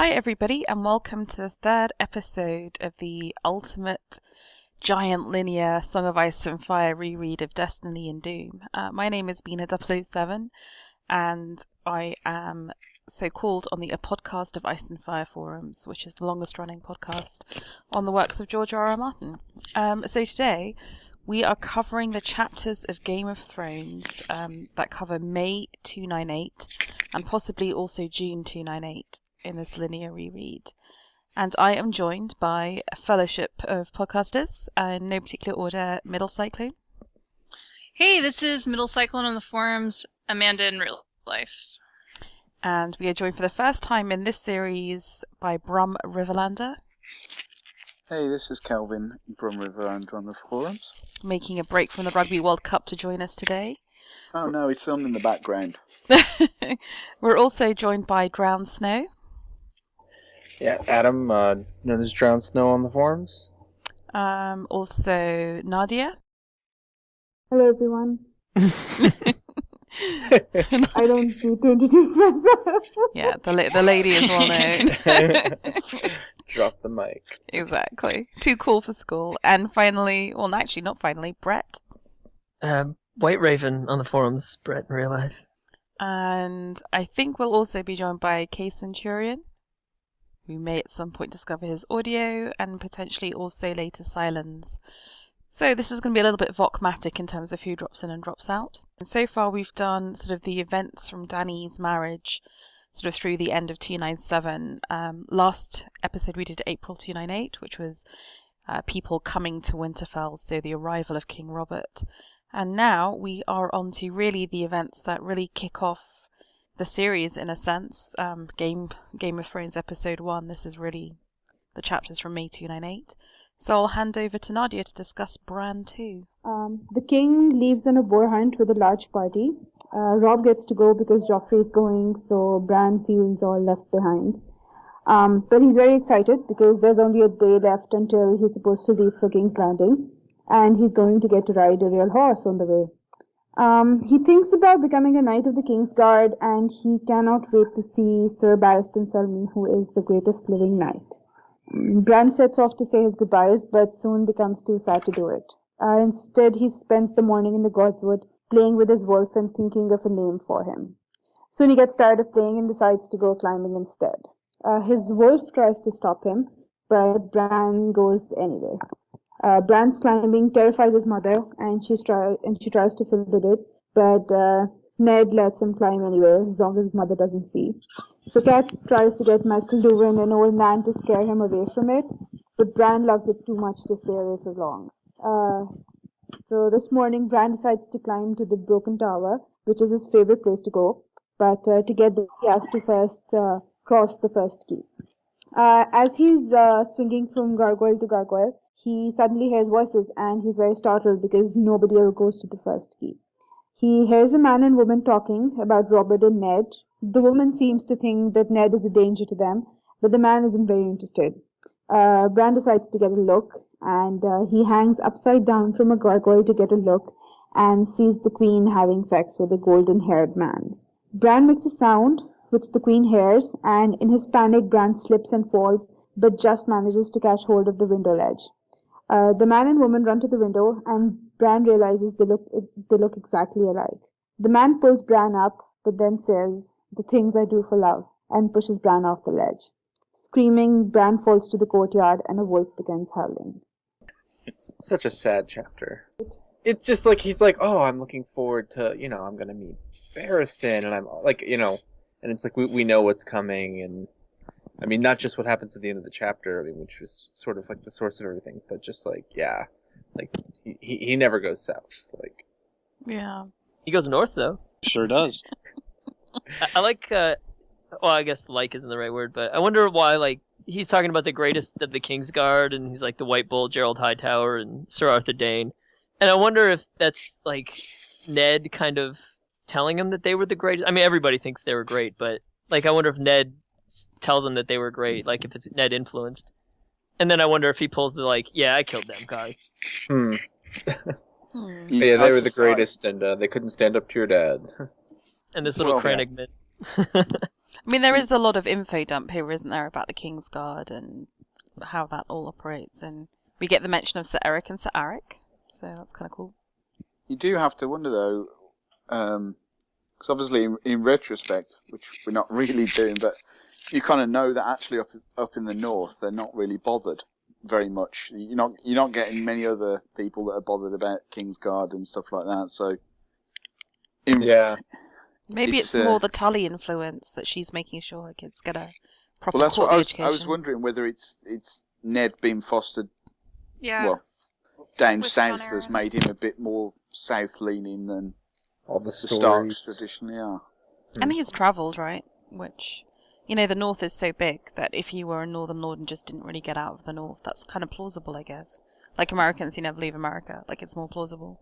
Hi everybody and welcome to the third episode of the ultimate giant linear Song of Ice and Fire reread of Destiny and Doom. My name is Bina 007 and I am so called on the A Podcast of Ice and Fire forums, which is the longest running podcast on the works of George R.R. Martin. So today we are covering the chapters of Game of Thrones that cover May 298 and possibly also June 298 in this linear reread. And I am joined by a fellowship of podcasters, in no particular order, middlecyclone. Hey, this is middlecyclone on the forums, Amanda in real life. And we are joined for the first time in this series by Brum Riverlander. Hey, this is Kelvin, Brum Riverlander on the forums. Making a break from the Rugby World Cup to join us today. Oh no, he's filmed in the background. We're also joined by drownedsnow. Yeah, Adam, known as drownedsnow on the forums. Also Nadia. Hello everyone. I don't need to introduce myself. Yeah, the lady is well known. Drop the mic. Exactly. Too cool for school. And finally, well actually not finally, Brett. White Raven on the forums, Brett in real life. And I think we'll also be joined by KCenturion, who may at some point discover his audio, and potentially also later Scilens. So this is going to be a little bit Vokmatic in terms of who drops in and drops out. And so far we've done sort of the events from Dany's marriage sort of through the end of 297. Last episode we did April 298, which was people coming to Winterfell, so the arrival of King Robert. And now we are on to really the events that really kick off the series in a sense. Game of Thrones episode 1, this is really the chapters from May 298. So I'll hand over to Nadia to discuss Bran II. The king leaves on a boar hunt with a large party. Robb gets to go because Joffrey is going, so Bran feels all left behind. But he's very excited because there's only a day left until he's supposed to leave for King's Landing, and he's going to get to ride a real horse on the way. He thinks about becoming a Knight of the King's Guard, and he cannot wait to see Sir Barristan Selmy, who is the greatest living knight. Bran sets off to say his goodbyes, but soon becomes too sad to do it. Instead, he spends the morning in the Godswood playing with his wolf and thinking of a name for him. Soon he gets tired of playing and decides to go climbing instead. His wolf tries to stop him, but Bran goes anyway. Bran's climbing terrifies his mother, and she tries to forbid it, but Ned lets him climb anyway, as long as his mother doesn't see. So Cat tries to get Master Luwin, an old man, to scare him away from it, but Bran loves it too much to stay away for long. So this morning, Bran decides to climb to the Broken Tower, which is his favorite place to go, but to get there, he has to first cross the first keep. As he's swinging from gargoyle to gargoyle, he suddenly hears voices, and he's very startled because nobody ever goes to the first keep. He hears a man and woman talking about Robert and Ned. The woman seems to think that Ned is a danger to them, but the man isn't very interested. Bran decides to get a look, and he hangs upside down from a gargoyle to get a look and sees the queen having sex with a golden-haired man. Bran makes a sound, which the queen hears, and in his panic, Bran slips and falls, but just manages to catch hold of the window ledge. The man and woman run to the window, and Bran realizes they look exactly alike. The man pulls Bran up, but then says, "The things I do for love," and pushes Bran off the ledge. Screaming, Bran falls to the courtyard, and a wolf begins howling. It's such a sad chapter. It's just like, he's like, oh, I'm looking forward to, I'm going to meet Barristan, and I'm like, and it's like, we know what's coming, and I mean, not just what happens at the end of the chapter, which was sort of like the source of everything, but just like, yeah, like he never goes south. Like, Yeah. He goes north, though. Sure does. I like, well, I guess like isn't the right word, but I wonder why, like, he's talking about the greatest of the King's Guard, and he's like the White Bull, Gerald Hightower, and Sir Arthur Dayne. And I wonder if that's, like, Ned kind of telling him that they were the greatest. I mean, everybody thinks they were great, but, like, I wonder if Ned tells him that they were great, like, if it's Ned influenced. And then I wonder if he pulls the, like, yeah, I killed them guy. Yeah, they were the greatest, and they couldn't stand up to your dad. And this little Cranagman. I mean, there is a lot of info dump here, isn't there, about the Kingsguard and how that all operates, and we get the mention of Sir Eric and Sir Arik, so that's kind of cool. You do have to wonder, though, because obviously in retrospect, which we're not really doing, but you kind of know that actually up in the north, they're not really bothered very much. You're not getting many other people that are bothered about Kingsguard and stuff like that. So, maybe it's more the Tully influence that she's making sure her kids get a proper that's what education. I was wondering whether it's Ned being fostered. Yeah. Well, down With south Connor. has made him a bit more south leaning than All the the stories. Starks traditionally are. And he's travelled, right? Which, the north is so big that if you were a northern lord and just didn't really get out of the north, that's kind of plausible, I guess. Like Americans who never leave America, like it's more plausible.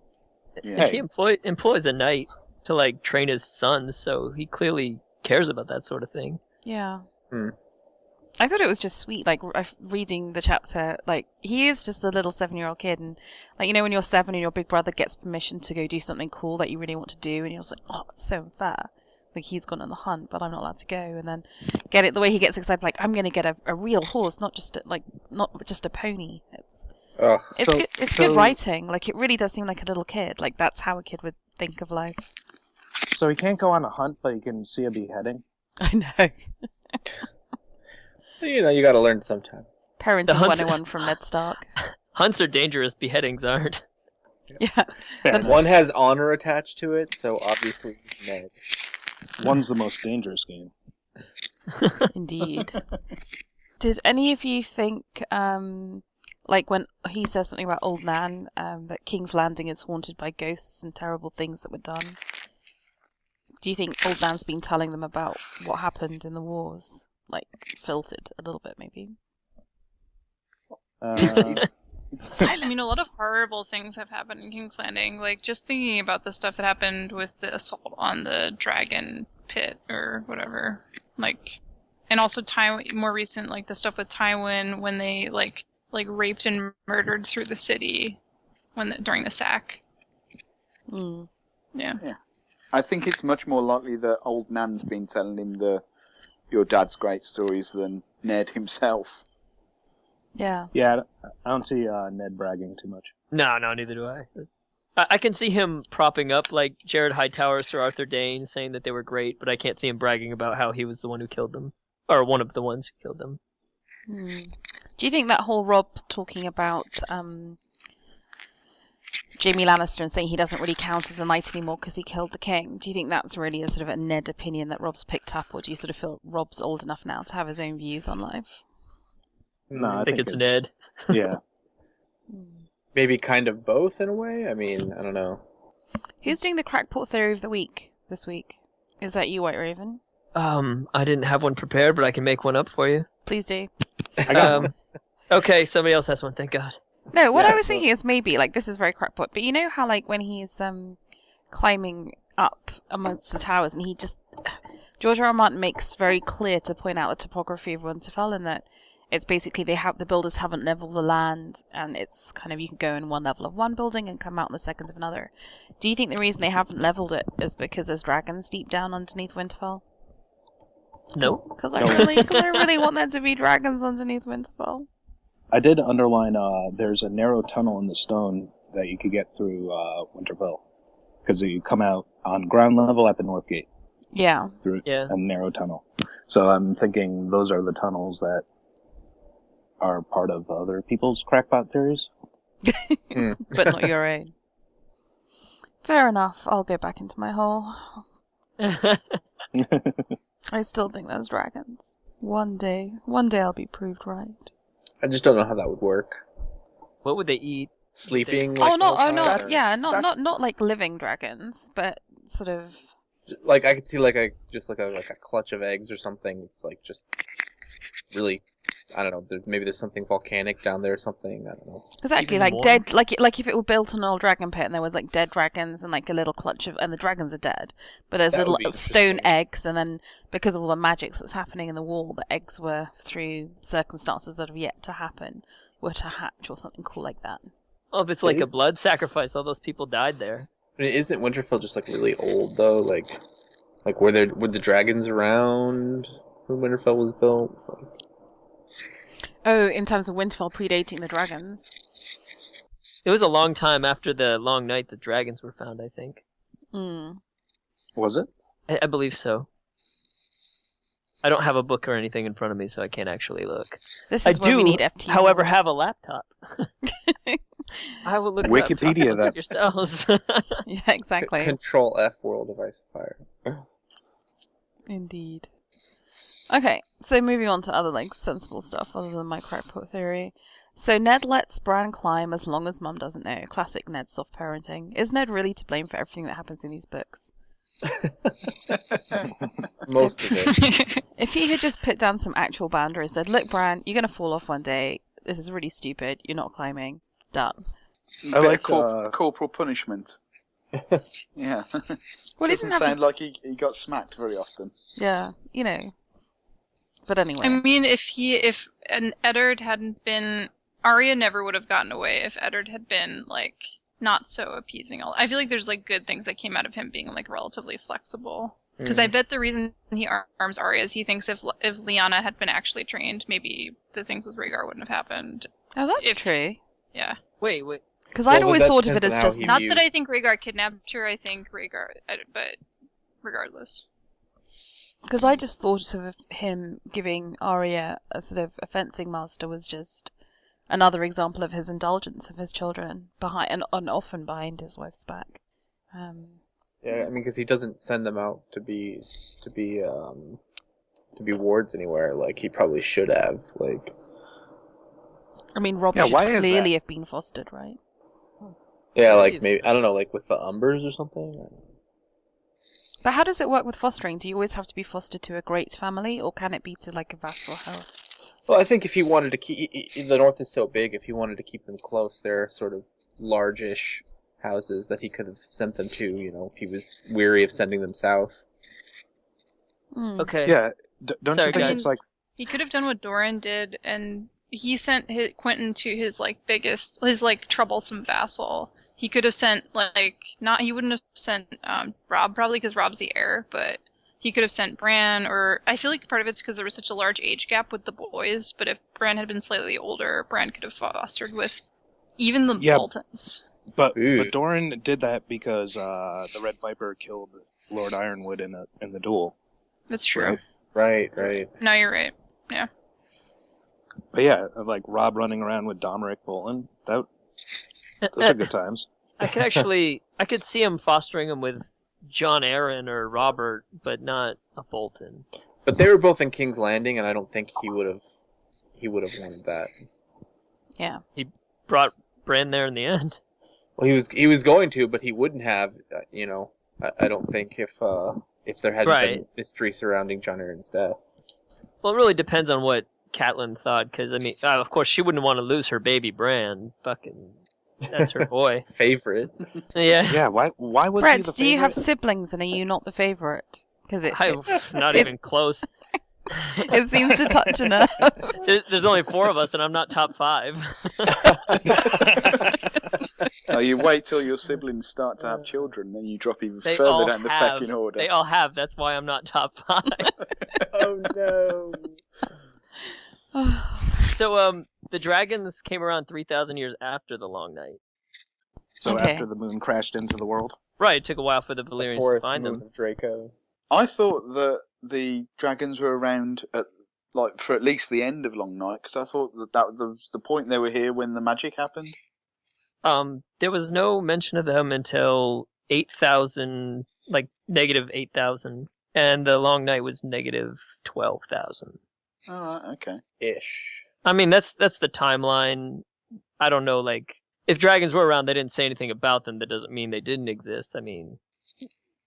Yeah. He employs a knight to like train his sons, so he clearly cares about that sort of thing. Yeah. Hmm. I thought it was just sweet, like, reading the chapter, like, he is just a little 7-year-old kid, and, like, when you're 7 and your big brother gets permission to go do something cool that you really want to do, and you're just like, oh, it's so unfair. Like, he's gone on the hunt, but I'm not allowed to go, and then get it, the way he gets excited, like, I'm going to get a real horse, not just a pony. It's good writing, like, it really does seem like a little kid, like, that's how a kid would think of life. So he can't go on a hunt, but he can see a beheading? I know. You gotta learn sometime. Parenting The hunts- 101 from Ned Stark. Hunts are dangerous, beheadings aren't. Yeah. Fair. One has honor attached to it, so obviously Ned. One's the most dangerous game. Indeed. Did any of you think, like when he says something about Old Nan, that King's Landing is haunted by ghosts and terrible things that were done? Do you think Old Nan's been telling them about what happened in the wars? Like, filtered a little bit, maybe? I mean, a lot of horrible things have happened in King's Landing. Like, just thinking about the stuff that happened with the assault on the dragon pit or whatever. Like, and also more recent, like the stuff with Tywin when they like raped and murdered through the city during the sack. Mm. Yeah. I think it's much more likely that Old Nan's been telling him your dad's great stories than Ned himself. Yeah. Yeah, I don't see Ned bragging too much. No, neither do I. I can see him propping up like Jared Hightower, Sir Arthur Dayne, saying that they were great, but I can't see him bragging about how he was the one who killed them. Or one of the ones who killed them. Do you think that whole Rob talking about Jaime Lannister and saying he doesn't really count as a knight anymore because he killed the king, do you think that's really a sort of a Ned opinion that Rob's picked up, or do you sort of feel Rob's old enough now to have his own views on life? No, I think it's Ned. Yeah. Maybe kind of both in a way? I mean, I don't know. Who's doing the crackpot theory of the week this week? Is that you, White Raven? I didn't have one prepared, but I can make one up for you. Please do. I got Okay, somebody else has one, thank God. No, what Yeah, I was thinking is maybe, like, this is very crackpot, but you know how, like, when he's climbing up amongst the towers and George R. R. Martin makes very clear to point out the topography of Winterfell, and that it's basically the builders haven't leveled the land, and it's kind of, you can go in one level of one building and come out in the second of another. Do you think the reason they haven't leveled it is because there's dragons deep down underneath Winterfell? No. Because I really want there to be dragons underneath Winterfell. I did underline there's a narrow tunnel in the stone that you could get through Winterfell. Because you come out on ground level at the north gate. Yeah. Through a narrow tunnel. So I'm thinking those are the tunnels that are part of other people's crackpot theories. But not your own. Fair enough. I'll go back into my hole. I still think there's dragons. One day I'll be proved right. I just don't know how that would work. What would they eat? Sleeping? Not like living dragons, but sort of. Like I could see like a clutch of eggs or something. It's like just really, I don't know. Maybe there's something volcanic down there or something. I don't know. Exactly, Even like more? dead, like if it were built on an old dragon pit and there was like dead dragons and like a little clutch of, and the dragons are dead, but there's That would little be stone interesting. eggs, and then because of all the magics that's happening in the wall, the eggs were through circumstances that have yet to happen, were to hatch or something cool like that. Well, if it's like a blood sacrifice, all those people died there. I mean, isn't Winterfell just like really old though? Like, Like, were the dragons around when Winterfell was built? Oh, in terms of Winterfell predating the dragons. It was a long time after the long night that dragons were found, I think. Was it? I believe so. I don't have a book or anything in front of me, so I can't actually look. This is where we need FT. However, have a laptop. I will look Wikipedia it up. that Yourselves. Yeah, exactly. Control F World of Ice and Fire. Indeed. Okay, so moving on to other like sensible stuff other than my crackpot theory. So Ned lets Bran climb as long as Mum doesn't know. Classic Ned soft parenting. Is Ned really to blame for everything that happens in these books? Most of it. If he had just put down some actual boundaries, said, "Look, Bran, you're going to fall off one day. This is really stupid. You're not climbing. Done." I like corporal punishment. Yeah. Well, he Doesn't didn't have sound to... like he got smacked very often. Yeah, you know. But anyway. I mean, if an Eddard hadn't been, Arya never would have gotten away if Eddard had been like not so appeasing. I feel like there's like good things that came out of him being like relatively flexible. Because I bet the reason he arms Arya is he thinks if Lyanna had been actually trained, maybe the things with Rhaegar wouldn't have happened. Oh, that's true. Yeah. Wait. Because I'd always thought of it as just... Not that I think Rhaegar kidnapped her, I think Rhaegar... But regardless. Because I just thought of him giving Arya a sort of a fencing master was just another example of his indulgence of his children, behind and often behind his wife's back. Yeah, I mean, because he doesn't send them out to be wards anywhere. Like he probably should have. Like, I mean, Rob should clearly have been fostered, right? Yeah, like maybe I don't know, like with the Umbers or something. But how does it work with fostering? Do you always have to be fostered to a great family, or can it be to like a vassal house? Well, I think if he wanted to keep the North is so big, if he wanted to keep them close, they're sort of largish houses that he could have sent them to. You know, if he was weary of sending them south. Okay. Yeah. Don't you think it's like he could have done what Doran did, and he sent Quentin to his like troublesome vassal. He could have sent he wouldn't have sent Robb probably because Robb's the heir, but he could have sent Bran, or I feel like part of it's because there was such a large age gap with the boys. But if Bran had been slightly older, Bran could have fostered with even the Boltons. But Doran did that because the Red Viper killed Lord Ironwood in the duel. That's true. Right. No, you're right. Yeah. But yeah, like Robb running around with Domeric Bolton, those are good times. I could see him fostering him with Jon Arryn or Robert, but not a Bolton. But they were both in King's Landing, and I don't think he would have wanted that. Yeah. He brought Bran there in the end. Well, he was going to, but he wouldn't have. You know, I don't think if there hadn't been mystery surrounding Jon Arryn's death. Well, it really depends on what Catelyn thought, because I mean, of course, she wouldn't want to lose her baby Bran. Fucking, that's her boy. Favorite. Yeah. Yeah. Why was Brett, he the favorite? do you have siblings, and are you not the favorite? Because not even close. It seems to touch a nerve. There's only 4 of us, and I'm not top 5. Oh, you wait till your siblings start to have children, then you drop even further down the pecking order. They all have. That's why I'm not top 5. Oh no. So, the dragons came around 3,000 years after the Long Night. So after the moon crashed into the world? Right, it took a while for the Valyrians to find them. Of Draco. I thought that the dragons were around for at least the end of Long Night, because I thought that was the point they were here when the magic happened. There was no mention of them until 8,000, like negative 8,000, and the Long Night was negative 12,000. All right, okay. Ish. I mean, that's the timeline. I don't know, like, if dragons were around, they didn't say anything about them. That doesn't mean they didn't exist. I mean,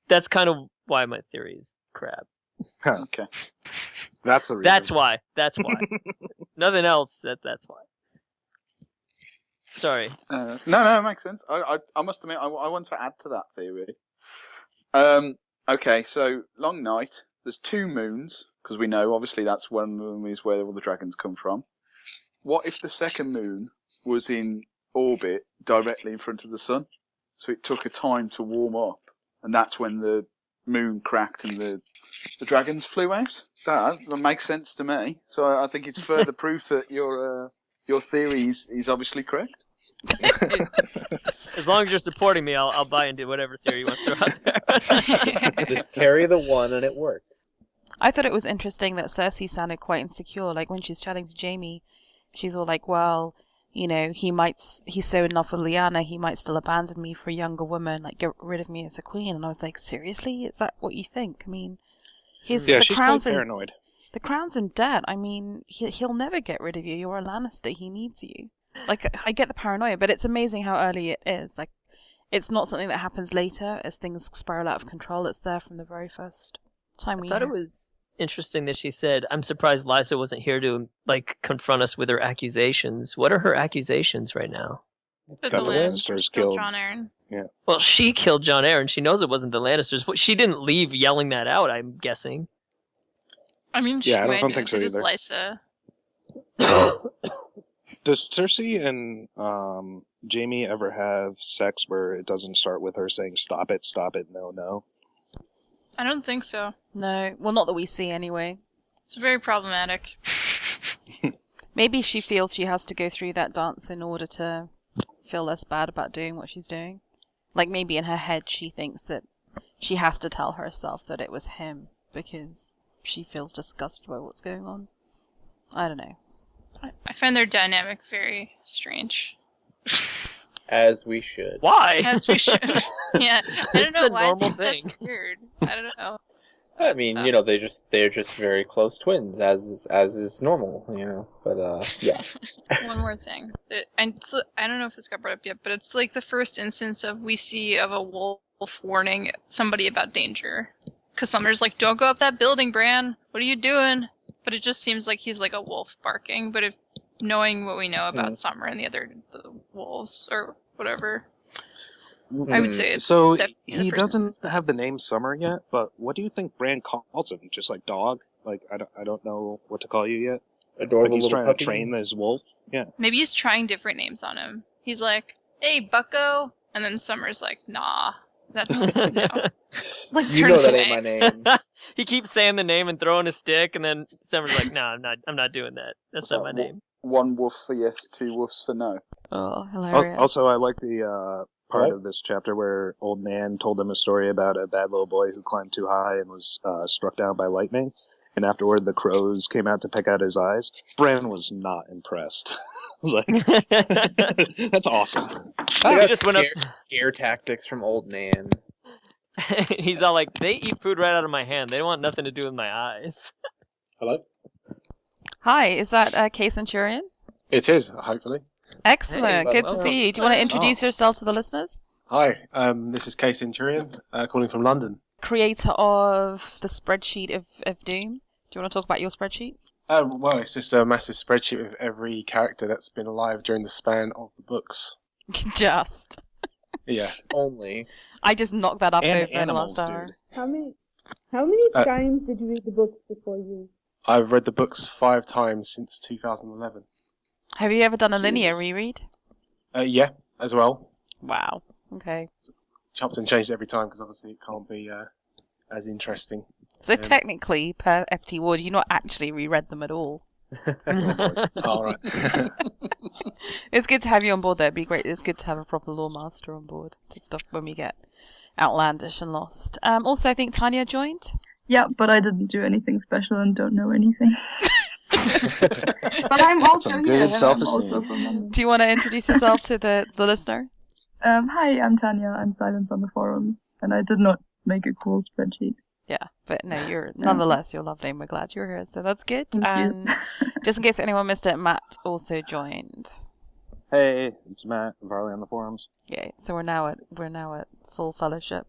that's kind of why my theory is crap. Huh. Okay. That's the reason. That's why. Nothing else. That's why. Sorry. No, it makes sense. I must admit, I want to add to that theory. Okay, so Long Night, there's 2 moons, because we know, obviously, that's one of them is where all the dragons come from. What if the second moon was in orbit directly in front of the sun? So it took a time to warm up, and that's when the moon cracked and the dragons flew out. That makes sense to me. So I think it's further proof that your theory is obviously correct. As long as you're supporting me, I'll buy into whatever theory you want to throw out there. Just carry the one and it works. I thought it was interesting that Cersei sounded quite insecure. Like when she's chatting to Jaime, she's all like, well, you know, he's so in love with Lyanna, he might still abandon me for a younger woman, like get rid of me as a queen. And I was like, seriously? Is that what you think? I mean, she's quite paranoid. The crown's in debt. I mean, he'll never get rid of you. You're a Lannister. He needs you. Like, I get the paranoia, but it's amazing how early it is. Like, it's not something that happens later as things spiral out of control. It's there from the very first time we I thought it was interesting that she said, I'm surprised Lysa wasn't here to, like, confront us with her accusations. What are her accusations right now? That The Lannisters killed Jon Arryn. Yeah. Well, she killed Jon Arryn. She knows it wasn't the Lannisters. She didn't leave yelling that out, I'm guessing. I mean, she Yeah, I might don't think so it is either. Lysa. Does Cersei and Jaime ever have sex where it doesn't start with her saying stop it, no, no? I don't think so. No. Well, not that we see anyway. It's very problematic. Maybe she feels she has to go through that dance in order to feel less bad about doing what she's doing. Like maybe in her head she thinks that she has to tell herself that it was him because she feels disgusted by what's going on. I don't know. I find their dynamic very strange. As we should. Why? As we should. Yeah. I It's don't know a why normal it's that's thing. weird. I don't know. I mean, you know, they're just very close twins, as is normal, you know. But yeah. One more thing. I don't know if this got brought up yet, but it's like the first instance of a wolf warning somebody about danger. Because Summer's like, don't go up that building, Bran. What are you doing? But it just seems like he's like a wolf barking. But if knowing what we know about Summer and the wolves or whatever, I would say it's So definitely the he first doesn't instance. have the name Summer yet, but what do you think Bran calls him? Just like dog? Like I don't know what to call you yet. Like Adorable he's little trying puppy. to train his wolf. Yeah. Maybe he's trying different names on him. He's like, hey, bucko. And then Summer's like, nah. That's no. Like You know turns that away. ain't my name. He keeps saying the name and throwing a stick, and then Summer's like, no, I'm not doing that. That's not my name. One wolf for yes, two wolves for no. Oh, hilarious. Also, I like the part of this chapter where old Nan told him a story about a bad little boy who climbed too high and was struck down by lightning. And afterward, the crows came out to peck out his eyes. Bran was not impressed. I was like, that's awesome. I got just went up- scare tactics from old Nan. He's all like, they eat food right out of my hand. They don't want nothing to do with my eyes. Hello? Hi, is that KCenturion? It is, hopefully. Excellent. Hey, Good to welcome. see you. Do you want to introduce yourself to the listeners? Hi, this is KCenturion, calling from London. Creator of the spreadsheet of Doom. Do you want to talk about your spreadsheet? Well, it's just a massive spreadsheet with every character that's been alive during the span of the books. Just. Yeah. Only. I just knocked that up And over the animals, last hour. dude. How many Uh, times did you read the books before you? I've read the books 5 times since 2011. Have you ever done a linear reread? Yeah, as well. Wow. Okay. Chopped and changed every time because obviously it can't be as interesting. So technically, per FT Ward, you not actually reread them at all. All right. It's good to have you on board, though. It'd be great. It's good to have a proper lore master on board to stuff when we get outlandish and lost. Also, I think Tanja joined. Yeah, but I didn't do anything special and don't know anything. But I'm also Some here. good And I'm self-esteem. also from London. Do you want to introduce yourself to the listener? Hi, I'm Tanja. I'm Scilens on the forums, and I did not make a cool spreadsheet. Yeah, but no, you're nonetheless you're lovely, and we're glad you're here. So that's good. Thank you. And just in case anyone missed it, Matt also joined. Hey, it's Matt, Varley on the forums. Yay! So we're now at full fellowship.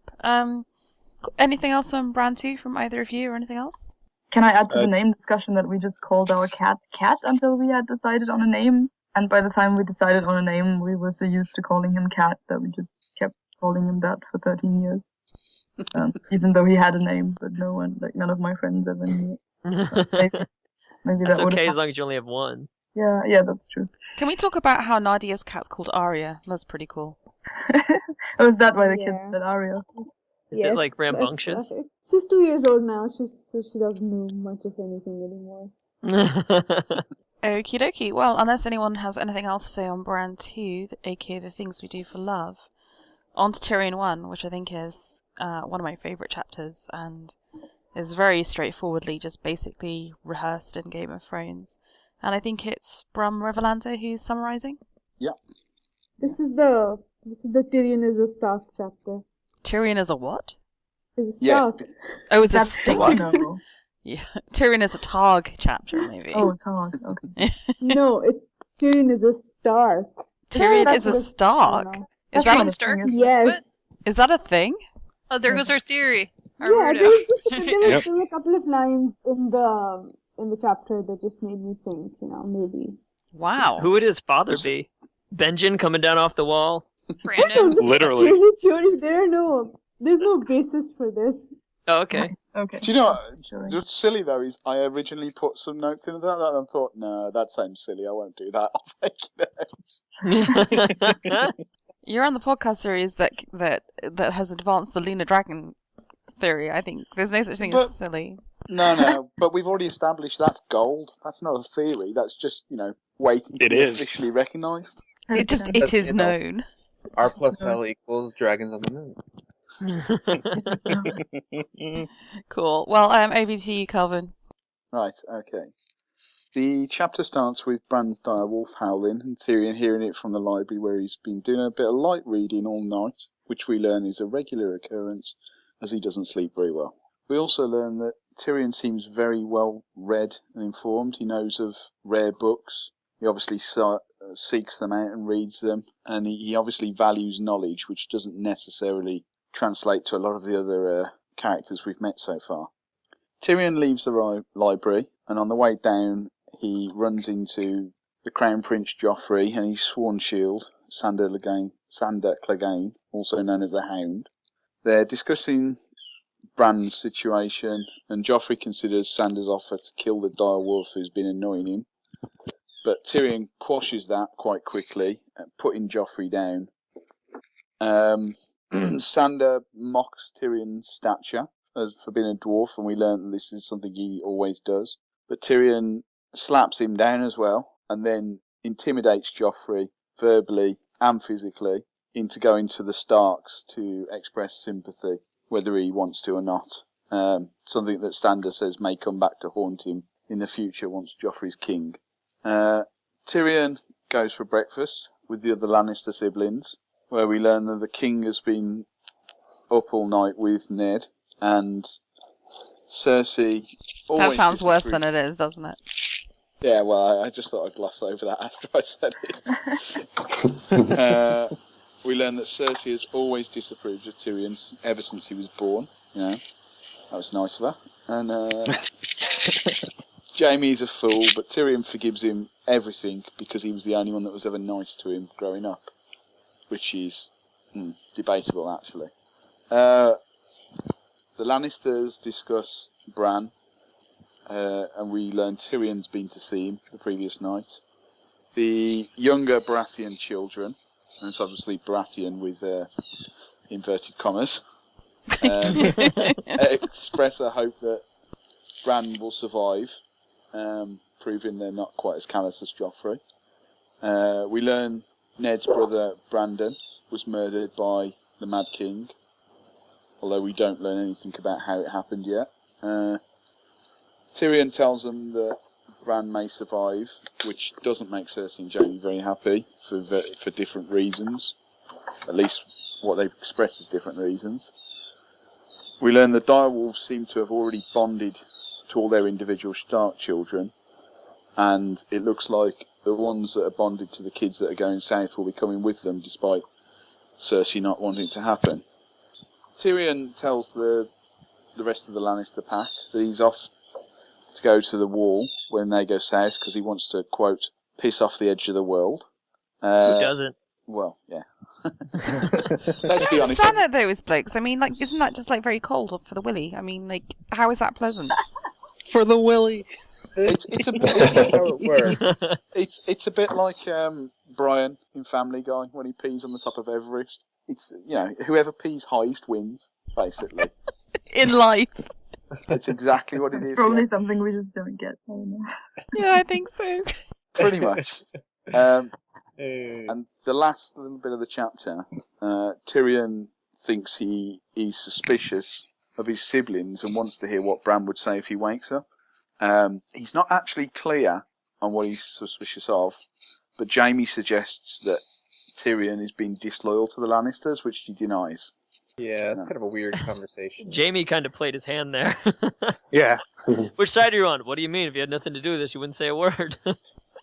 Anything else on Bran II from either of you, or anything else? Can I add to the name discussion that we just called our cat Cat until we had decided on a name? And by the time we decided on a name, we were so used to calling him Cat that we just kept calling him that for 13 years. Even though he had a name, but none of my friends ever knew it. Maybe That's that would okay have. as long as you only have one. Yeah, that's true. Can we talk about how Nadia's cat's called Arya? That's pretty cool. Oh, is that why the Yeah. kids said Arya? Is it like rambunctious? Right. She's 2 years old now, so she doesn't know much of anything anymore. Okie dokie. Well, unless anyone has anything else to say on Bran II, aka The Things We Do for Love, on to Tyrion I, which I think is one of my favourite chapters, and is very straightforwardly just basically rehearsed in Game of Thrones. And I think it's Brum Riverlander who's summarising. Yeah. This is the Tyrion is a Stark chapter. Tyrion is a what? Is a Stark. Oh, it's a That's Stark. no. Yeah. Tyrion is a Targ chapter, maybe. Oh, Targ. Okay. No, Tyrion is a Stark. Tyrion Yeah, is a that's Stark. what- Is That's that not a Stark? thing, is it? Yes. What? is that a thing? Oh, there goes our theory. Our Yeah, weirdo. there was a couple of lines in the chapter that just made me think, maybe. Wow. Who would his father be? Benjen coming down off the wall? Brandon. Literally. There's no basis for this. Oh, okay. Okay. Do you know Sure. what's silly though is I originally put some notes into that and thought, no, that sounds silly. I won't do that. I'll take it out. You're on the podcast series that has advanced the Lunar Dragon theory. I think there's no such thing But- as silly. No, but we've already established that's gold. That's not a theory. That's just waiting to It be is. officially recognised. It is You know. known. R plus L equals dragons on the moon. Cool. Well, over to you, Kelvin. Right, okay. The chapter starts with Bran's direwolf howling and Tyrion hearing it from the library where he's been doing a bit of light reading all night, which we learn is a regular occurrence as he doesn't sleep very well. We also learn that Tyrion seems very well read and informed. He knows of rare books. He obviously seeks them out and reads them, and he obviously values knowledge, which doesn't necessarily translate to a lot of the other characters we've met so far. Tyrion leaves the library, and on the way down, he runs into the Crown Prince Joffrey and his sworn shield, Sandor Clegane, also known as the Hound. They're discussing Bran's situation, and Joffrey considers Sandor's offer to kill the direwolf who's been annoying him. But Tyrion quashes that quite quickly, putting Joffrey down. Sandor mocks Tyrion's stature for being a dwarf, and we learn that this is something he always does. But Tyrion slaps him down as well, and then intimidates Joffrey verbally and physically into going to the Starks to express sympathy, whether he wants to or not. Something that Sandor says may come back to haunt him in the future once Joffrey's king. Tyrion goes for breakfast with the other Lannister siblings, where we learn that the king has been up all night with Ned, and Cersei always That sounds worse disapproves- than it is, doesn't it? Yeah, well, I just thought I'd gloss over that after I said it. We learn that Cersei has always disapproved of Tyrion ever since he was born. That was nice of her. And Jaime's a fool, but Tyrion forgives him everything because he was the only one that was ever nice to him growing up, which is debatable, actually. The Lannisters discuss Bran, and we learn Tyrion's been to see him the previous night. The younger Baratheon children, and it's obviously Baratheon with inverted commas, express a hope that Bran will survive, proving they're not quite as callous as Joffrey. We learn Ned's brother Brandon was murdered by the Mad King, although we don't learn anything about how it happened yet. Tyrion tells them that Bran may survive, which doesn't make Cersei and Jaime very happy for different reasons. At least what they express as different reasons. We learn the direwolves seem to have already bonded to all their individual Stark children, and it looks like the ones that are bonded to the kids that are going south will be coming with them, despite Cersei not wanting it to happen. Tyrion tells the rest of the Lannister pack that he's off to go to the wall when they go south because he wants to, quote, piss off the edge of the world. Who doesn't? Well, yeah. I Let's be don't honest. understand that though, as blokes. I mean, isn't that just very cold for the willy? I mean, how is that pleasant? For the Willy. It's a bit. That's how it works. It's a bit like Brian in Family Guy when he pees on the top of Everest. It's whoever pees highest wins. basically. In life. It's exactly what it It's is. probably Yeah. something we just don't get. I don't know. Yeah, I think so. Pretty much. And the last little bit of the chapter, Tyrion thinks he's suspicious of his siblings and wants to hear what Bran would say if he wakes up. He's not actually clear on what he's suspicious of, but Jaime suggests that Tyrion is being disloyal to the Lannisters, which he denies. Yeah, it's kind of a weird conversation. Jamie kind of played his hand there. Yeah. Which side are you on? What do you mean? If you had nothing to do with this, you wouldn't say a word.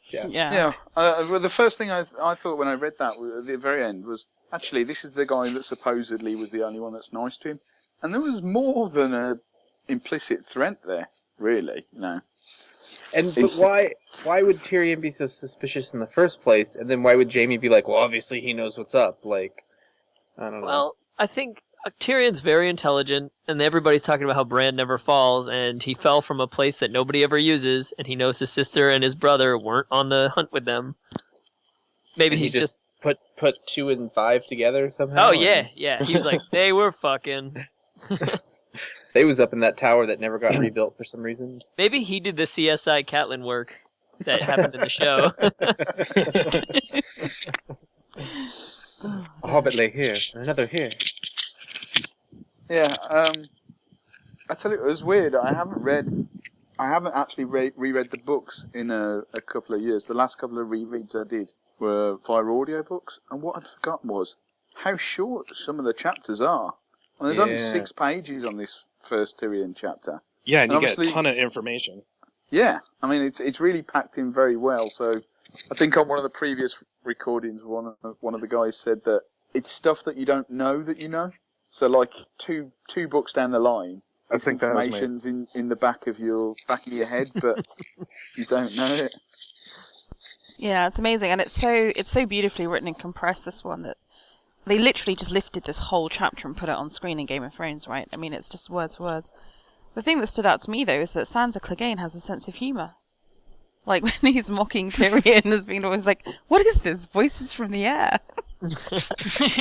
Yeah. Well, the first thing I thought when I read that at the very end was, actually, this is the guy that supposedly was the only one that's nice to him. And there was more than a implicit threat there, really, you know. But why would Tyrion be so suspicious in the first place? And then why would Jaime be like, well, obviously he knows what's up? Like, I don't know. Well, I think Tyrion's very intelligent, and everybody's talking about how Bran never falls, and he fell from a place that nobody ever uses, and he knows his sister and his brother weren't on the hunt with them. Maybe he he's just put 2 and 5 together somehow. Oh yeah. He was like, they were fucking. They was up in that tower that never got rebuilt for some reason. Maybe he did the CSI Catelyn work that happened in the show. A hobbit lay here, and another here. Yeah, I tell you, it was weird. I haven't actually reread the books in a couple of years. The last couple of rereads I did were via audiobooks, and what I'd forgotten was how short some of the chapters are. And there's only 6 pages on this first Tyrion chapter. Yeah, and you get obviously a ton of information. Yeah, I mean it's really packed in very well. So I think on one of the previous recordings, one of the guys said that it's stuff that you don't know that you know. So like two books down the line, I this think that was me. information's in the back of your head, but you don't know it. Yeah, it's amazing, and it's so beautifully written and compressed. This one that they literally just lifted this whole chapter and put it on screen in Game of Thrones, right? I mean, it's just words for words. The thing that stood out to me though is that Sansa Clegane has a sense of humour. Like when he's mocking Tyrion as being always like, "What is this? Voices from the air."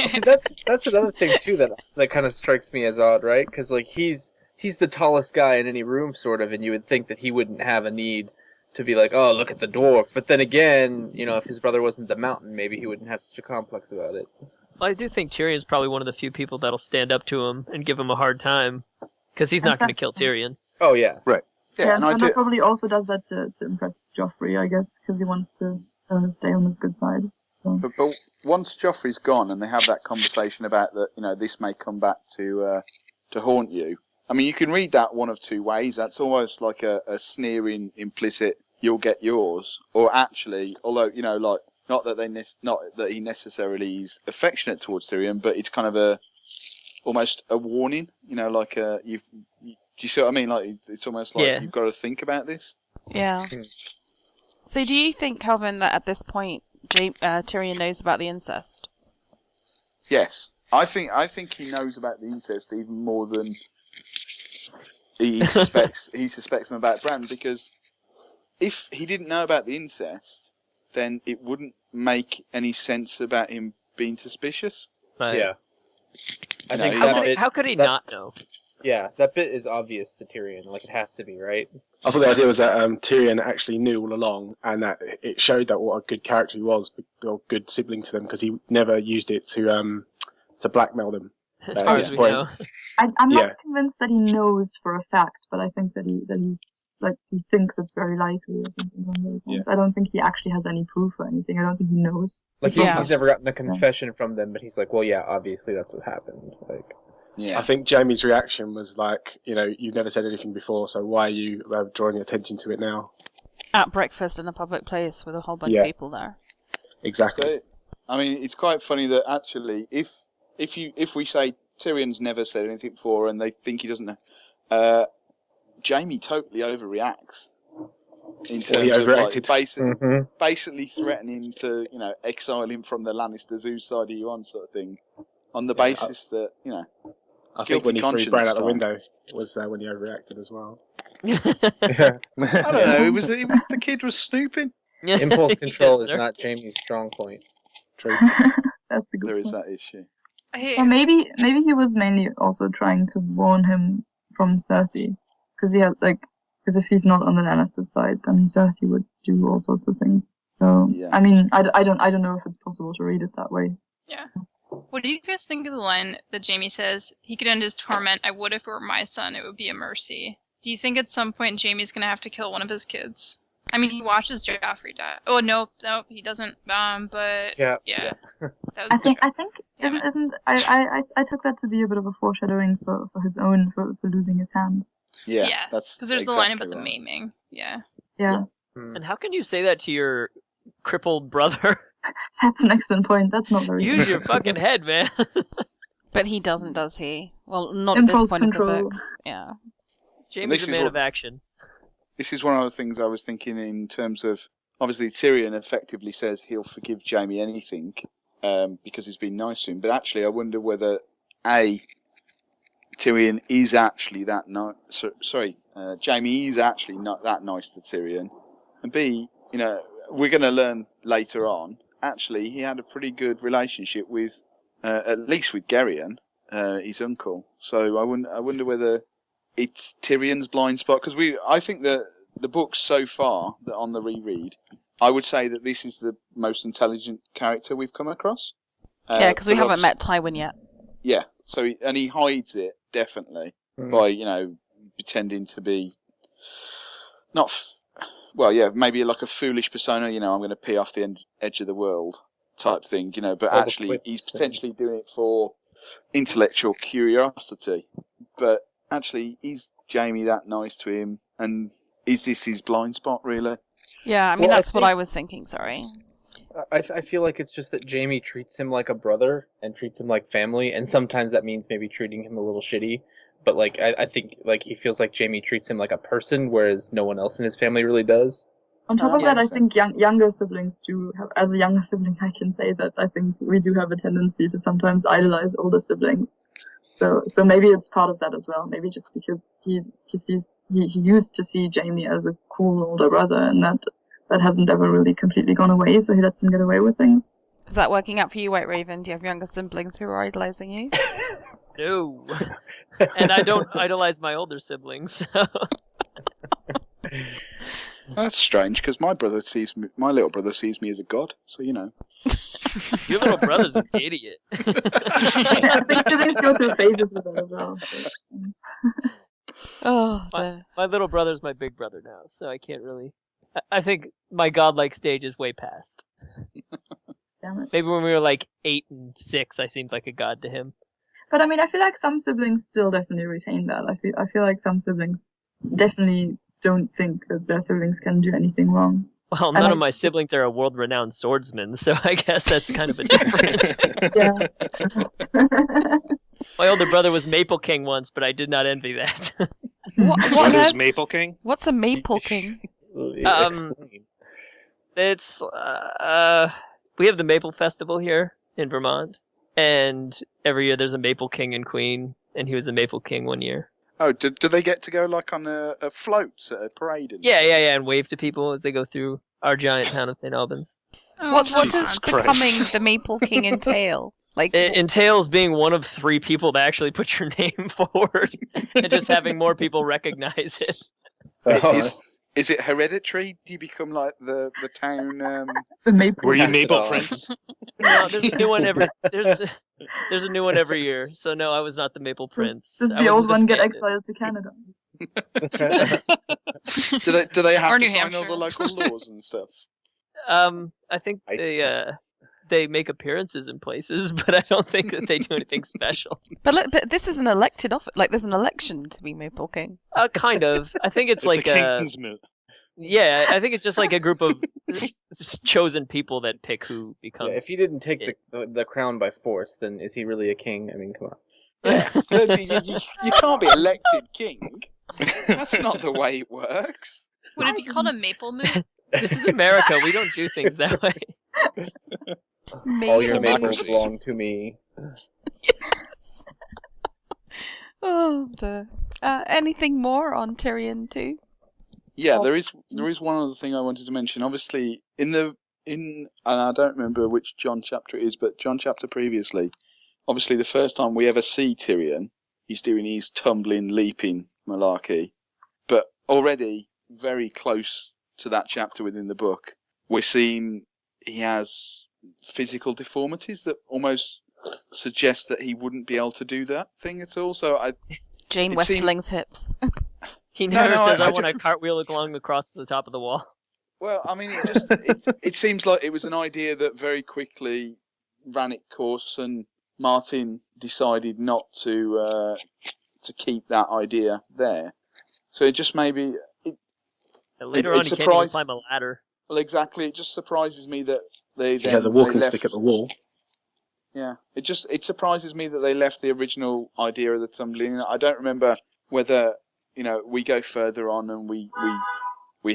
See, that's another thing too that kind of strikes me as odd, right? Because like he's the tallest guy in any room, sort of, and you would think that he wouldn't have a need to be like, "Oh, look at the dwarf." But then again, you know, if his brother wasn't the mountain, maybe he wouldn't have such a complex about it. Well, I do think Tyrion's probably one of the few people that'll stand up to him and give him a hard time, because he's not going to kill Tyrion. Oh yeah, right. Yeah, and and Sandor probably also does that to impress Joffrey, I guess, because he wants to stay on his good side. So. But once Joffrey's gone and they have that conversation about that, you know, this may come back to haunt you. I mean, you can read that one of two ways. That's almost like a sneering, implicit, "you'll get yours," or actually, although you know, like not that he necessarily is affectionate towards Tyrion, but it's kind of almost a warning. You know, like do you see what I mean? Like it's almost like you've got to think about this. Yeah. So do you think, Kelvin, that at this point Tyrion knows about the incest? Yes, I think he knows about the incest even more than he suspects. He suspects him about Bran, because if he didn't know about the incest, then it wouldn't make any sense about him being suspicious. Right. Yeah. I think how could he not know? Yeah, that bit is obvious to Tyrion. Like, it has to be, right? I thought the idea was that Tyrion actually knew all along, and that it showed that what a good character he was, or good sibling to them, because he never used it to blackmail them. As far as we know. I'm not convinced that he knows for a fact, but I think that he thinks it's very likely or something along those lines. I don't think he actually has any proof or anything. I don't think he knows. Like, he's never gotten a confession from them, but he's like, well, yeah, obviously that's what happened. Like, yeah. I think Jaime's reaction was like, you know, you've never said anything before, so why are you drawing attention to it now? At breakfast in a public place with a whole bunch of people there. Exactly. So, I mean, it's quite funny that actually, if we say Tyrion's never said anything before and they think he doesn't know, Jaime totally overreacts in terms of like basically threatening to, you know, exile him from the Lannisters, whose side are you on, sort of thing, on the basis that, you know, I think when he threw Bran out the window was when he overreacted as well. I don't know. The kid was snooping. Impulse control is not Jaime's strong point. True. That's a good There point. is that issue. Or maybe he was mainly also trying to warn him from Cersei, because if he's not on the Lannister side, then Cersei would do all sorts of things. So Yeah. I mean, I don't know if it's possible to read it that way. Yeah. What do you guys think of the line that Jaime says, "He could end his torment, I would if it were my son, it would be a mercy"? Do you think at some point Jaime's gonna have to kill one of his kids? I mean, he watches Joffrey die. Oh, nope, he doesn't. But yeah. That was I think I took that to be a bit of a foreshadowing for his own for losing his hand. Yeah, Yeah, that's because there's exactly the line about right. the maiming. Yeah. Yeah. And how can you say that to your crippled brother? That's an excellent point. That's not very Use your fucking head, man. But he doesn't, does he? Well, not at this Impulse point control. of the books. Yeah. Jamie's a man of action. This is one of the things I was thinking in terms of, obviously Tyrion effectively says he'll forgive Jaime anything because he's been nice to him. But actually, I wonder whether Tyrion is actually that nice. Jaime is actually not that nice to Tyrion, and B, we're going to learn later on. Actually, he had a pretty good relationship with, at least with Geryon, his uncle. So I wonder whether it's Tyrion's blind spot, because I think that the books so far that on the reread, I would say that this is the most intelligent character we've come across. Yeah, because we haven't met Tywin yet. Yeah, so he hides it definitely by pretending to be maybe like a foolish persona. I'm going to pee off the edge of the world type thing. But actually he's potentially doing it for intellectual curiosity. But actually, is Jaime that nice to him? And is this his blind spot, really? Yeah, I mean, that's what I was thinking, sorry. I feel like it's just that Jaime treats him like a brother and treats him like family, and sometimes that means maybe treating him a little shitty. But, I think, he feels like Jaime treats him like a person, whereas no one else in his family really does. On top of that, I think younger siblings do have, as a younger sibling, I can say that I think we do have a tendency to sometimes idolize older siblings. So maybe it's part of that as well. Maybe just because he used to see Jaime as a cool older brother, and that hasn't ever really completely gone away, so he lets him get away with things. Is that working out for you, White Raven? Do you have younger siblings who are idolizing you? No. And I don't idolize my older siblings. So. That's strange, because my little brother sees me as a god, so Your little brother's an idiot. I think siblings go through phases with that as well. My little brother's my big brother now, so I can't really... I think my godlike stage is way past. Damn it. Maybe when we were 8 and 6, I seemed like a god to him. But I mean, I feel like some siblings still definitely retain that. I feel like some siblings definitely don't think that their siblings can do anything wrong. Well, none of my siblings are a world-renowned swordsman, so I guess that's kind of a difference. Yeah. My older brother was Maple King once, but I did not envy that. What is Maple King? What's a Maple King? It's we have the Maple Festival here in Vermont, and every year there's a Maple King and Queen, and he was a Maple King one year. Oh, do they get to go on a float at a parade? Yeah, and wave to people as they go through our giant town of St. Albans. What does becoming the Maple King entail? It entails being one of 3 people to actually put your name forward, and just having more people recognize it. Is it hereditary? Do you become the town? The Maple. Were you Maple Prince? No, there's a new one every. There's a new one every year. So no, I was not the Maple Prince. Does the old one get exiled to Canada? Do they have Or to New sign Hampshire. all the local laws and stuff? I think they make appearances in places, but I don't think that they do anything special. But this is an elected office. There's an election to be Maple King. Kind of. I think it's a king's moot. Yeah, I think it's just a group of chosen people that pick who becomes. Yeah, if he didn't take the crown by force, then is he really a king? I mean, come on. Yeah. you can't be elected king. That's not the way it works. Would it be called a maple moon? This is America. We don't do things that way. All your maples belong to me. Yes. Oh dear. Anything more on Tyrion II? Yeah, there is one other thing I wanted to mention. Obviously, and I don't remember which Jon chapter it is, but Jon chapter previously, obviously the first time we ever see Tyrion, he's doing his tumbling, leaping malarkey. But already very close to that chapter within the book, we're seeing he has physical deformities that almost suggest that he wouldn't be able to do that thing at all. So Jane Westling's hips. He never says, I I want to cartwheel along across the top of the wall. Well, I mean, it seems like it was an idea that very quickly ran its course, and Martin decided not to keep that idea there. So it just maybe later on, he can't even climb a ladder. Well, exactly. It just surprises me that he has a walking stick at the wall. Yeah, it surprises me that they left the original idea of the tumbling. I don't remember whether we go further on and we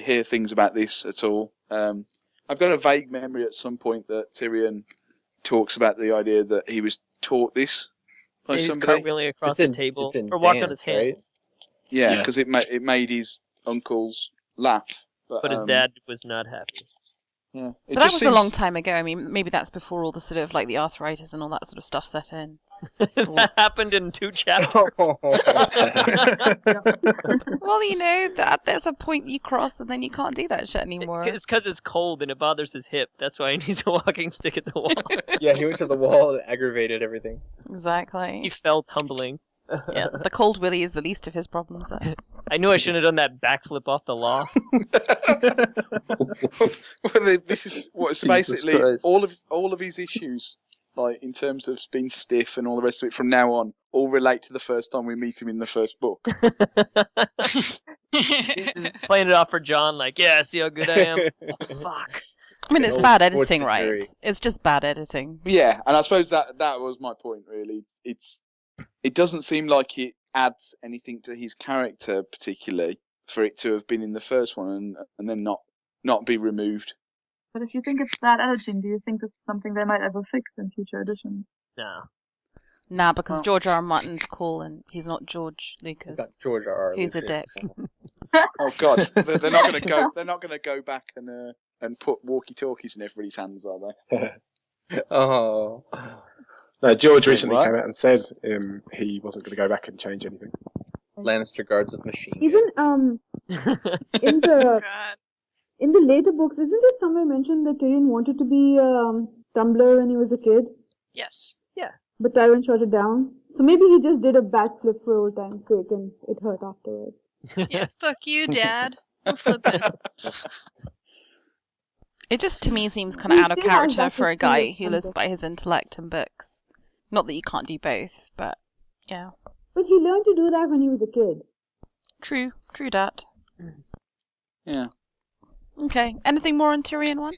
hear things about this at all. I've got a vague memory at some point that Tyrion talks about the idea that he was taught this by somebody. He's cartwheeling across the table or walking on his hands. Right? Yeah, because it made his uncles laugh. But his dad was not happy. Yeah, but that was a long time ago. I mean, maybe that's before all the sort of like the arthritis and all that sort of stuff set in. That happened in 2 chapters. Well, that there's a point you cross and then you can't do that shit anymore. It's because it's cold and it bothers his hip. That's why he needs a walking stick at the wall. Yeah, he went to the wall and aggravated everything. Exactly. He fell tumbling. Yeah, the cold willy is the least of his problems. Though. I knew I shouldn't have done that backflip off the law. Well, this is so basically all of his issues, like in terms of being stiff and all the rest of it from now on, all relate to the first time we meet him in the first book. He's playing it off for Jon, like, yeah, see how good I am? Oh, fuck. I mean, it's bad editing, right? It's just bad editing. Yeah, and I suppose that was my point, really. It doesn't seem like it adds anything to his character particularly for it to have been in the first one and then not be removed. But if you think it's bad editing, do you think this is something they might ever fix in future editions? No. Nah, because George R. R. Martin's cool and he's not George Lucas. That's George R. R. He's Lucas. a dick. Oh God, they're not going to go. They're not going to go back and put walkie-talkies in everybody's hands, are they? Oh. No, George recently came out and said he wasn't going to go back and change anything. Lannister guards with machine guns. Even in the later books, isn't it somewhere mentioned that Tyrion wanted to be Tumbler when he was a kid? Yes. Yeah. But Tyrion shot it down. So maybe he just did a backflip for old time's sake and it hurt afterwards. Yeah, fuck you, Dad. I'm flipping. It just, to me, seems kind of out of character for a guy who lives by his intellect and books. Not that you can't do both, but yeah. But he learned to do that when he was a kid. True that. Yeah. Okay, anything more on Tyrion 1?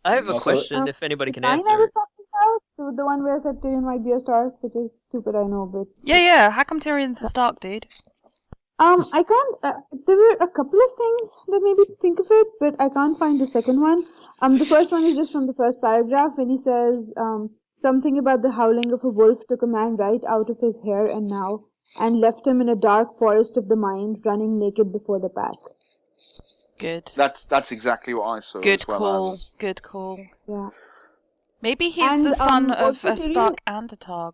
I have a question if anybody can answer. I was talking about, so the one where I said Tyrion might be a Stark, which is stupid, I know, but... Yeah, how come Tyrion's a Stark, dude? I can't, there were a couple of things that made me think of it, but I can't find the second one. The first one is just from the first paragraph when he says, something about the howling of a wolf took a man right out of his hair and now, and left him in a dark forest of the mind, running naked before the pack. Good. That's exactly what I saw. Good as well, call. Good call. Yeah. Maybe he's the son of a Stark and a Targ.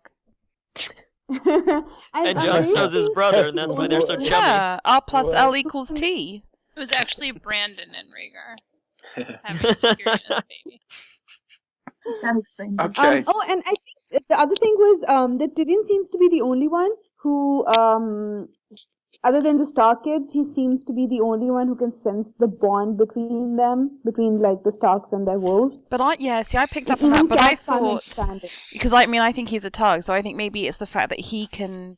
And Jon Snow's his brother, and that's why they're so chummy. Yeah, R plus L equals T. It was actually Brandon and Rhaegar having Tyrion as a baby. That explains it. Okay. And I think the other thing was that Tyrion seems to be the only one who, other than the Stark kids, he seems to be the only one who can sense the bond between them, between like the Starks and their wolves. But I picked up on that, but I thought, because I think he's a Targ, so I think maybe it's the fact that he kind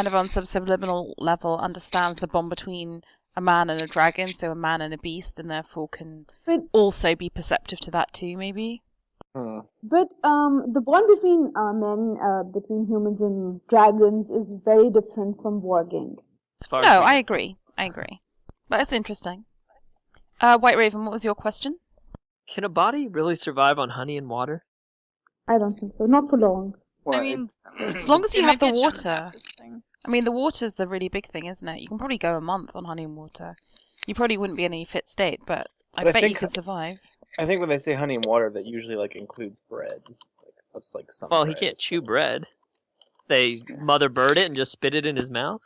of on some subliminal level understands the bond between a man and a dragon, so a man and a beast, and therefore can also be perceptive to that too, maybe. But the bond between men, between humans and dragons, is very different from warging. No, I agree. But it's interesting. White Raven, what was your question? Can a body really survive on honey and water? I don't think so. Not for long. Well, I mean, as long as you have the water. I mean, the water's the really big thing, isn't it? You can probably go a month on honey and water. You probably wouldn't be in any fit state, but I bet you could survive. I think when they say honey and water, that usually includes bread. That's like some. Well, he can't chew bread. They mother bird it and just spit it in his mouth.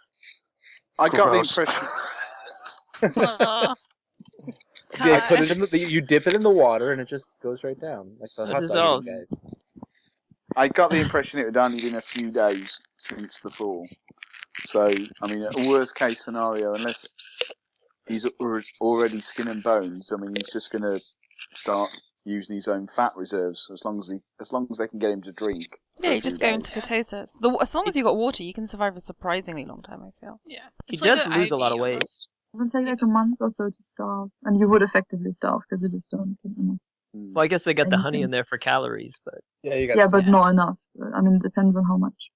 I got the Gross. impression. Oh, Yeah, put it gosh. in you dip it in the water and it just goes right down like the It hot dog dissolves. eating guys. I got the impression it had only been a few days since the fall. So, I mean, a worst case scenario, unless he's already skin and bones, I mean, he's just going to start using his own fat reserves as long as they can get him to drink. Yeah, you just go into ketosis. As long as you've got water, you can survive a surprisingly long time, I feel. Yeah. He It's like does an lose a lot of IV weight. almost. It would take like a month or so to starve, and you would effectively starve because you just don't get enough. Well, I guess they got the honey Anything. in there for calories, but Yeah, you got. Yeah, some. but not enough. I mean, it depends on how much.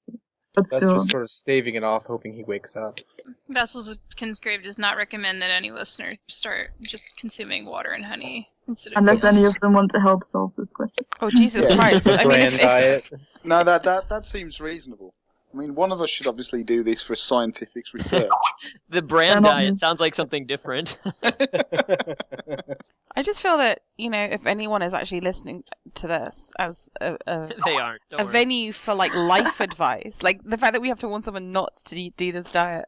But That's still, just sort of staving it off, hoping he wakes up. Vassals of Kinsgrave does not recommend that any listener start just consuming water and honey instead of unless pills. any of them want to help solve this question. Oh, Jesus Yeah. Christ. I mean, Brand if, diet. No, that seems reasonable. I mean, one of us should obviously do this for scientific research. the brand They're not diet me. sounds like something different. I just feel that, if anyone is actually listening to this as a They aren't. Don't worry. venue for, life advice, the fact that we have to warn someone not to do this diet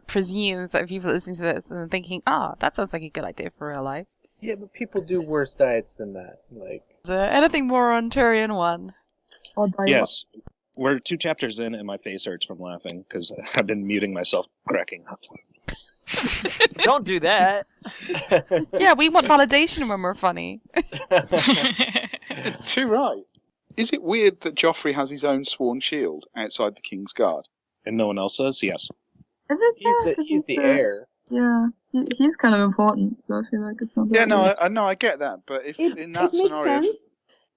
presumes that people are listening to this and thinking, that sounds like a good idea for real life. Yeah, but people do worse diets than that. Like, Anything more on Tyrion 1? Or die Yes. We're 2 chapters in, and my face hurts from laughing because I've been muting myself, cracking up. Don't do that. Yeah, we want validation when we're funny. It's too right. Is it weird that Joffrey has his own sworn shield outside the King's Guard? And no one else does? Yes. Is it? he's Yeah, the 'cause he's the heir. Yeah, he's kind of important, so I feel like it's not. Yeah, that no, weird. I know, I get that, but if It in that makes scenario, sense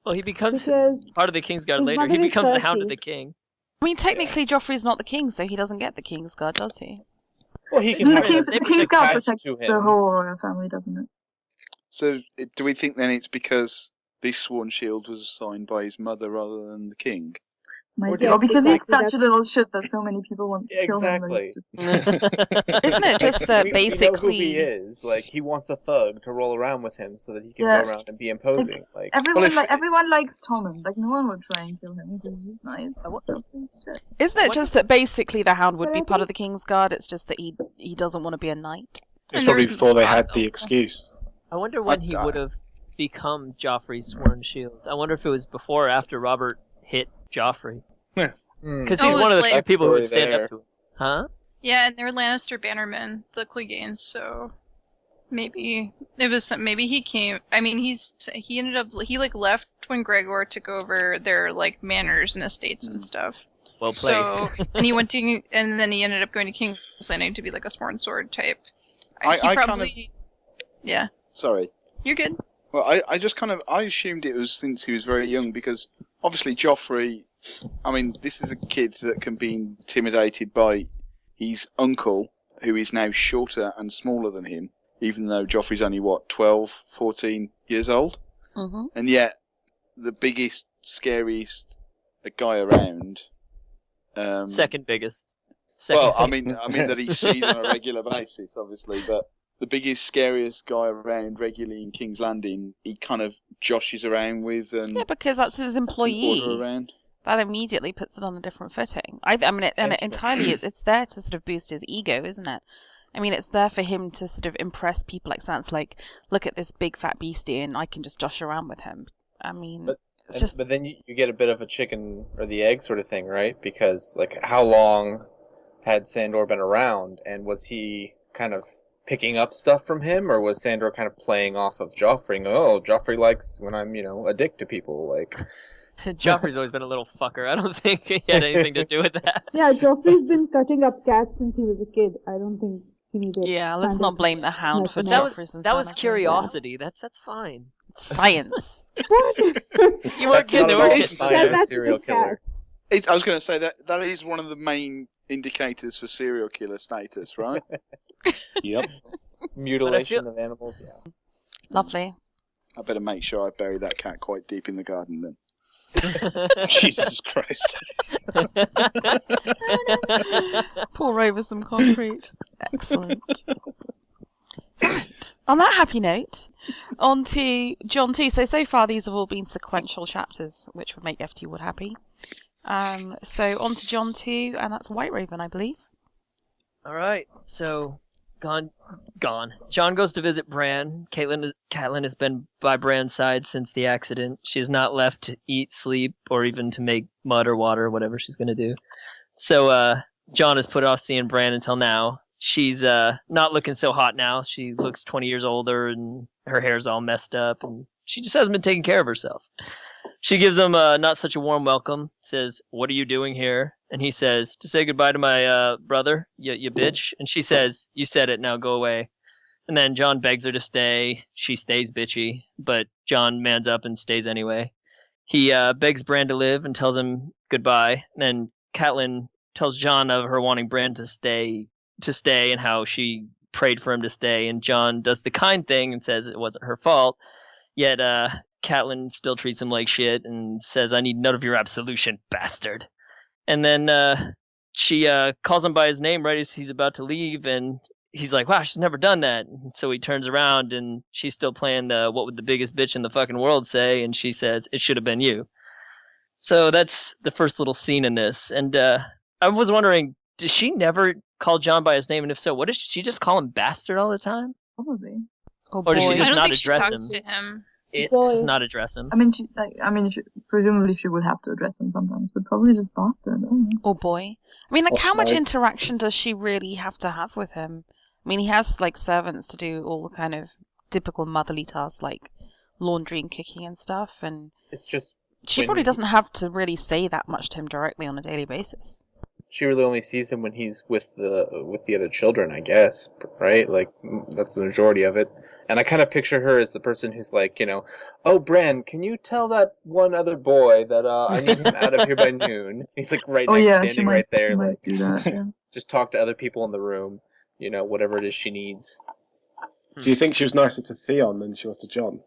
Well, he becomes because part of the Kingsguard his later. mother He is becomes the Hound of Cersei. the King. I mean, technically, Joffrey's not the king, so he doesn't get the King's Guard, does he? Well, he I can mean, have the King's, they the King's Guard attached protects to the him. whole royal family, doesn't it? so do we think then it's because this sworn shield was assigned by his mother rather than the king? Maybe. just Or because he's exactly such a little shit that so many people want to kill him. Exactly. Isn't it just that we know who he basically... is. Like, he wants a thug to roll around with him so that he can Yeah. go around and be imposing. Like, Everyone, if- everyone likes Tommen. Like, no one would try and kill him because he's nice. Shit. Isn't it What- just that basically the Hound would But be I part of think- the King's Guard? It's just that he doesn't want to be a knight. It's And there probably isn't before they spot had the available. excuse. I wonder when he would have become Joffrey's sworn shield. I wonder if it was before or after Robert hit Joffrey. Because he's Oh, one of the it's few like- people who would Backstory stand there. up to him. Huh? Yeah, and they're Lannister bannermen, the Cleganes, so maybe it was maybe he came. I mean, he ended up left when Gregor took over their manors and estates and stuff. Well played. So and he went to and then he ended up going to King's Landing to be like a sworn sword type. I He kind of- probably yeah. Sorry. You're good. Well, I just I assumed it was since he was very young because obviously Joffrey, I mean, this is a kid that can be intimidated by his uncle, who is now shorter and smaller than him, even though Joffrey's only, 12, 14 years old? Mm-hmm. And yet, the biggest, scariest guy around... Second biggest. Second Well, I second. mean that he's seen on a regular basis, obviously, but the biggest, scariest guy around regularly in King's Landing, he kind of joshes around with and Yeah, because that's his employee. order around. That immediately puts it on a different footing. I mean, it's there to sort of boost his ego, isn't it? I mean, it's there for him to sort of impress people like Sans, like, look at this big fat beastie and I can just josh around with him. I mean, it's just... But then you get a bit of a chicken or the egg sort of thing, right? Because, like, how long had Sandor been around, and was he kind of picking up stuff from him, or was Sandor kind of playing off of Joffrey? Oh, Joffrey likes when I'm, a dick to people, like... Joffrey's always been a little fucker. I don't think he had anything to do with that. Yeah, Joffrey's been cutting up cats since he was a kid. I don't think he needed. Yeah, let's not blame the Hound for That Joffrey's was that was insanity. curiosity. That's fine. It's science. You weren't kidding. They were all kidding. science. That's serial the killer. I was going to say that is one of the main indicators for serial killer status, right? Yep. Mutilation of animals, yeah. Lovely. I better make sure I bury that cat quite deep in the garden then. Jesus Christ. Pour over some concrete. Excellent. Right. On that happy note, On to Jon II. So far these have all been sequential chapters, which would make FT Wood happy. So on to Jon II, and that's White Raven, I believe. All right, so gone. Jon goes to visit Bran. Catelyn has been by Bran's side since the accident. She has not left to eat, sleep, or even to make mud or water, whatever she's gonna do. So Jon has put off seeing Bran until now. She's not looking so hot now. She looks 20 years older, and her hair's all messed up, and she just hasn't been taking care of herself. She gives him not such a warm welcome, says, "What are you doing here?" And he says, "To say goodbye to my brother, you bitch." And she says, "You said it, now go away." And then Jon begs her to stay. She stays bitchy, but Jon mans up and stays anyway. He begs Bran to live and tells him goodbye. And then Catelyn tells Jon of her wanting Bran to stay and how she prayed for him to stay. And Jon does the kind thing and says it wasn't her fault. Yet Catelyn still treats him like shit and says, "I need none of your absolution, bastard." And then she calls him by his name right as he's about to leave, and he's like, "Wow, she's never done that." And so he turns around, and she's still playing what would the biggest bitch in the fucking world say, and she says, "It should have been you." So that's the first little scene in this. And I was wondering, does she never call Jon by his name? And if so, what does she just call him bastard all the time? Probably. Oh, Or does she boy. I just don't not think she address talks him? to him. It Boy. does not address him. I mean, presumably she would have to address him sometimes, but probably just bastard. I don't know. Oh boy. I mean, like, Or how much snow. interaction does she really have to have with him? I mean, he has, like, servants to do all the kind of typical motherly tasks, like laundry and cooking and stuff, and It's just she when probably doesn't have to really say that much to him directly on a daily basis. she really only sees him when he's with the other children, I guess, right? Like that's the majority of it. And I kind of picture her as the person who's like, "Oh, Bran, can you tell that one other boy that I need him out of here by noon?" He's like right Oh next, yeah, she standing might, right there, she might like do that. Yeah. just talk to other people in the room, whatever it is she needs. Do you think she was nicer to Theon than she was to Jon?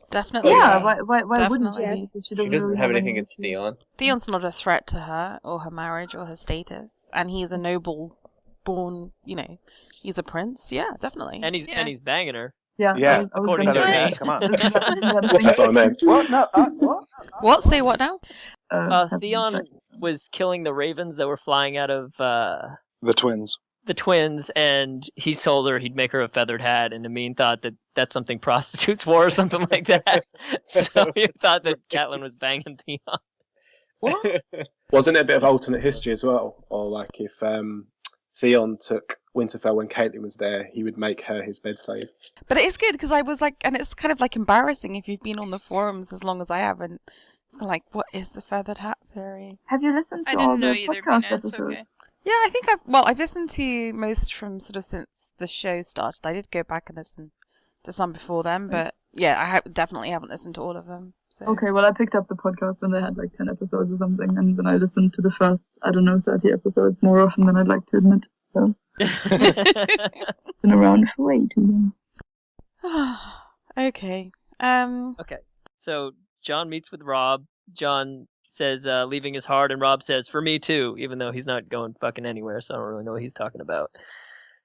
Definitely. Yeah, why wouldn't Definitely. she? Because She doesn't doesn't really have any anything against issues. Theon. Theon's not a threat to her, or her marriage, or her status, and he's a noble-born, he's a prince. Yeah, definitely. And he's banging her. Yeah, Yeah, I was according gonna to say, that. Come on. Isn't that a thing? That's what I meant. What? No, what? What? Say what now? Theon was killing the ravens that were flying out of The twins. the twins, and he told her he'd make her a feathered hat, and Amin thought that that's something prostitutes wore or something like that. So he thought that Catelyn was banging Theon. What? Wasn't it a bit of alternate history as well? Or like if Theon took Winterfell when Catelyn was there, he would make her his bed slave. But it is good because I was like, and it's kind of like embarrassing if you've been on the forums as long as I have, and it's kind of like, what is the feathered hat theory? Have you listened I to all didn't the know either, podcast Bina. It's episodes? okay. Yeah, I think I've listened to most from sort of since the show started. I did go back and listen to some before then, but yeah, I definitely haven't listened to all of them. So. Okay, well, I picked up the podcast when they had like 10 episodes or something, and then I listened to the first, 30 episodes more often than I'd like to admit. So, been around for way too long. Okay. Okay, so Jon meets with Robb. Jon says leaving is hard, and Robb says, "For me too," even though he's not going fucking anywhere, so I don't really know what he's talking about.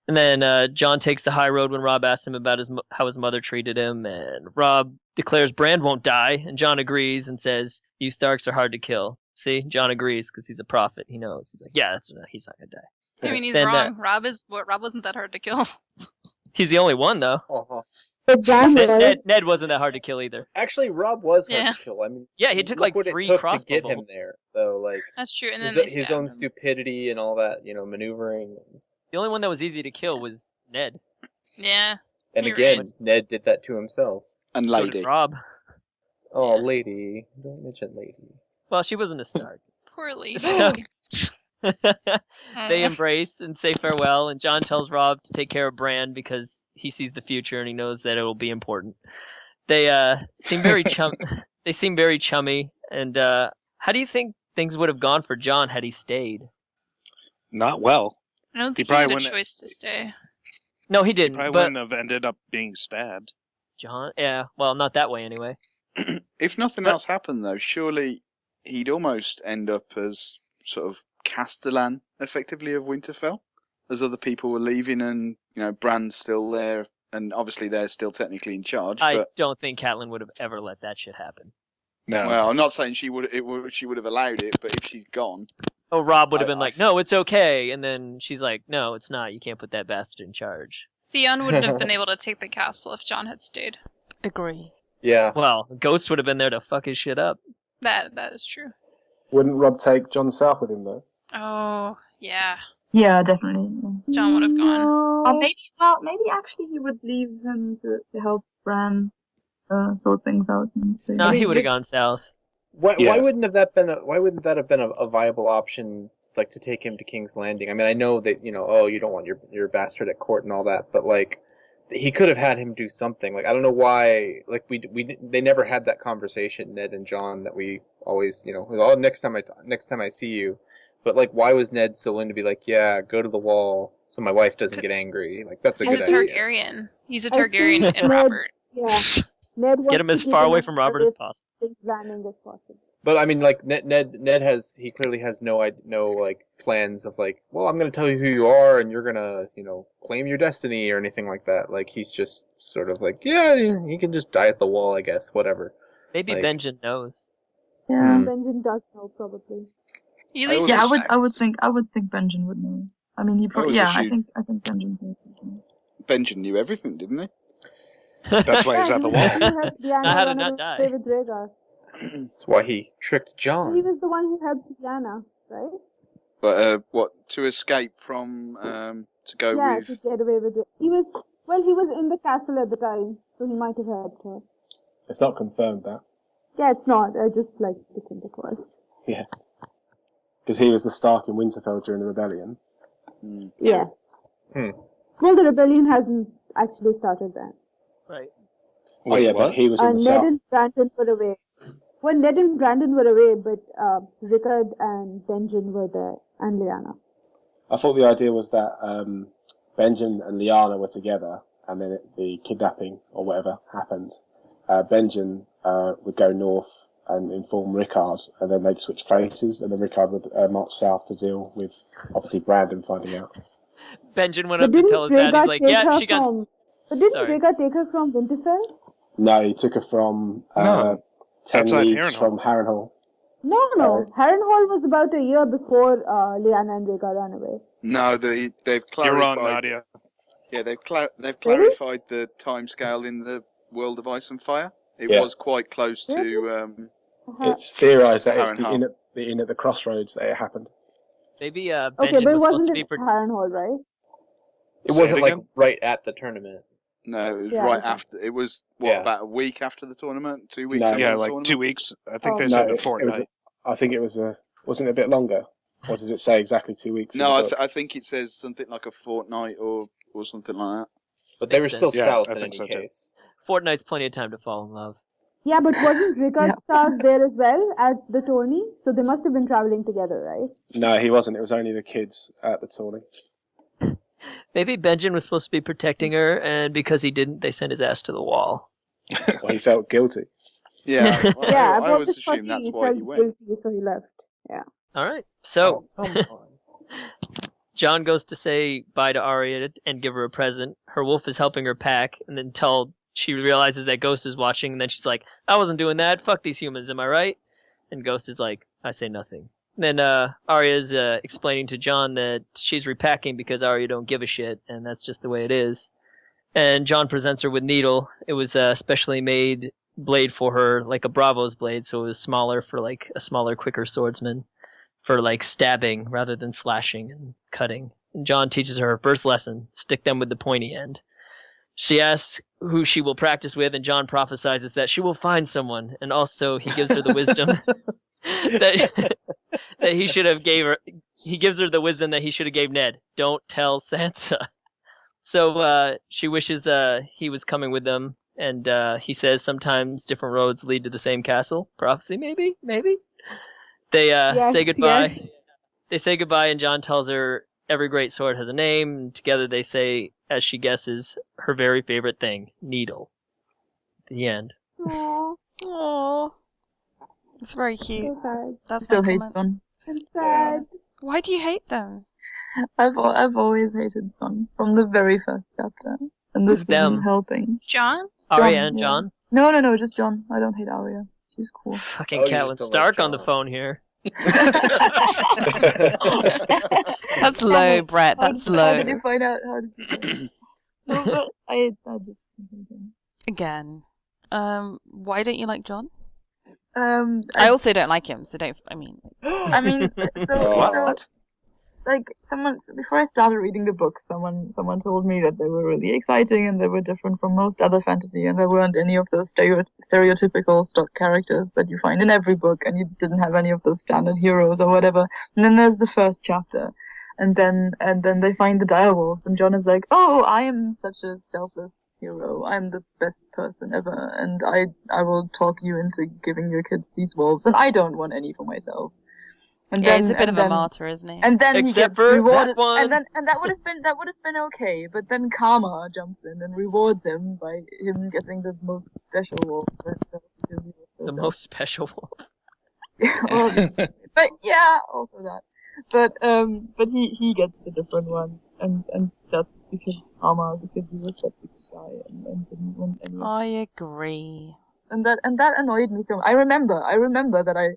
And then Jon takes the high road when Robb asks him about how his mother treated him, and Robb declares Bran won't die, and Jon agrees and says, "You Starks are hard to kill." See, Jon agrees because he's a prophet. He knows. He's like, "Yeah, he's not gonna die." I mean, he's Then, wrong. Robb wasn't that hard to kill. He's the only one though. Uh-huh. But Bran was. Ned wasn't that hard to kill either. Actually, Robb was hard Yeah. to kill. I mean, Yeah, he took look like what 3 it took crossbow to get him bolts. there, though. Like That's true. And then his own stupidity and all that, maneuvering. The only one that was easy to kill was Ned. Yeah. And You're again, right. Ned did that to himself. And So Lady. did Robb. Oh, Yeah. lady, don't mention lady. Well, she wasn't a Stark. Poor lady. So- Oh. They embrace and say farewell, and Jon tells Robb to take care of Bran because he sees the future and he knows that it will be important. They seem very They seem very chummy. And how do you think things would have gone for Jon had he stayed? Not well. I don't He think he had probably a wouldn't- choice to stay. No, he He didn't. probably But wouldn't have ended up being stabbed. Jon, yeah, well, not that way anyway. If nothing But- else happened, though, surely he'd almost end up as sort of Castellan, effectively, of Winterfell, as other people were leaving and, Bran's still there and obviously they're still technically in charge. I But don't think Catelyn would have ever let that shit happen. No. well, I'm not saying she would have allowed it, but if she's gone, Oh, Rob would have I- been I like, s- no, it's okay. And then she's like, no, it's not. You can't put that bastard in charge. Theon wouldn't have been able to take the castle if Jon had stayed. Agree. Yeah. Well, Ghost would have been there to fuck his shit up. That is true. Wouldn't Rob take Jon South with him though? Oh, yeah. Yeah, definitely. Jon would have gone. Or maybe actually he would leave him to help Bran sort things out and stay. No, I mean, he would have did- gone south. Why Yeah. wouldn't that have been a viable option, like to take him to King's Landing? I mean, I know that you don't want your bastard at court and all that, but like he could have had him do something. Like I don't know why. Like they never had that conversation, Ned and Jon, that we always next time I see you. But like, why was Ned so into be like, yeah, go to the wall so my wife doesn't get angry? Like that's a He's a good idea. Targaryen. He's a I think Targaryen and Ned- Robert. Yeah. Ned Get him as far away from Robert as possible. Landing as possible. But I mean, like Ned clearly has no like plans of like, well, I'm gonna tell you who you are and you're gonna claim your destiny or anything like that. Like he's just sort of like, yeah, you can just die at the wall, I guess, whatever. Maybe Like- Benjen knows. Yeah. Benjen does know probably. At least Yeah, I would suspects. think Benjen would know. I mean, he always probably. Yeah, assumed- I think Benjen knows. Benjen knew everything, didn't he? That's why he's at the wall. How did not die? With Rhaegar. That's why he tricked He Jon. was the one who helped Diana, right? But what to escape from to go Yeah, with? to get away with it. He was in the castle at the time, so he might have helped her. It's not confirmed that. Yeah, it's not. I just like to think it was. Yeah. Because he was the Stark in Winterfell during the rebellion. Hmm. Yeah. Hmm. Well, the rebellion hasn't actually started then. Right. Oh yeah, what? but he was in the Ned south. and Brandon were away. Well, Ned and Brandon were away, but Rickard and Benjen were there, and Lyanna. I thought the idea was that Benjen and Lyanna were together, and then the kidnapping or whatever happened. Benjen would go north and inform Rickard, and then they'd switch places, and then Rickard would march south to deal with, obviously, Brandon finding out. Benjen went But up to didn't tell his dad. He's Rhaegar like, take yeah, her she got. from? But didn't Sorry. Rhaegar take her from Winterfell? No, he took her from No, 10 outside leagues Harrenhal. from Harrenhal. No. Harrenhal was about a year before Lyanna and Rhaegar ran away. No, they've You're clarified. wrong, Nadia. Yeah, they've clarified the timescale in the World of Ice and Fire. It Yeah. was quite close to. It's theorised that it's Harrenhal. the inn at the crossroads that it happened. Maybe Okay, Benjen but it was supposed wasn't to be. in Harrenhal, right? It Say wasn't it like again? right at the tournament. No, it was Yeah, right okay. after. It was Yeah. about a week after the tournament, 2 weeks No. after Yeah, the like tournament. 2 weeks. I think Oh. they No, said a it was. fortnight. I think it was wasn't it a bit longer, or does it say exactly 2 weeks? No, in I, the book? I think it says something like a fortnight or something like that. But they were Makes still sense. Yeah, south I in think any so, too. case. Fortnight's plenty of time to fall in love. Yeah, but wasn't Rickard Yeah. Stark there as well at the tourney? So they must have been traveling together, right? No, he wasn't. It was only the kids at the tourney. Maybe Benjen was supposed to be protecting her, and because he didn't, they sent his ass to the wall. Well, he felt guilty. Yeah, well, Yeah, I about always this assume party, that's he why felt he went. guilty, so he left. All right. So Oh, come on. Jon goes to say bye to Arya and give her a present. Her wolf is helping her pack, and then she realizes that Ghost is watching, and then she's like, I wasn't doing that. Fuck these humans, am I right? And Ghost is like, I say nothing. Then Arya's explaining to Jon that she's repacking because Arya don't give a shit, and that's just the way it is. And Jon presents her with Needle. It was a specially made blade for her, like a Bravo's blade, so it was smaller for like a smaller, quicker swordsman, for like stabbing rather than slashing and cutting. And Jon teaches her first lesson: stick them with the pointy end. She asks who she will practice with, and Jon prophesizes that she will find someone, and also he gives her the wisdom that he should have gave her. He gives her the wisdom that he should have gave Ned. Don't tell Sansa. So she wishes he was coming with them, and he says sometimes different roads lead to the same castle. Prophecy, maybe. They say goodbye. Yes. They say goodbye, and Jon tells her every great sword has a name, and together they say, as she guesses, her very favorite thing, Needle. The end. Aww. It's very cute. So sad. That's Still my hate comment. Jon. I'm sad. Why do you hate them? I've always hated Jon from the very first chapter. and this Who's isn't them? helping. John? Arya Jon, and yeah. Jon. No, just Jon. I don't hate Arya. She's cool. Fucking Oh, you just Catelyn don't like Stark on the Jon. phone here. That's low, Brett. That's How low. did you find out? How did you find out? No, but I just Again. Why don't you like Jon? I I also don't like him, so don't. I mean, so like someone before I started reading the book, someone told me that they were really exciting and they were different from most other fantasy, and there weren't any of those stereotypical stock characters that you find in every book, and you didn't have any of those standard heroes or whatever. And then there's the first chapter, and then they find the direwolves, and Jon is like, "Oh, I am such a selfless hero. I'm the best person ever, and I will talk you into giving your kids these wolves, and I don't want any for myself." And yeah, then, he's a bit and of a then- martyr, isn't he? And then Except he gets for that rewarded, one. and that would have been okay. But then Karma jumps in and rewards him by him getting the most special wolf. The most special one. Well, but yeah, also that. But he gets the different one, and that's because Karma, because he was such a good guy and didn't want any. I agree. And that annoyed me so. I remember that I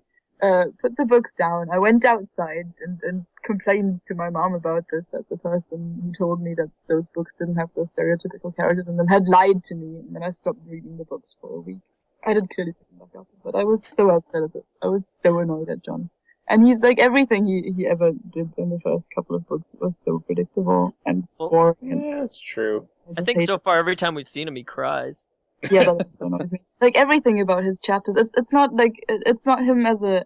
put the books down. I went outside and complained to my mom about this, that the person who told me that those books didn't have those stereotypical characters in them had lied to me, and then I stopped reading the books for a week. I did clearly pick them back up, but I was so upset at it. I was so annoyed at Jon. And he's like, everything he ever did in the first couple of books was so predictable and boring. And Yeah, that's true. I just think hate so far every time we've seen him, he cries. Yeah, that also annoys me. Like everything about his chapters, it's not like it's not him as a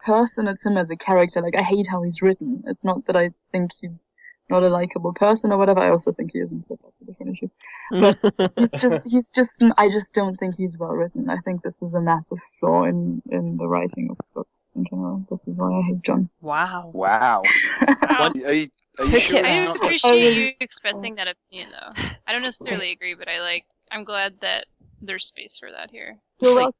person, it's him as a character. Like I hate how he's written. It's not that I think he's not a likable person or whatever. I also think he isn't, but that's a different issue. But he's just I just don't think he's well written. I think this is a massive flaw in the writing of books in general. This is why I hate Jon. Wow. Wow. Are you Took sure it it's I not appreciate you expressing that opinion, though. I don't necessarily agree, but I'm glad that there's space for that here. You're Like,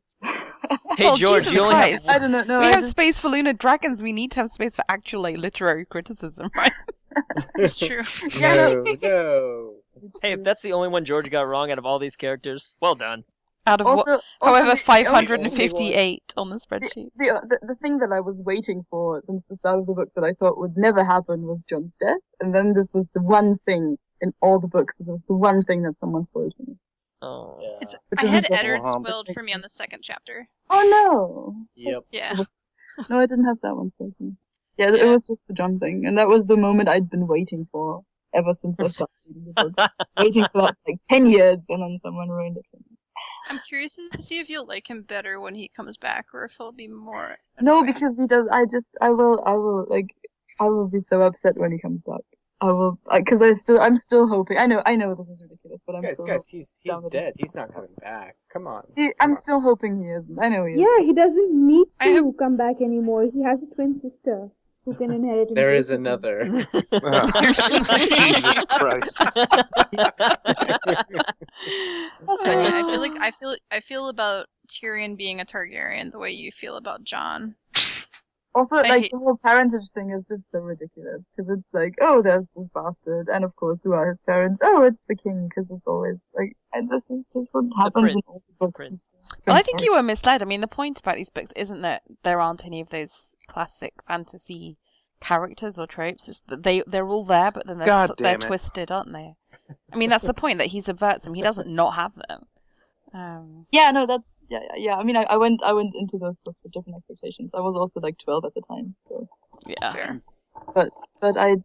Hey Oh, George, Jesus you only Christ. have I don't know. We I have just, space for Lunar Dragons. We need to have space for actual like literary criticism, right? it's true. No. Hey, if that's the only one George got wrong out of all these characters, well done. Out of also, however, the 558 on the spreadsheet. The thing that I was waiting for since the start of the book that I thought would never happen was Jon's death, and then this was the one thing in all the books. This was the one thing that someone spoiled for me. Oh. It's, Which I had isn't Eddard wrong. spoiled for me on the second chapter. Oh Yep. Yeah. no, I didn't have that one spoiled for me. Yeah, it Yeah. was just the Jon thing, and that was the moment I'd been waiting for ever since I started reading the book. Waiting for that like 10 years, and then someone ruined it for me. I'm curious to see if you'll like him better when he comes back, or if he'll be more. No, annoying. because he does. I will be so upset when he comes back. I will, because I'm still hoping. I know this is ridiculous, but I'm Guys, still. he's down with it. dead. He's not coming back. Come on. I'm still hoping he isn't. I know he is. Yeah, he doesn't need I to have- come back anymore. He has a twin sister who can inherit him. There is basically. another. Jesus Christ. Tanya, I feel about Tyrion being a Targaryen the way you feel about Jon. Also, I like hate- the whole parentage thing is just so ridiculous because it's like, oh, there's this bastard, and of course, who are his parents? Oh, it's the king, because it's always like, and this is just what happens in prince. all the books. Prince. Well, I think you were misled. I mean, the point about these books isn't that there aren't any of those classic fantasy characters or tropes. It's that they're all there, but then God they're damn it. twisted, aren't they? I mean, that's the point, that he subverts them. He doesn't not have them. Yeah, no, that's yeah. I mean, I went into those books with different expectations. I was also like 12 at the time, so. Yeah. Fair. But I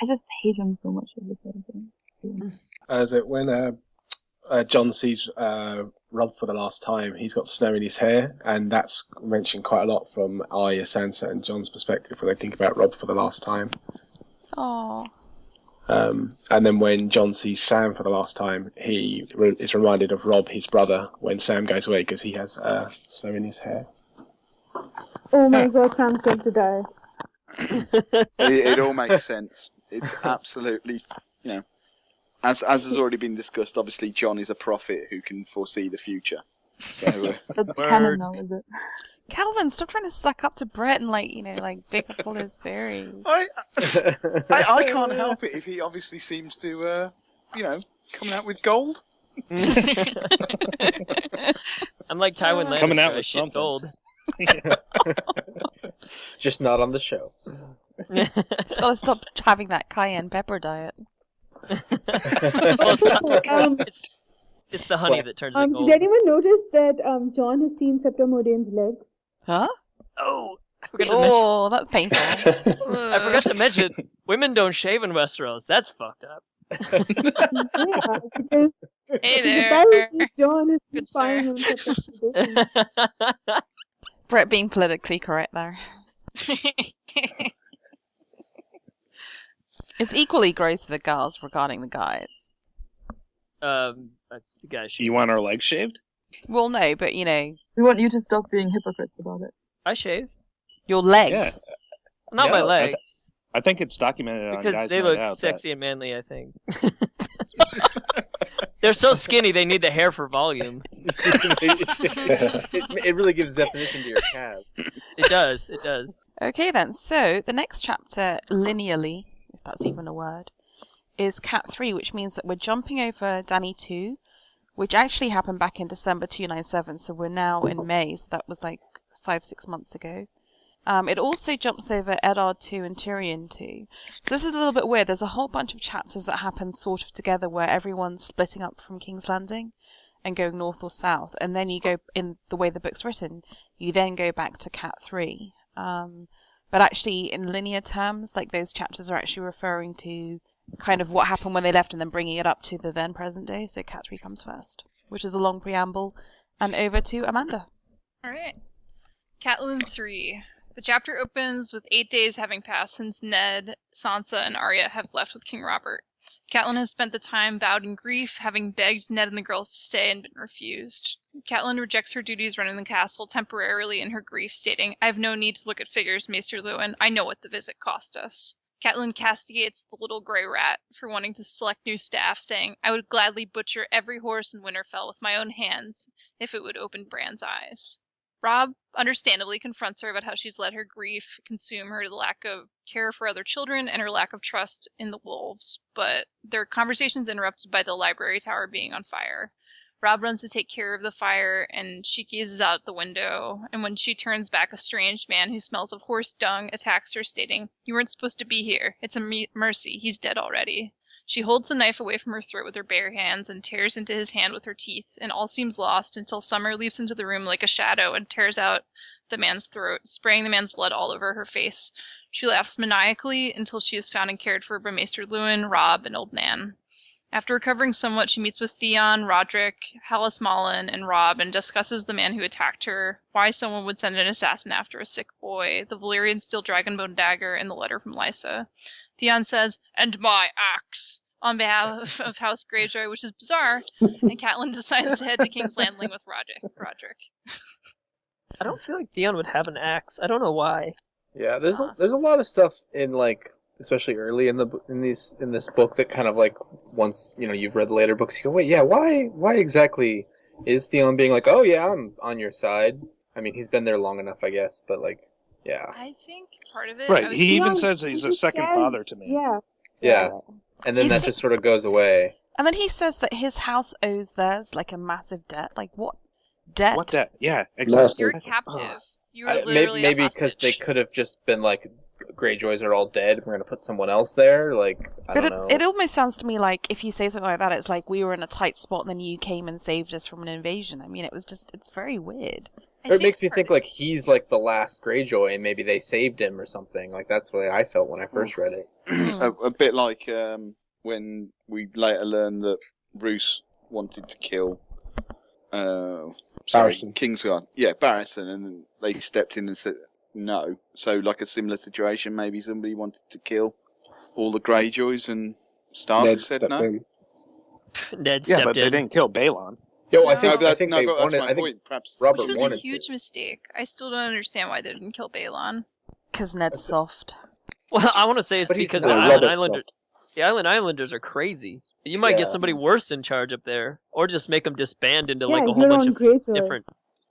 just hate him so much as a character. As it when Jon sees Rob for the last time, he's got snow in his hair, and that's mentioned quite a lot from Arya, Sansa, and Jon's perspective when they think about Rob for the last time. Oh. And then when Jon sees Sam for the last time, he is reminded of Rob, his brother, when Sam goes away because he has snow in his hair. Oh my god, Sam's going to die. It all makes sense. It's absolutely, as has already been discussed, obviously Jon is a prophet who can foresee the future. So That's Word. canon now, is it? Calvin, stop trying to suck up to Brett and big up all his theories. I can't help it if he obviously seems to, Coming out with gold? I'm like Tywin Lannister. Coming out I with shit something. gold. Just not on the show. Just gotta stop having that cayenne pepper diet. Well, it's the honey that turns it gold. Did anyone notice that Jon has seen Septa Mordane's legs? Huh? Oh, I forgot to mention. Oh, that's painful. I forgot to mention, women don't shave in Westeros. That's fucked up. Yeah, because Hey the there. Bible says Jon has been Good spying on Septa Mordane. Brett being politically correct there. It's equally gross for the girls regarding the guys. The guy shaved. You want our legs shaved? Well, no, but you know, We want you to stop being hypocrites about it. I shave. your legs. Yeah. Not my Yeah, legs. I think it's documented on Because Guys they Night look Out sexy and manly, I think. They're so skinny, they need the hair for volume. It really gives definition to your calves. It does, it does. Okay then, so the next chapter, linearly, if that's even a word, is Cat 3, which means that we're jumping over Dany II, which actually happened back in December 297, so we're now in May, so that was like 5-6 months ago. It also jumps over Eddard II and Tyrion II. So this is a little bit weird. There's a whole bunch of chapters that happen sort of together where everyone's splitting up from King's Landing and going north or south. And then you go, in the way the book's written, you then go back to Cat 3. But actually, in linear terms, like those chapters are actually referring to kind of what happened when they left and then bringing it up to the then present day. So Cat 3 comes first, which is a long preamble. And over to Amanda. Alright. Catelyn III. The chapter opens with 8 days having passed since Ned, Sansa, and Arya have left with King Robert. Catelyn has spent the time bowed in grief, having begged Ned and the girls to stay and been refused. Catelyn rejects her duties running the castle temporarily in her grief, stating, "I have no need to look at figures, Maester Luwin. I know what the visit cost us." Catelyn castigates the little grey rat for wanting to select new staff, saying, "I would gladly butcher every horse in Winterfell with my own hands if it would open Bran's eyes." Robb understandably confronts her about how she's let her grief consume her lack of care for other children and her lack of trust in the wolves, but their conversation's interrupted by the library tower being on fire. Robb runs to take care of the fire, and she gazes out the window, and when she turns back, a strange man who smells of horse dung attacks her, stating, "You weren't supposed to be here. It's a mercy. He's dead already." She holds the knife away from her throat with her bare hands and tears into his hand with her teeth, and all seems lost until Summer leaps into the room like a shadow and tears out the man's throat, spraying the man's blood all over her face. She laughs maniacally until she is found and cared for by Maester Luwin, Robb, and Old Nan. After recovering somewhat, she meets with Theon, Roderick, Hallis Mullen, and Robb and discusses the man who attacked her, why someone would send an assassin after a sick boy, the Valyrian steel dragonbone dagger, and the letter from Lysa. Theon says, "And my axe," on behalf of House Greyjoy, which is bizarre, and Catelyn decides to head to King's Landing with Roderick. I don't feel like Theon would have an axe. I don't know why. Yeah, there's a lot of stuff in, like, especially early in this book that kind of, like, once you've read the later books, you go, wait, yeah, why exactly is Theon being like, oh yeah, I'm on your side? I mean, he's been there long enough, I guess, but like, yeah. I think part of it... Right, he even Theon- says he's a second father to me. Yeah. And then He's- that just sort of goes away. And then he says that his house owes theirs like a massive debt. Like what debt? What that? Yeah, exactly. You're captive. You were literally Maybe a because they hostage. could have just been like, Greyjoys are all dead, we're going to put someone else there, like, I But don't know. it almost sounds to me like if you say something like that, it's like we were in a tight spot and then you came and saved us from an invasion. I mean, it's very weird. Or it makes me think like he's like the last Greyjoy and maybe they saved him or something. Like that's the way I felt when I first read it. A bit like when we later learned that Roose wanted to kill Barristan. Kingsguard. Yeah, Barristan, and they stepped in and said no. So like a similar situation, maybe somebody wanted to kill all the Greyjoys and Stark Ned said stepped no. in. Ned Yeah, stepped but they in. didn't kill Balon. Yo, I No, think but I think they that's wanted. my I think point. Perhaps Robert Which was wanted a huge to. mistake. I still don't understand why they didn't kill Balon. Because Ned's soft. Well, I want to say it's But he's because not. the Yeah, Island Robert's Islanders. The Island Islanders are crazy. You might Yeah. get somebody worse in charge up there, or just make them disband into Yeah, like a whole you're bunch on of Greyjoy. different.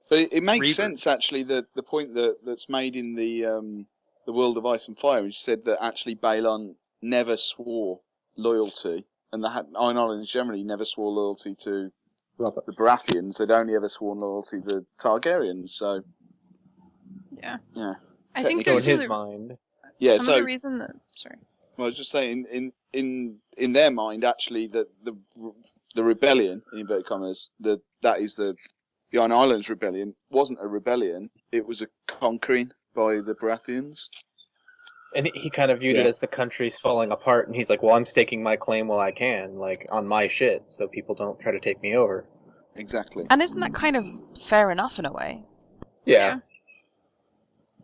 But it makes Reaver. sense actually the point that's made in the World of Ice and Fire, which said that actually Balon never swore loyalty and the Iron Islands generally never swore loyalty to Robert. the Baratheons. They'd only ever sworn loyalty to the Targaryens. So Yeah. yeah, I think So in there's his mind, yeah. some So of the reason that. Sorry. well, I was just saying, in their mind, actually, the rebellion, in inverted commas, that is the Iron Islands rebellion, wasn't a rebellion. It was a conquering by the Baratheons. and he kind of viewed it as the country's falling apart, and he's like, well, I'm staking my claim while I can, like, on my shit, so people don't try to take me over. Exactly. And isn't that kind of fair enough in a way? Yeah.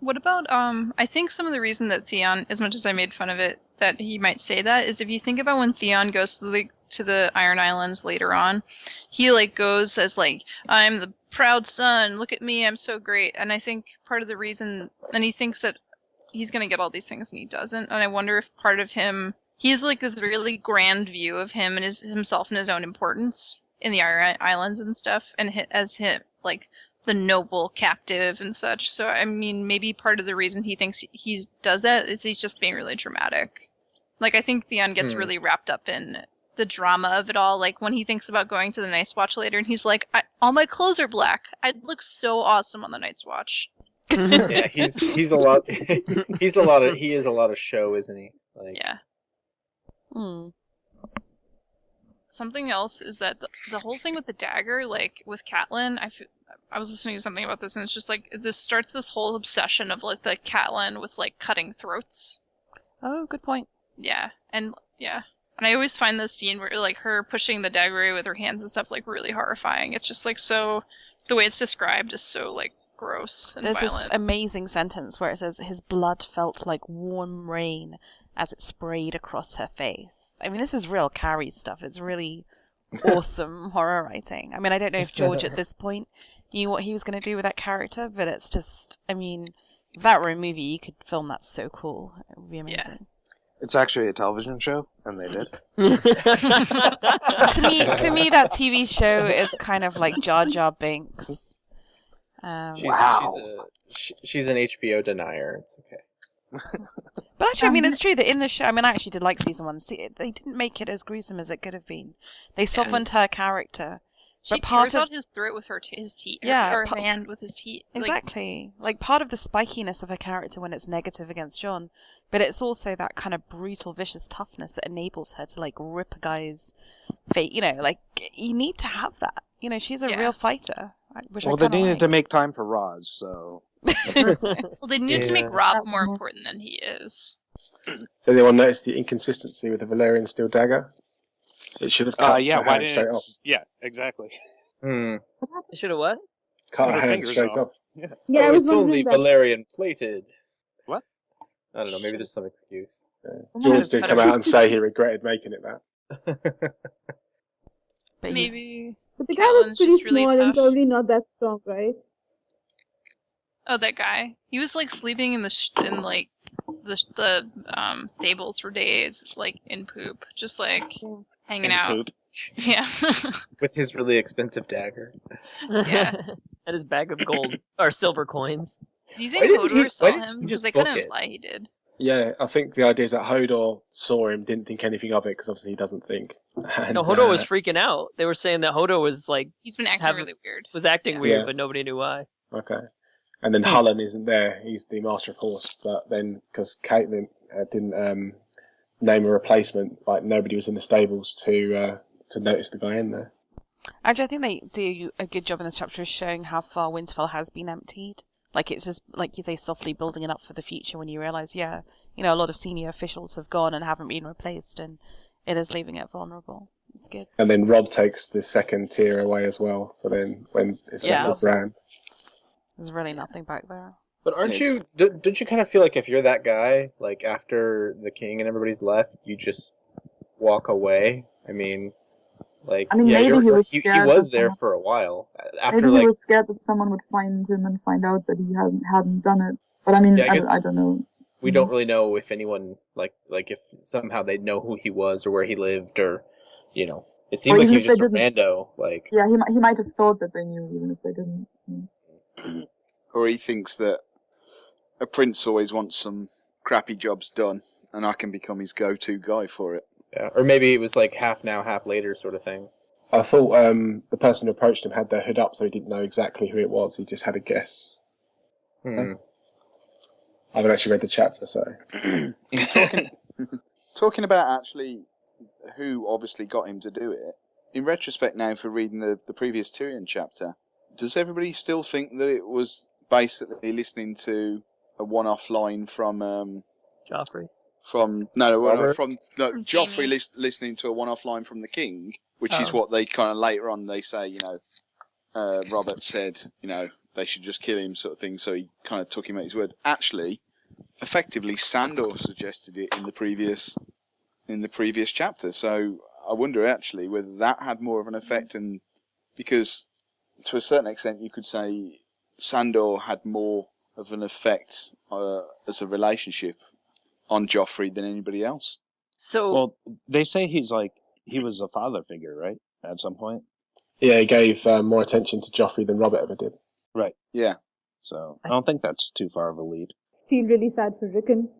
What about I think some of the reason that Theon, as much as I made fun of it, that he might say that is if you think about when Theon goes to the Iron Islands later on, he like goes as like, I'm the proud son, look at me, I'm so great. And I think part of the reason, and he thinks that he's gonna get all these things and he doesn't, and I wonder if part of him, he's like this really grand view of him and himself and his own importance in the Iron Islands and stuff, and as him like the noble captive and such. So I mean, maybe part of the reason he thinks he does that is he's just being really dramatic. Like I think Theon gets really wrapped up in the drama of it all. Like when he thinks about going to the Night's Watch later, and he's like, all my clothes are black. I'd look so awesome on the Night's Watch. Yeah, he's a lot. He is a lot of show, isn't he? Like, Yeah. Hmm. Something else is that the whole thing with the dagger, like with Catelyn, I was listening to something about this, and it's just like this starts this whole obsession of like the Catelyn with like cutting throats. Oh, good point. Yeah, and I always find this scene where like her pushing the dagger away with her hands and stuff like really horrifying. It's just like so, the way it's described is so like gross and There's violent. this amazing sentence where it says his blood felt like warm rain as it sprayed across her face. I mean, this is real Carrie stuff. It's really awesome horror writing. I mean, I don't know if George at this point knew what he was going to do with that character, but it's just, I mean, if that were a movie, you could film that so cool. It would be amazing. It's actually a television show, and they did. To me, that TV show is kind of like Jar Jar Binks. She's an HBO denier. It's okay. But actually, I mean, it's true that in the show, I mean, I actually did like season 1. See, they didn't make it as gruesome as it could have been. They softened her character. She tears out his throat with his teeth. Yeah, or her hand with his teeth. Exactly. Like, part of the spikiness of her character when it's negative against Jon, but it's also that kind of brutal, vicious toughness that enables her to, like, rip a guy's fate. You know, like, you need to have that. You know, she's a real fighter. Well, they needed to make time for Roz, so... Well, they needed to make Rob more important than he is. Did anyone notice the inconsistency with the Valyrian steel dagger? It should have cut her why hand didn't straight off. Yeah, exactly. They should have what? Cut her her hand fingers straight off. off. Yeah, I was it's only wondering that. Valerian plated. What? I don't know. Maybe there's some excuse. George did come out and say he regretted making it that. But Maybe. But the guy was Catelyn's pretty just really small tough. and probably not that strong, right? Oh, that guy. He was like sleeping in the stables for days, like in poop, just like hanging out. Poop. Yeah. With his really expensive dagger. Yeah. And his bag of gold or silver coins. Do you Why think didn't he- Hodor saw why didn't him? he Because just they kind book of it? imply he did. Yeah, I think the idea is that Hodor saw him, didn't think anything of it, because obviously he doesn't think. And, No, Hodor was freaking out. They were saying that Hodor was like He's been acting really weird. was acting weird, Yeah. but nobody knew why. Okay. And then Hullen isn't there. He's the Master of Horse. But then, because Catelyn didn't name a replacement, like nobody was in the stables to notice the guy in there. actually, I think they do a good job in this chapter of showing how far Winterfell has been emptied. Like, it's just, like you say, softly building it up for the future when you realise, a lot of senior officials have gone and haven't been replaced, and it is leaving it vulnerable. It's good. And then Rob takes the second tier away as well. So then when it's left with Bran. There's really nothing back there. But aren't you? Don't you kind of feel like if you're that guy, like after the king and everybody's left, you just walk away? I mean, like, maybe he was he scared was that there someone- for a while. After Maybe like he was scared that someone would find him and find out that he hadn't done it. But I mean, Yeah, I guess- I don't know. we don't really know if anyone like if somehow they'd know who he was or where he lived or it seemed Or like he even was if just they a didn't. rando. Like Yeah, he might have thought that they knew even if they didn't. Or he thinks that a prince always wants some crappy jobs done, and I can become his go-to guy for it. Yeah, or maybe it was like half now, half later sort of thing. I thought the person who approached him had their hood up, so he didn't know exactly who it was. He just had a guess. Hmm. I haven't actually read the chapter, so. Talking about actually who obviously got him to do it, in retrospect now for reading the previous Tyrion chapter, does everybody still think that it was basically listening to a one-off line from Joffrey. from Joffrey listening to a one-off line from the king, which is what they kind of later on they say, Robert said, they should just kill him sort of thing, so he kind of took him at his word. Actually, effectively, Sandor suggested it in the previous chapter, so I wonder actually whether that had more of an effect, and because to a certain extent you could say Sandor had more of an effect as a relationship on Joffrey than anybody else. So, well, they say he was a father figure, right? At some point. Yeah, he gave more attention to Joffrey than Robert ever did. Right. Yeah. So I don't think that's too far of a lead. Feel really sad for Rickon.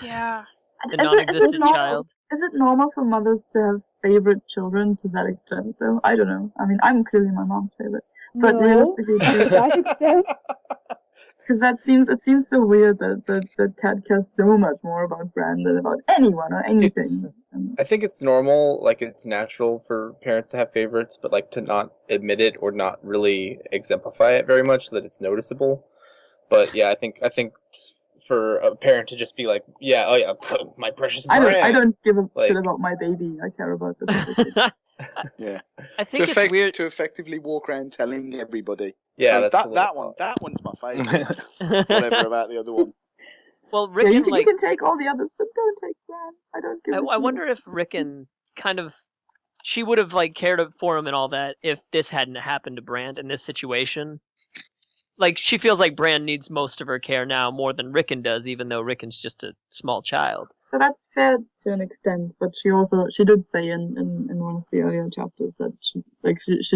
Yeah. the non-existent child. Is it normal for mothers to have favorite children to that extent, though? I don't know. I mean, I'm clearly my mom's favorite. But realistically, to that extent. Because it seems so weird that Kat cares so much more about Bran than about anyone or anything. I think it's normal, like it's natural for parents to have favorites, but like to not admit it or not really exemplify it very much so that it's noticeable. But yeah, I think for a parent to just be like, yeah, oh yeah, my precious Bran. I don't give a shit about my baby. I care about the baby. Yeah. I think it's weird to effectively walk around telling everybody. Yeah, that one's my favourite. Whatever about the other one. Well, Rickon, you can take all the others, but don't take Bran. I don't give. I wonder if Rickon she would have cared for him and all that if this hadn't happened to Bran in this situation. Like, she feels like Bran needs most of her care now more than Rickon does, even though Rickon's just a small child. So that's fair to an extent, but she did say in one of the earlier chapters that she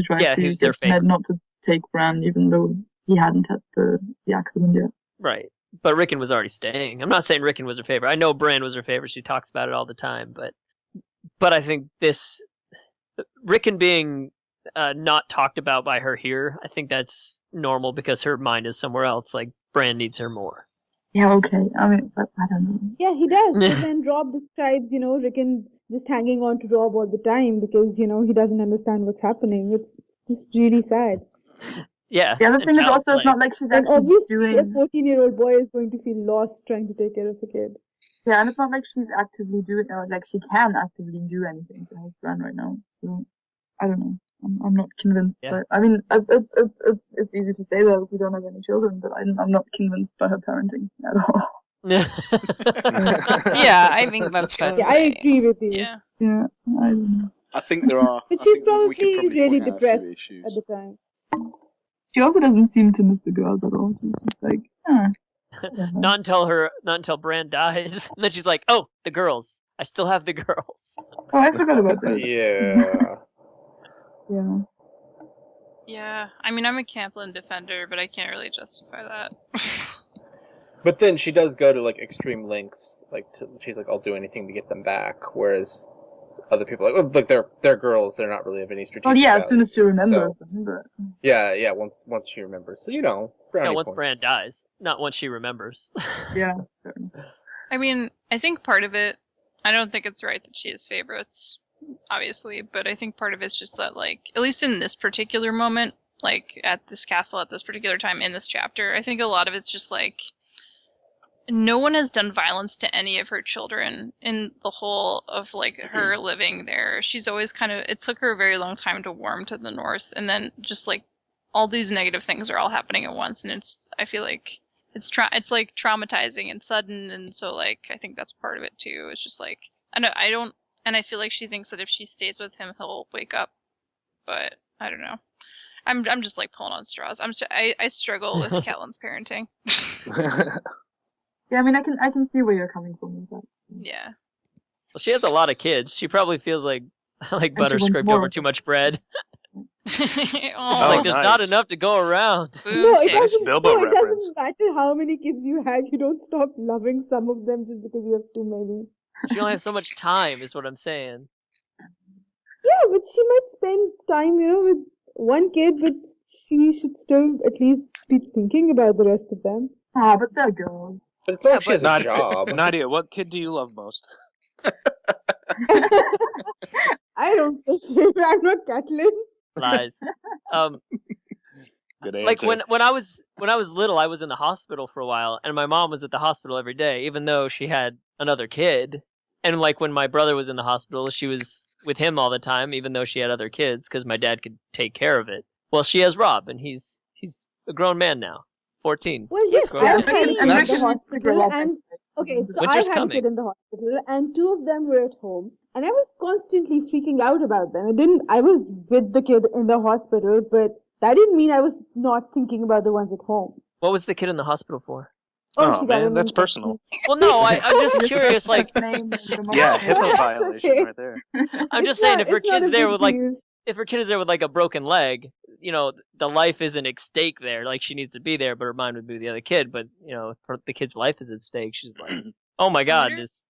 tried to get Ned not to take Bran, even though he hadn't had the accident yet. Right, but Rickon was already staying. I'm not saying Rickon was her favorite. I know Bran was her favorite. She talks about it all the time, but I think this Rickon being not talked about by her here, I think that's normal because her mind is somewhere else. Like, Bran needs her more. Yeah, okay. I mean, but I don't know. Yeah, he does. But then Rob describes, Rickon just hanging on to Rob all the time because, he doesn't understand what's happening. It's just really sad. Yeah. The other thing is also, it's not like she's actually doing... a 14-year-old boy is going to feel lost trying to take care of a kid. Yeah, and it's not like she's actively doing, or like she can actively do anything to help Bran right now. So, I don't know. I'm not convinced. Yeah. But, I mean, it's easy to say that if we don't have any children, but I'm not convinced by her parenting at all. Yeah, I think that's fair to say. I agree with you. Yeah. Yeah, I don't know. I think there are. But she's we could probably really point out depressed a few issues. at the time. She also doesn't seem to miss the girls at all. She's just like, Not until Bran dies, and then she's like, "Oh, the girls. I still have the girls." Oh, I forgot about that. Yeah. Yeah. Yeah. I mean, I'm a Catelyn defender, but I can't really justify that. But then she does go to extreme lengths, she's like, I'll do anything to get them back, whereas other people are like, they're girls, they're not really of any strategic Well, yeah, value. as soon as she remembers So, them, but... Yeah, once she remembers. So, Once points. Bran dies, not once she remembers. Yeah. I mean, I think part of it, I don't think it's right that she has favorites, obviously, but I think part of it's just that, at least in this particular moment, at this castle at this particular time in this chapter, I think a lot of it's just no one has done violence to any of her children in the whole of her living there. She's always it took her a very long time to warm to the north, and then just all these negative things are all happening at once, and I feel like it's traumatizing and sudden, and so I think that's part of it too. It's just and I feel like she thinks that if she stays with him, he'll wake up, but I don't know. I'm just pulling on straws. I struggle with Catelyn's parenting. Yeah, I mean, I can see where you're coming from with that. Yeah. Well, she has a lot of kids. She probably feels like butter scraped over too much bread. Oh, there's not enough to go around. It Bilbo reference. doesn't matter how many kids you have. You don't stop loving some of them just because you have too many. She only has so much time, is what I'm saying. Yeah, but she might spend time, with one kid, but she should still at least be thinking about the rest of them. Ah, but they're girls. But it's not like she has a Nadia, job. Nadia, what kid do you love most? I don't think I'm not Catelyn. Lies. Good answer. Like when I was little, I was in the hospital for a while, and my mom was at the hospital every day, even though she had another kid. And like when my brother was in the hospital, she was with him all the time, even though she had other kids, because my dad could take care of it. Well, she has Rob, and he's a grown man now, 14. Well, yes, Grown I man. had kids in That's- the hospital, and okay, so Winter's I had a coming. kid in the hospital, and two of them were at home, and I was constantly freaking out about them. I was with the kid in the hospital, but that didn't mean I was not thinking about the ones at home. What was the kid in the hospital for? Oh, she got man, an that's infection. personal. Well, no, I'm just curious. Like, Name, Yeah, HIPAA HIPAA violation okay. right there. I'm just It's saying, not- if her it's not kid's a there big with like, deal. if her kid is there with like a broken leg, the life isn't at stake there. Like she needs to be there, but her mind would be with the other kid. But if the kid's life is at stake, she's like, oh my god, wonder- this.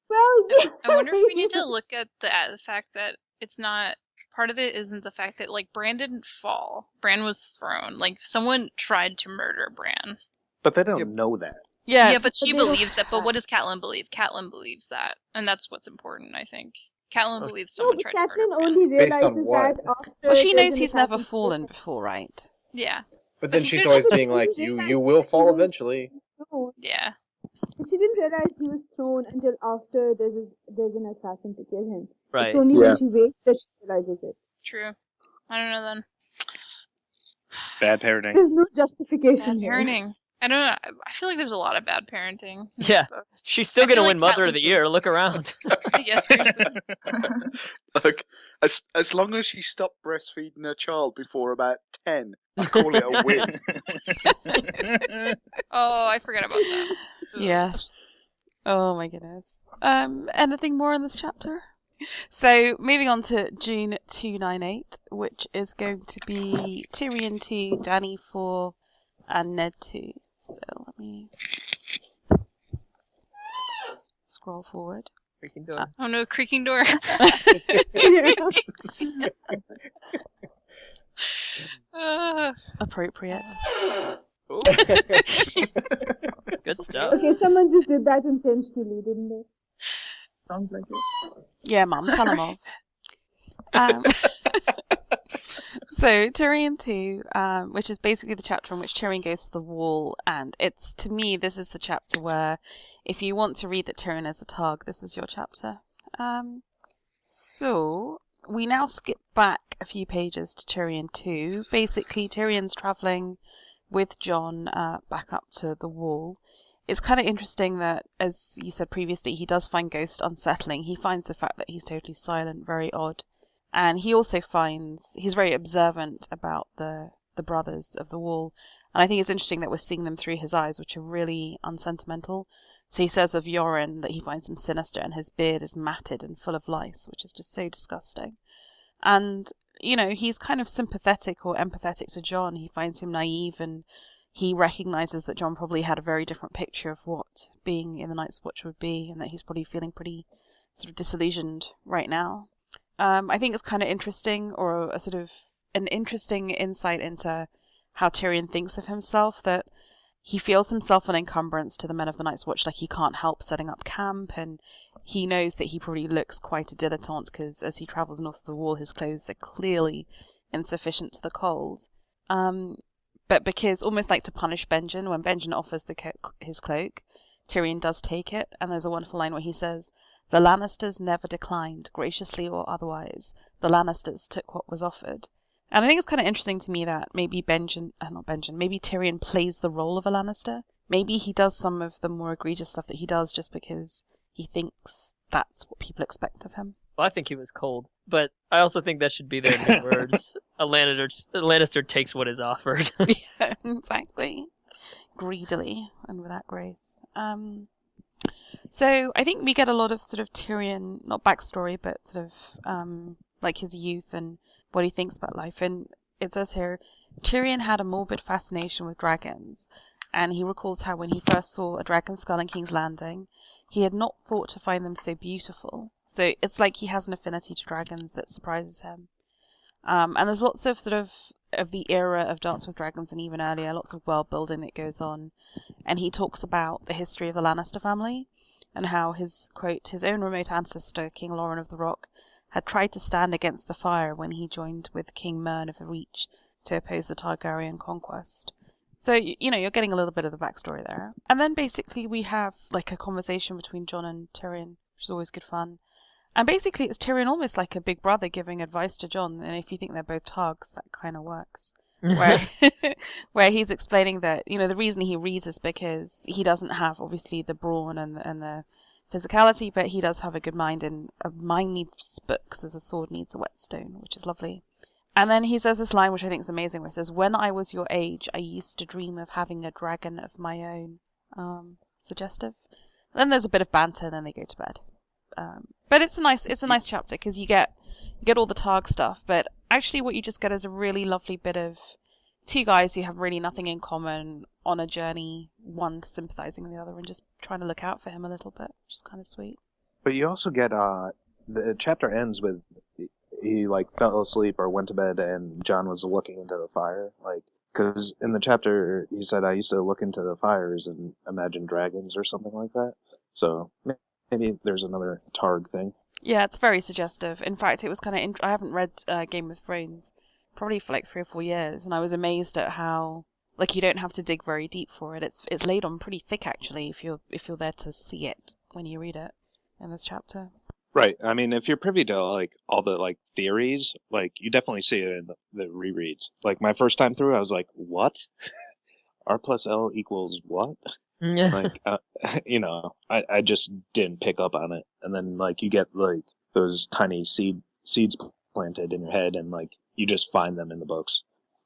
Well, yeah. I wonder if we need to look at the fact that it's not. Part of it isn't the fact that like Bran didn't fall. Bran was thrown. Like someone tried to murder Bran. But they don't know that. Yeah, Yeah, but she they don't believes that. But have- what does Catelyn believe? Catelyn believes that, and that's what's important, I think. Catelyn Oh. believes No, someone but tried to murder Catelyn Bran. only Based realizes on what? that after well, she there's knows an he's attack never on fallen Catelyn. before, right? Yeah, But then But she's she always doesn't being like, you will fall eventually. No, yeah. but she didn't realize he was thrown until after there's an assassin to kill him. Right. It's only Yeah. when she wakes that she realizes it. True. I don't know then. Bad parenting. There's no Bad justification here. parenting. I don't know. I feel like there's a lot of bad parenting. in Yeah. this book. She's still I feel gonna like win Mother of the Catelyn's- Year. Look around. Yeah, seriously. Look, as long as she stopped breastfeeding her child before about 10, I call it a win. Oh, I forgot about that. Ugh. Yes. Oh my goodness. Anything more in this chapter? So, moving on to June 298, which is going to be Tyrion II, Dany IV, and Ned II. So, let me scroll forward. Freaking door. Oh no, creaking door. Appropriate. Ooh. Good stuff. Okay, someone just did that intentionally, didn't they? Sounds like it. Yeah, Mum, tell them off. So, Tyrion II, which is basically the chapter in which Tyrion goes to the wall, and it's, to me, this is the chapter where, if you want to read that Tyrion is a Targ, this is your chapter. So, we now skip back a few pages to Tyrion II. Basically, Tyrion's travelling with Jon back up to the wall. It's kind of interesting that, as you said previously, he does find Ghost unsettling. He finds the fact that he's totally silent very odd. And he also finds, he's very observant about the brothers of the wall. And I think it's interesting that we're seeing them through his eyes, which are really unsentimental. So he says of Yoren that he finds him sinister and his beard is matted and full of lice, which is just so disgusting. And, he's kind of sympathetic or empathetic to Jon. He finds him naive and he recognises that Jon probably had a very different picture of what being in the Night's Watch would be, and that he's probably feeling pretty sort of disillusioned right now. I think it's kind of interesting, or a sort of an interesting insight into how Tyrion thinks of himself, that he feels himself an encumbrance to the men of the Night's Watch, like he can't help setting up camp, and he knows that he probably looks quite a dilettante because as he travels north of the wall, his clothes are clearly insufficient to the cold. But because, almost like to punish Benjen, when Benjen offers his cloak, Tyrion does take it, and there's a wonderful line where he says, "The Lannisters never declined, graciously or otherwise. The Lannisters took what was offered." And I think it's kind of interesting to me that maybe maybe Tyrion plays the role of a Lannister. Maybe he does some of the more egregious stuff that he does just because he thinks that's what people expect of him. Well, I think he was cold, but I also think that should be there in his words. A Lannister takes what is offered. Yeah, exactly. Greedily and without grace. So I think we get a lot of sort of Tyrion, not backstory, but sort of like his youth and what he thinks about life. And it says here, Tyrion had a morbid fascination with dragons, and he recalls how when he first saw a dragon skull in King's Landing, he had not thought to find them so beautiful. So it's like he has an affinity to dragons that surprises him. And there's lots of sort of the era of Dance with Dragons and even earlier, lots of world building that goes on. And he talks about the history of the Lannister family and how his, quote, his own remote ancestor, King Loren of the Rock, had tried to stand against the fire when he joined with King Mern of the Reach to oppose the Targaryen conquest. So, you're getting a little bit of the backstory there. And then basically we have like a conversation between Jon and Tyrion, which is always good fun. And basically it's Tyrion almost like a big brother giving advice to Jon, and if you think they're both Targs, that kind of works. Where he's explaining that, the reason he reads is because he doesn't have, obviously, the brawn and the physicality, but he does have a good mind, and a mind needs books as a sword needs a whetstone, which is lovely. And then he says this line, which I think is amazing, where he says, "When I was your age, I used to dream of having a dragon of my own." Suggestive. And then there's a bit of banter, and then they go to bed. But it's a nice chapter, because you get all the Targ stuff, but actually what you just get is a really lovely bit of two guys who have really nothing in common on a journey, one sympathizing with the other and just trying to look out for him a little bit, which is kind of sweet. But you also get the chapter ends with he fell asleep or went to bed and Jon was looking into the fire, because in the chapter he said, I used to look into the fires and imagine dragons or something like that. So maybe there's another Targ thing. Yeah, it's very suggestive. In fact, it was kind of I haven't read Game of Thrones probably for 3 or 4 years, and I was amazed at how you don't have to dig very deep for it. It's laid on pretty thick actually if you're there to see it when you read it in this chapter. Right. I mean, if you're privy to all the theories, you definitely see it in the rereads. My first time through, I was like, "What? R plus L equals what?" Yeah. I just didn't pick up on it, and then you get those tiny seeds planted in your head, and you just find them in the books.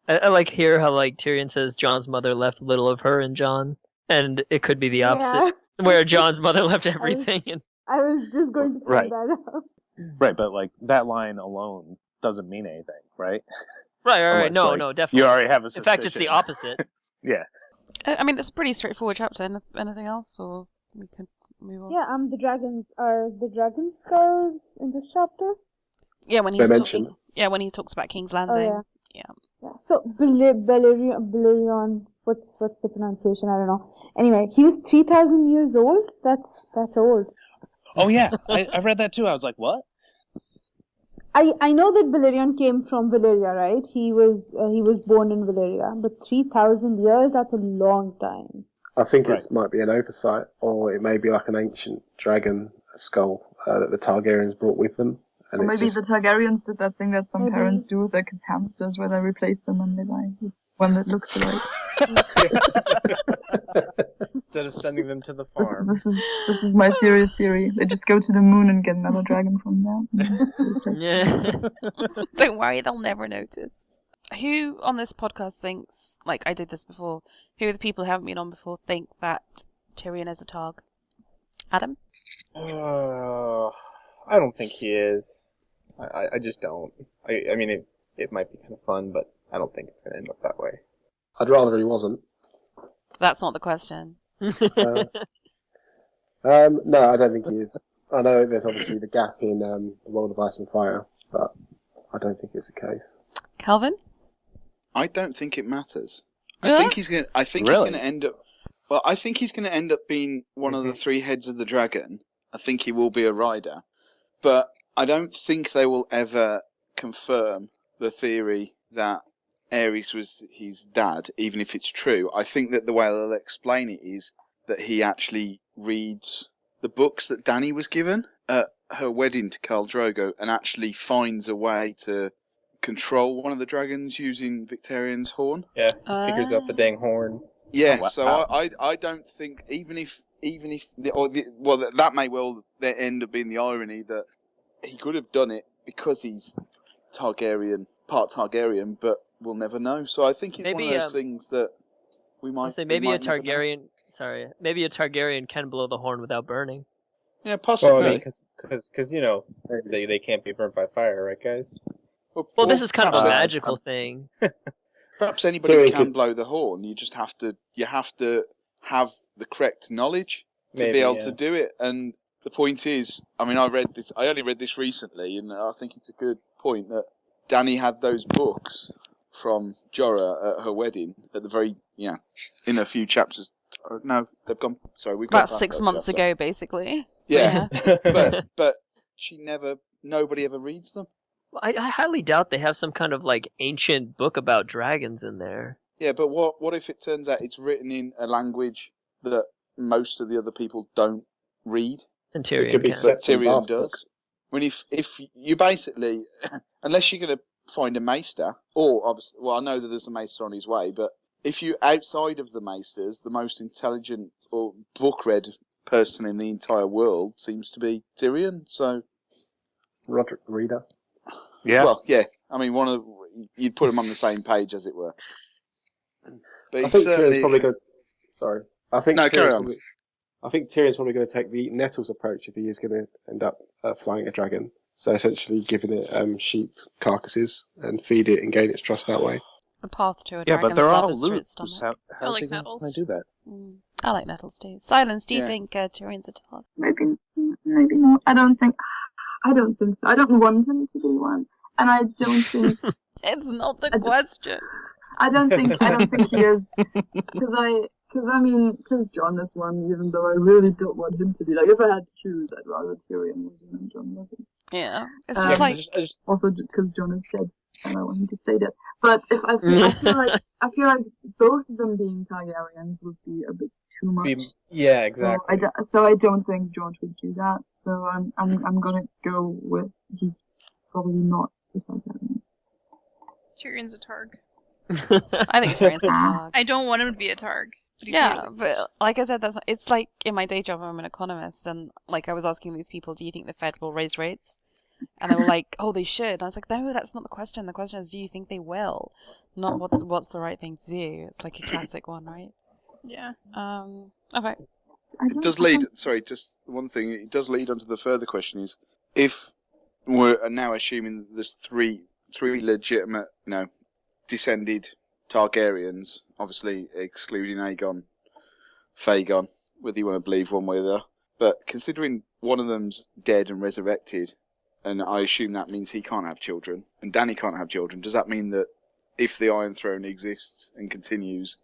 I like here how Tyrion says Jon's mother left little of her in Jon, and it could be the opposite, where Jon's mother left everything. I was just going to point that out. Right, but that line alone doesn't mean anything, right? Right. Unless, No, definitely. You already have a suspicion. In fact, it's the opposite. Yeah. I mean, it's a pretty straightforward chapter. Anything else, or we can move on? Yeah, the dragons are the dragon skulls in this chapter. Yeah, when he's talking. Yeah, when he talks about King's Landing. Oh, yeah. So Balerion, what's the pronunciation? I don't know. Anyway, he was 3,000 years old. That's old. Oh yeah, I read that too. I was like, what? I know that Balerion came from Valyria, right? He was born in Valyria, but 3,000 years, that's a long time. I think it might be an oversight, or it may be an ancient dragon skull that the Targaryens brought with them. And or maybe the Targaryens did that thing that some parents do with their kids' hamsters, where they replace them when they die with one that looks alike. Instead of sending them to the farm. This is my serious theory. They just go to the moon and get another dragon from there. Yeah. Don't worry, they'll never notice. Who on this podcast thinks, I did this before, who are the people who haven't been on before think that Tyrion is a Targ? Adam? I don't think he is. I just don't. I mean, it might be kind of fun, but I don't think it's going to end up that way. I'd rather he wasn't. That's not the question. No, I don't think he is. I know there's obviously the gap in the World of Ice and Fire, but I don't think it's the case. Kelvin? I don't think it matters. Really? I think he's going to end up. Well, I think he's going to end up being one of the 3 heads of the dragon. I think he will be a rider, but I don't think they will ever confirm the theory that Aerys was his dad, even if it's true. I think that the way they'll explain it is that he actually reads the books that Dany was given at her wedding to Khal Drogo and actually finds a way to control one of the dragons using Victarion's horn. Yeah, figures out the dang horn. Yeah, Oh, wow. so I don't think that may well end up being the irony that he could have done it because he's Targaryen, part Targaryen, but we'll never know. So I think it's one of those things that we might say maybe a Targaryen. Sorry, maybe a Targaryen can blow the horn without burning. Yeah, possibly. Because they can't be burnt by fire, right, guys? Well, this is kind of a magical thing. Perhaps anybody can blow the horn. You just have to have the correct knowledge. to be able to do it. And the point is, I mean, I only read this recently, and I think it's a good point that Dany had those books from Jorah at her wedding at the very, in a few chapters. No, they've gone. Sorry, we've got about 6 months ago, basically. Yeah, but nobody ever reads them. I highly doubt they have some kind of like ancient book about dragons in there. Yeah, but what if it turns out it's written in a language that most of the other people don't read? Centurion It could be can. set from Tyrion Bob's does. books. When if you basically, unless you're going to find a maester, or obviously, well, I know that there's a maester on his way, but if you outside of the maesters, the most intelligent or book-read person in the entire world seems to be Tyrion. So, Roderick the Reader. Yeah. well, yeah. I mean, you'd put them on the same page, as it were. But I think Tyrion's probably going. Sorry, I think No, carry Tyrion's on. probably, I think Tyrion's probably going to take the Nettles approach if he is going to end up flying a dragon. So essentially, giving it sheep carcasses and feed it and gain its trust that way. The path to a Yeah, dragon's but they're love all is through loops. its How stomach. I like are they nettles. going to do that? I like nettles too. Silence, do you Yeah. think Tyrion's a target? Maybe not. I don't think so. I don't want him to be one, and I don't think It's not the I d- question. I don't think he is, because Jon is one, even though I really don't want him to be. Like, if I had to choose, I'd rather Tyrion was than Jon was. Yeah. It's Um, just like, Also, because Jon is dead, and I want him to stay dead. But if I feel like both of them being Targaryens would be a bit too much. Yeah, exactly. So I don't think George would do that. So I'm gonna go with he's probably not a Targaryen. Tyrion's a Targ. I think Tyrion's a target. I don't want him to be a Targ. But he Yeah, totally but is. like I said, it's like in my day job, I'm an economist, and like I was asking these people, do you think the Fed will raise rates? And they were like, oh, they should. And I was like, no, that's not the question. The question is, do you think they will? Not what's the right thing to do. It's like a classic one, right? Yeah. Okay. It does lead. Sorry, just one thing. It does lead on to the further question: is if we're now assuming there's three legitimate, descended Targaryens, obviously excluding Aegon, Fagon, whether you want to believe one way or the other. But considering one of them's dead and resurrected, and I assume that means he can't have children, and Dany can't have children, does that mean that if the Iron Throne exists and continues,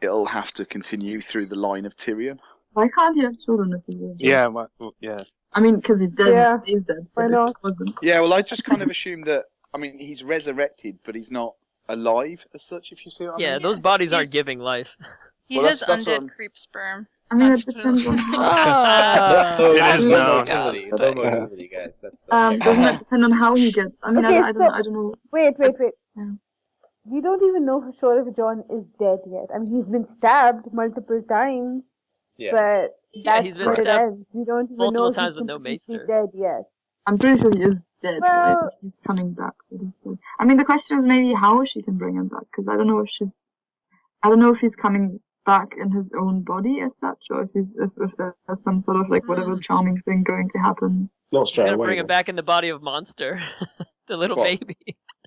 it'll have to continue through the line of Tyrion? Why can't he have children if he was? Yeah, yeah. I mean, because he's dead. Yeah. He's dead. Why but if not? he wasn't. Yeah, well, I just kind of assume that, he's resurrected, but he's not alive as such, if you see what I mean. Yeah, those bodies aren't He's- giving life. He Well, has that's what undead creep sperm. I mean, That's it depends on how. Oh, It that's is known. disgusting. Mobility, guys. That's Doesn't it depend on how he gets? I mean, Okay, I don't know. Wait. Yeah. We don't even know for sure if Jon is dead yet. I mean, he's been stabbed multiple times, yeah. but that's he's been where it stabbed ends. We don't even multiple know if times he's with no completely maester. dead yet. I'm pretty sure he is dead. Well- Right? He's coming back, but he's dead. I mean, the question is maybe how she can bring him back, because I don't know if he's coming back in his own body as such, or if there's some sort of like whatever charming thing going to happen. Not He's straight gonna away. bring him though. back in the body of Monster, the little What? baby.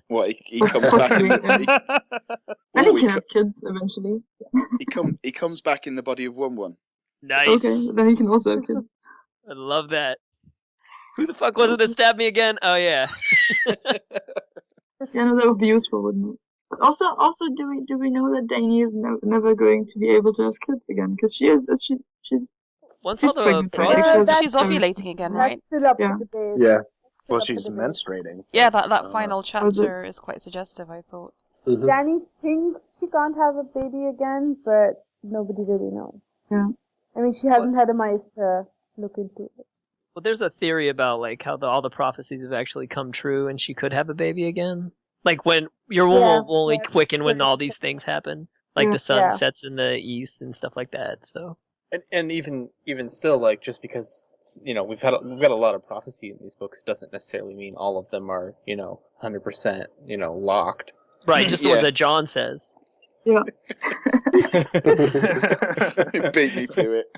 What, he comes back in Then he can have kids eventually. he comes back in the body of one. Nice. Okay, then he can also have kids. I love that. Who the fuck was it that stabbed me again? Oh yeah. Yeah, no, that would be useful, wouldn't it? But also, do we know that Dany is never going to be able to have kids again? Because she's Once She's all the pregnant, right? process. Because She's that's- ovulating again, right? That's still up Yeah. for debate. Yeah. Well, Still up she's for debate. menstruating. Yeah, that final chapter is quite suggestive, I thought. Mhm. Dany thinks she can't have a baby again, but nobody really knows. Yeah. I mean, she hasn't had a mice to look into it. Well, there's a theory about like how all the prophecies have actually come true, and she could have a baby again. Like when your womb Yeah, will only yeah. quicken when all these things happen, like Yeah. the sun Yeah. sets in the east and stuff like that. So And even still, like, just because we've got a lot of prophecy in these books, it doesn't necessarily mean all of them are 100% locked. right, just the Yeah. ones that John says. Yeah. It beat me to it.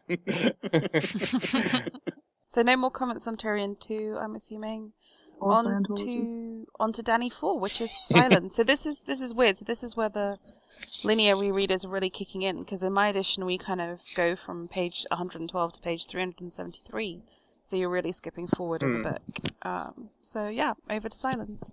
So no more comments on Tyrion II, I'm assuming. or on Scientology. to Danny 4, which is Scilens. So this is weird. So this is where the linear rereaders are really kicking in, because in my edition we kind of go from page 112 to page 373. So you're really skipping forward in the book. So yeah, over to Scilens.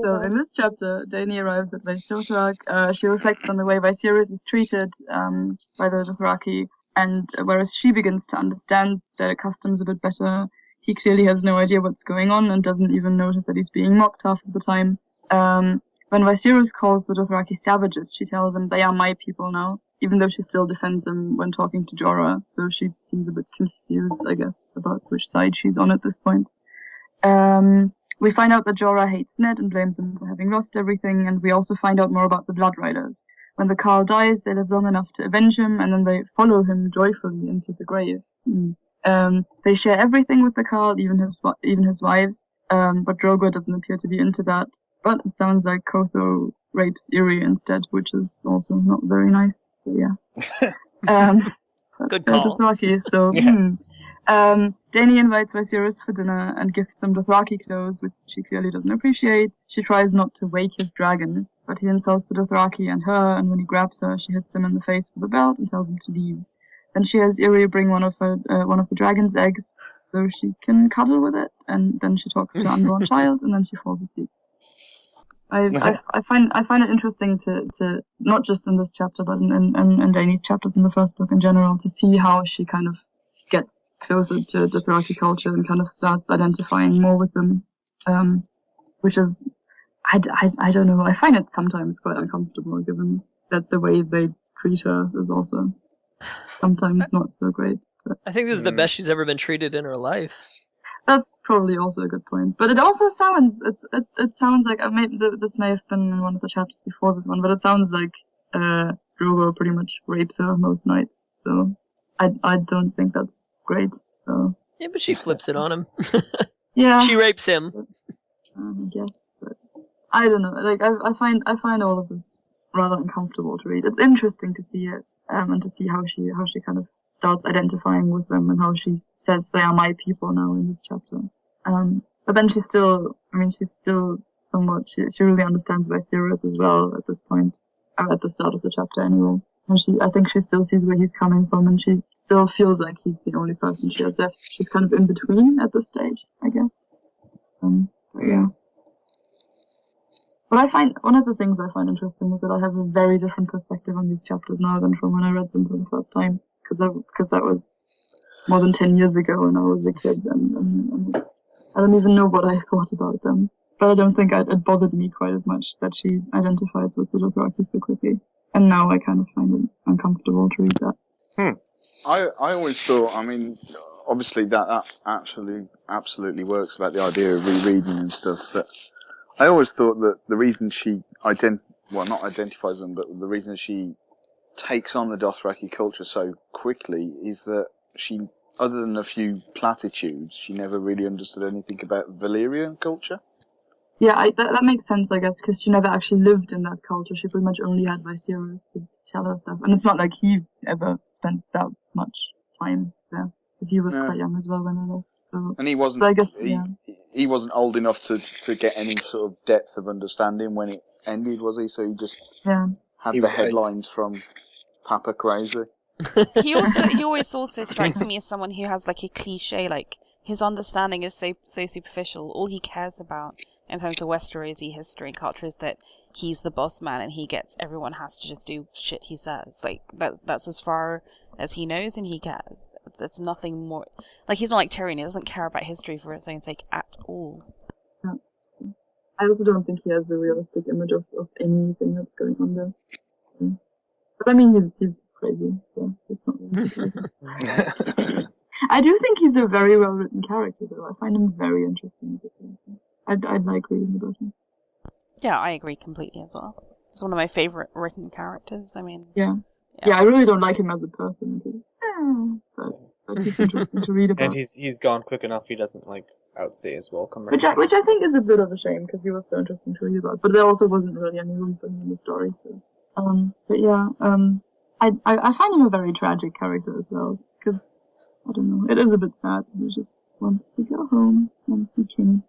So in this chapter, Dany arrives at Vaes Dothrak. She reflects on the way Viserys is treated by the Dothraki, and whereas she begins to understand their customs a bit better, he clearly has no idea what's going on and doesn't even notice that he's being mocked half of the time. When Viserys calls the Dothraki savages, she tells him they are my people now, even though she still defends him when talking to Jorah, so she seems a bit confused, I guess, about which side she's on at this point. We find out that Jorah hates Ned and blames him for having lost everything, and we also find out more about the Blood Riders. When the Carl dies, they live long enough to avenge him, and then they follow him joyfully into the grave. They share everything with the Carl, even his wives, but Drogo doesn't appear to be into that. But it sounds like Kotho rapes Irri instead, which is also not very nice. But yeah. Good call. Dothraki, so Dany invites Viserys for dinner and gifts him Dothraki clothes, which she clearly doesn't appreciate. She tries not to wake his dragon, but he insults the Dothraki and her, and when he grabs her, she hits him in the face with a belt and tells him to leave. Then she has Irri bring one of the dragon's eggs so she can cuddle with it, and then she talks to unborn child, and then she falls asleep. I find it interesting to not just in this chapter, but in Dany's chapters in the first book in general, to see how she kind of gets closer to Dothraki culture and kind of starts identifying more with them, which is, I don't know, I find it sometimes quite uncomfortable, given that the way they treat her is also sometimes not so great. But I think this is the best she's ever been treated in her life. that's probably also a good point. But it also sounds, it sounds like, this may have been in one of the chapters before this one, but it sounds like Drogo pretty much rapes her most nights, so I don't think that's great. So Yeah, but she flips it on him. yeah, She rapes him. I guess, but I don't know. Like I find all of this rather uncomfortable to read. It's interesting to see it, and to see how she kind of starts identifying with them and how she says they are my people now in this chapter. But then she's still somewhat. She really understands Viserys as well at this point, at the start of the chapter anyway. And I think she still sees where he's coming from, and she still feels like he's the only person she has left. She's kind of in between at this stage, I guess. But yeah. But I find, one of the things I find interesting is that I have a very different perspective on these chapters now than from when I read them for the first time. Because that was more than 10 years ago when I was a kid, and I don't even know what I thought about them. But I don't think it bothered me quite as much that she identifies with the Dothraki so quickly. And now I kind of find it uncomfortable to read that. I always thought, I mean, obviously that absolutely works about the idea of rereading and stuff, but I always thought that the reason she not identifies them, but the reason she takes on the Dothraki culture so quickly is that she, other than a few platitudes, she never really understood anything about Valyrian culture. Yeah, that makes sense, I guess, because she never actually lived in that culture. She pretty much only had Viserys to tell her stuff. And it's not like he ever spent that much time there, because he was quite young as well when I left. So, and he wasn't, so I guess, he wasn't old enough to get any sort of depth of understanding when it ended, was he? So he just had the headlines from Papa Crazy. He always also strikes me as someone who has like a cliche, like his understanding is so superficial. All he cares about in terms of Westerosi history and culture is that he's the boss man and he gets everyone has to just do shit he says. Like that's as far as he knows and he cares. It's nothing more. Like he's not like Tyrion. He doesn't care about history for its own sake at all. Yeah. I also don't think he has a realistic image of anything that's going on there. So. But I mean, he's crazy, so it's not really I do think he's a very well written character, though. I find him very interesting as a character. I'd like reading about him. Yeah, I agree completely as well. He's one of my favorite written characters. I mean, yeah, I really don't like him as a person, because, but he's interesting to read about. And he's gone quick enough. He doesn't outstay his welcome. Which I think is a bit of a shame, because he was so interesting to read about. But there also wasn't really any room for him in the story. So, but yeah, I find him a very tragic character as well, because I don't know, it is a bit sad. He just wants to go home and be king.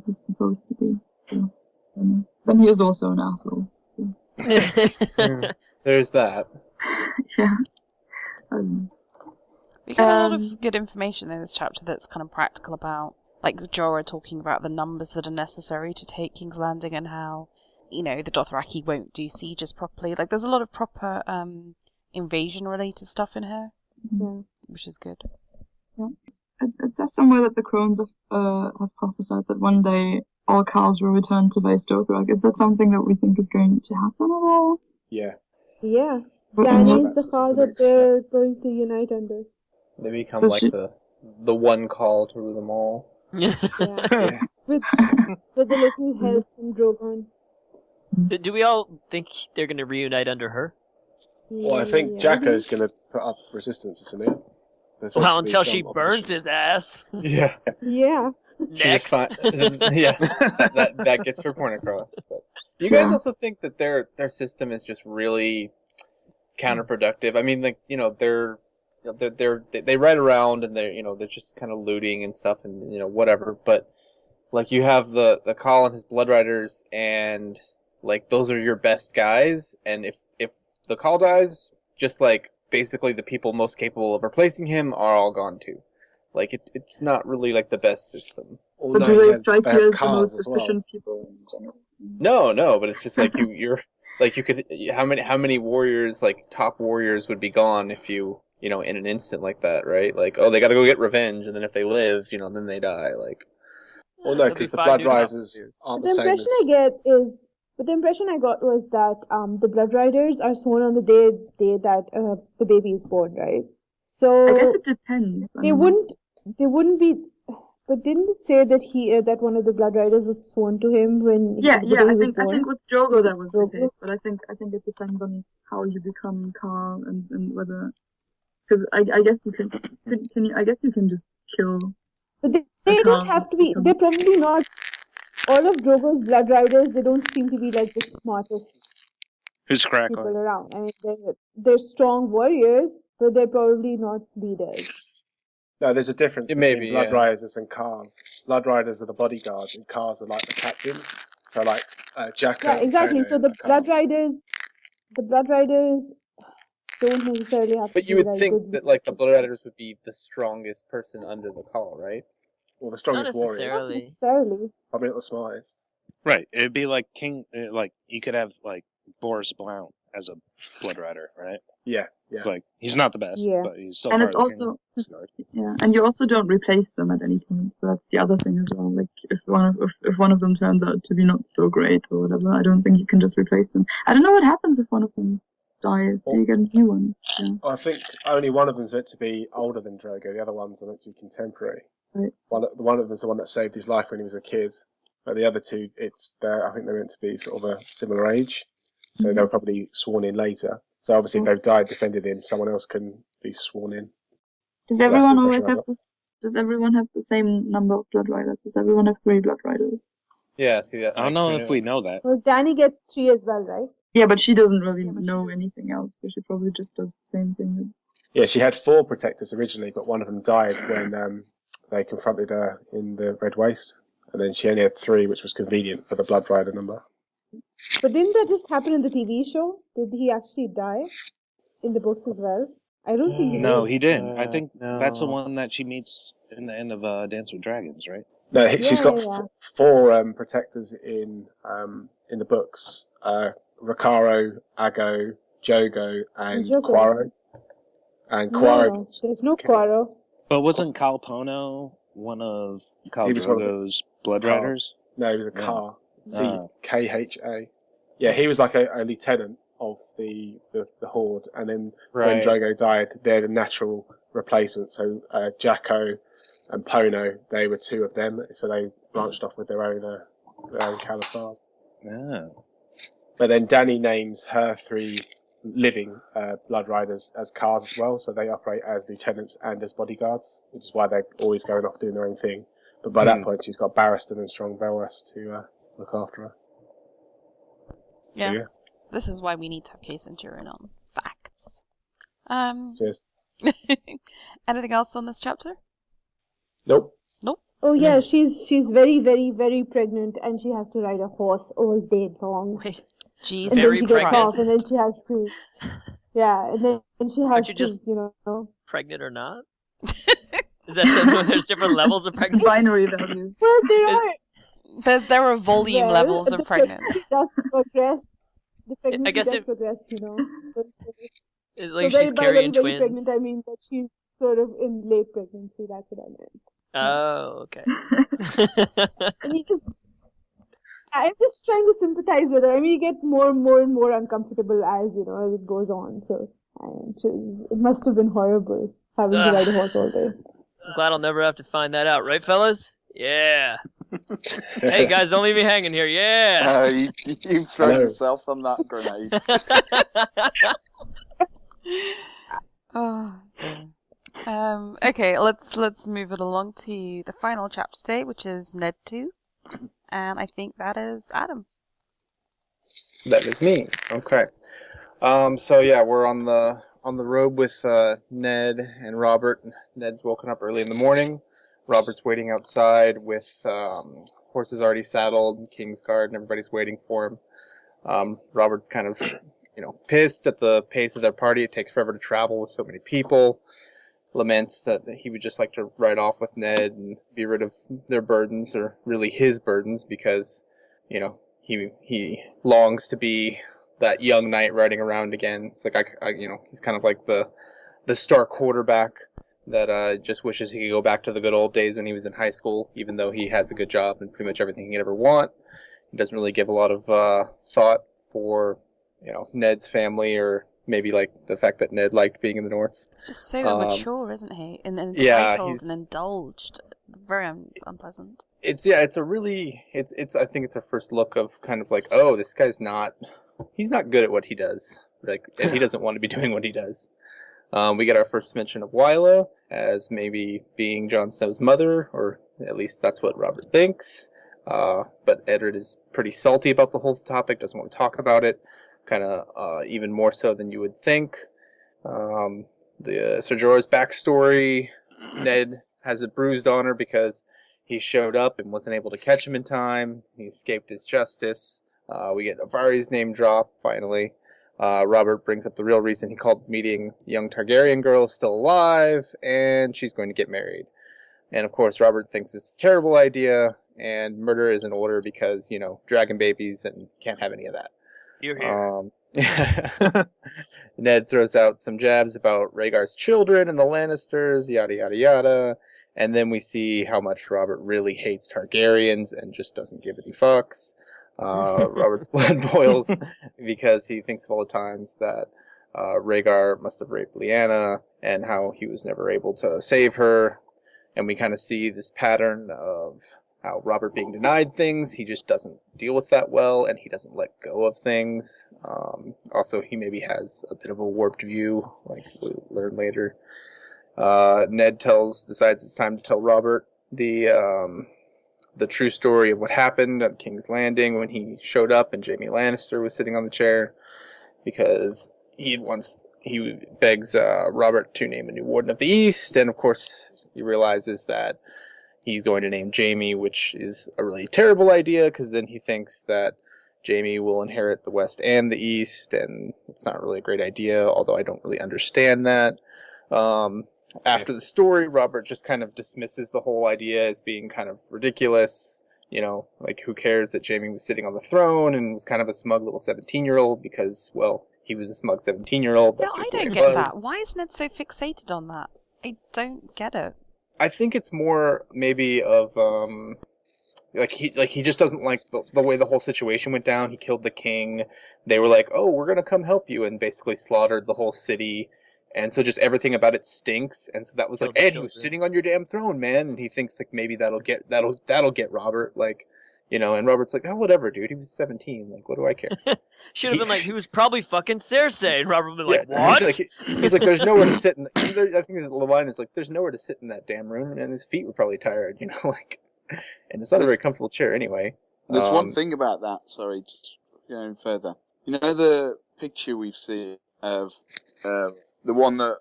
It's supposed to be. So, then he is also an asshole. So. There's that. Yeah. We get a lot of good information in this chapter that's kind of practical about, like Jorah talking about the numbers that are necessary to take King's Landing and how, the Dothraki won't do sieges properly. Like, there's a lot of proper invasion-related stuff in here, which is good. Yeah. It says somewhere that the crones have prophesied that one day all cows will return to base Dothrak. Is that something that we think is going to happen at all? Yeah. Yeah. But Dany's the call that they're going to unite under. They become the one call to rule them all. Yeah. With the little help from Drogon. Do we all think they're going to reunite under her? Well, I think Jacko's going to put up resistance, isn't he? Well, until she burns his ass. Yeah. Yeah. Next. Yeah. That gets her point across. But do you guys also think that their system is just really counterproductive? I mean, like, they ride around and they're just kind of looting and stuff and whatever. But like, you have the Khal and his Blood Riders, and like those are your best guys. And if the Khal dies, just like basically the people most capable of replacing him are all gone too. Like it's not really like the best system. But do they strike you as the most efficient people in general? No, but it's just like you're like you could how many warriors, like top warriors, would be gone if you in an instant like that, right? Like, oh, they got to go get revenge, and then if they live, then they die. Like, well, no, because the Blood Risers aren't the same. But the impression I got was that the Blood Riders are sworn on the day that the baby is born, right? So I guess it depends. They wouldn't be. But didn't it say that that one of the Blood Riders was sworn to him when? I think with Drogo that was the case, but I think it depends on how you become Khal and whether. Because I guess you can just kill. But they don't have to be. They're probably not. All of Drogo's Blood Riders, they don't seem to be like the smartest people around. I mean, they're strong warriors, but they're probably not leaders. No, there's a difference between Blood Riders and Khals. Blood Riders are the bodyguards, and Khals are like the captains. So like Jacko. Yeah, exactly. So the Blood Riders don't necessarily have. But you would think that like the Blood Riders would be the strongest person under the Khal, right? Well, the strongest warrior. Not necessarily. Probably not the smartest. Right. It'd be like like you could have like Boris Blount as a Blood Rider, right? Yeah. It's like he's not the best, but he's still. And part it's of also the Kingsguard. and you also don't replace them at any point. So that's the other thing as well. Like if one of them turns out to be not so great or whatever, I don't think you can just replace them. I don't know what happens if one of them dies. Do you get a new one? Yeah. I think only one of them's meant to be older than Drogo. The other ones are meant to be contemporary. Right. One of them's the one that saved his life when he was a kid. But the other two, I think they're meant to be sort of a similar age. So they were probably sworn in later. So obviously if they've died defending him, someone else can be sworn in. Does everyone always have this? Does everyone have the same number of Blood Riders? Does everyone have 3 Blood Riders? Yeah, see that. I don't know if we know that. Well, Dany gets 3 as well, right? Yeah, but she doesn't really know anything else, so she probably just does the same thing. Yeah, she had 4 protectors originally, but one of them died when they confronted her in the Red Waste. And then she only had 3, which was convenient for the Blood Rider number. But didn't that just happen in the TV show? Did he actually die in the books as well? I don't think he did. No, he didn't. I think that's the one that she meets in the end of Dance with Dragons, right? No, she's got 4 protectors in the books. Rakaro, Ago, Jogo, and Quaro. And Quaro... there's no Quaro. But wasn't Kalpono one of Khal Drogo's Blood Riders? No, he was a Khal. C-K-H-A. Yeah, he was like a lieutenant of the Horde, and then when Drogo died, they're the natural replacement. So Jacko and Pono, they were 2 of them, so they branched off with their own Khalasars. Yeah. But then Dany names her 3 living Blood Riders as Khals as well, so they operate as lieutenants and as bodyguards, which is why they're always going off doing their own thing. But by that point, she's got Barristan and Strong Belras to look after her. Yeah. So, yeah. This is why we need to have KCenturion on. Facts. Cheers. Anything else on this chapter? Nope. Oh yeah, she's very, very, very pregnant, and she has to ride a horse all day long. Wait, Jesus And then very she gets pregnant? off, and then she has to, yeah, and then she has Aren't you to, just- you know. pregnant or not? Is that something? There's different levels of It's pregnancy. binary value. Well, they Is- are. There are volume Well, levels the of pregnant. pregnancy does progress. The pregnancy guess does it- progress, you know. So, Like so she's by carrying very, very twins. pregnant, I mean that she's sort of in late pregnancy. That's what I meant. Oh, okay. And you just, I'm just trying to sympathize with her. I mean, you get more and more uncomfortable as as it goes on. So it must have been horrible having to ride a horse all day. I'm glad I'll never have to find that out, right, fellas? Yeah. Hey guys, don't leave me hanging here. Yeah. You've thrown yourself on that grenade. Oh dear. Okay, let's move it along to the final chapter today, which is Ned II, and I think that is Adam. That is me. Okay. So yeah, we're on the road with Ned and Robert. Ned's woken up early in the morning. Robert's waiting outside with horses already saddled, Kingsguard, and everybody's waiting for him. Robert's kind of, pissed at the pace of their party. It takes forever to travel with so many people. Laments that he would just like to ride off with Ned and be rid of their burdens, or really his burdens, because, he longs to be that young knight riding around again. It's like, he's kind of like the star quarterback that just wishes he could go back to the good old days when he was in high school, even though he has a good job and pretty much everything he could ever want. He doesn't really give a lot of thought for, Ned's family, or maybe like the fact that Ned liked being in the North. It's just so immature, isn't he? And entitled yeah, and indulged. Very unpleasant. I think it's a first look of kind of like, oh, this guy's he's not good at what he does. Like, and he doesn't want to be doing what he does. We get our first mention of Wyla as maybe being Jon Snow's mother, or at least that's what Robert thinks. But Eddard is pretty salty about the whole topic, doesn't want to talk about it, kind of even more so than you would think. The Ser Jorah's backstory, Ned has it bruised on her because he showed up and wasn't able to catch him in time. He escaped his justice. We get Varley's name drop, finally. Robert brings up the real reason he called the meeting. Young Targaryen girl is still alive, and she's going to get married. And of course, Robert thinks it's a terrible idea, and murder is in order because, dragon babies, and can't have any of that. You're here. Ned throws out some jabs about Rhaegar's children and the Lannisters, yada, yada, yada. And then we see how much Robert really hates Targaryens and just doesn't give any fucks. Robert's blood boils because he thinks of all the times that Rhaegar must have raped Lyanna and how he was never able to save her. And we kind of see this pattern of how Robert being denied things, he just doesn't deal with that well, and he doesn't let go of things. Also, he maybe has a bit of a warped view, like we'll learn later. Ned decides it's time to tell Robert the true story of what happened at King's Landing when he showed up and Jaime Lannister was sitting on the chair, because he begs Robert to name a new Warden of the East, and of course he realizes that he's going to name Jaime, which is a really terrible idea, because then he thinks that Jaime will inherit the West and the East, and it's not really a great idea, although I don't really understand that. After the story, Robert just kind of dismisses the whole idea as being kind of ridiculous. Like, who cares that Jaime was sitting on the throne and was kind of a smug little 17-year-old because, well, he was a smug 17-year-old. No, I don't get that. Why is Ned so fixated on that? I don't get it. I think it's more maybe of he just doesn't like the way the whole situation went down. He killed the king. They were like, "Oh, we're gonna come help you," and basically slaughtered the whole city. And so just everything about it stinks. And so that was like, Ed, he was sitting on your damn throne, man. And he thinks like maybe that'll get Robert, like, And Robert's like, oh, whatever, dude. He was 17. Like, what do I care? Should have been like, he was probably fucking Cersei. And Robert would have been like, what? He's like, there's nowhere to sit. I think his line is like, there's nowhere to sit in that damn room, and his feet were probably tired, And it's not a very comfortable chair anyway. There's one thing about that. Sorry, just going further. The picture we've seen of the one that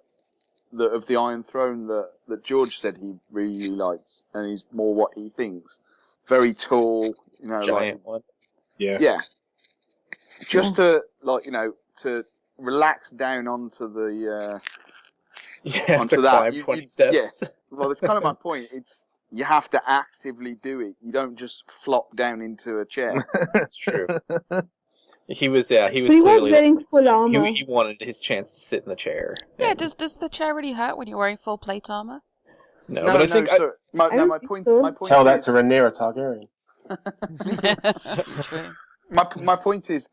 of the Iron Throne that George said he really likes, and he's more what he thinks. Very tall, Giant one. Yeah. Yeah. Just to to relax down onto the onto to that. climb 20 steps. Yeah. Well, that's kind of my point. It's you have to actively do it. You don't just flop down into a chair. That's true. He was But he was clearly wearing full armor. he wanted his chance to sit in the chair. Yeah, And- does the chair really hurt when you're wearing full plate armor? no, but I think so my don't point. think so. My point. Tell that is, to Rhaenyra Targaryen. True. my point is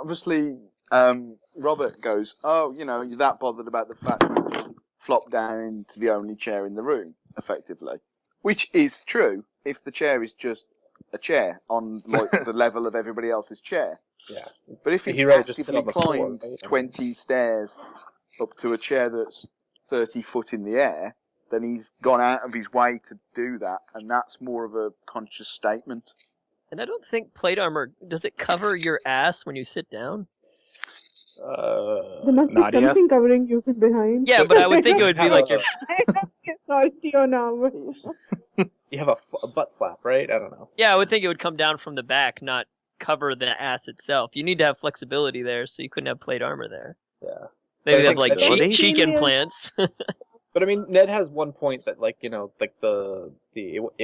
obviously Robert goes, oh, you're that bothered about the fact that you just flop down into the only chair in the room, effectively, which is true if the chair is just a chair on the level of everybody else's chair. yeah. But if he's he'd rather just sit actively on the floor, climbed right? 20 stairs up to a chair that's 30 foot in the air, then he's gone out of his way to do that, and that's more of a conscious statement. And I don't think plate armor, does it cover your ass when you sit down? There must be Nadia? something covering you from behind. Yeah, but I would think it would be like your... I don't get salty on armor. You have a butt flap, right? I don't know. Yeah, I would think it would come down from the back, not cover the ass itself. You need to have flexibility there, so you couldn't have plate armor there. Yeah. Maybe I have think like flexibility? cheek implants. But I mean, Ned has one point that, like, it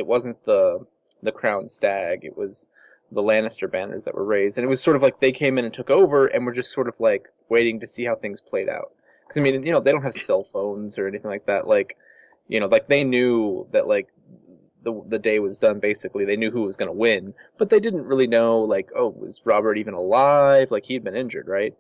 wasn't the crown stag, it was the Lannister banners that were raised, and it was sort of like they came in and took over, and were just sort of like waiting to see how things played out. Because I mean, they don't have cell phones or anything like that. Like, like they knew that like the day was done. Basically, they knew who was going to win, but they didn't really know like, oh, was Robert even alive? Like he'd been injured, right?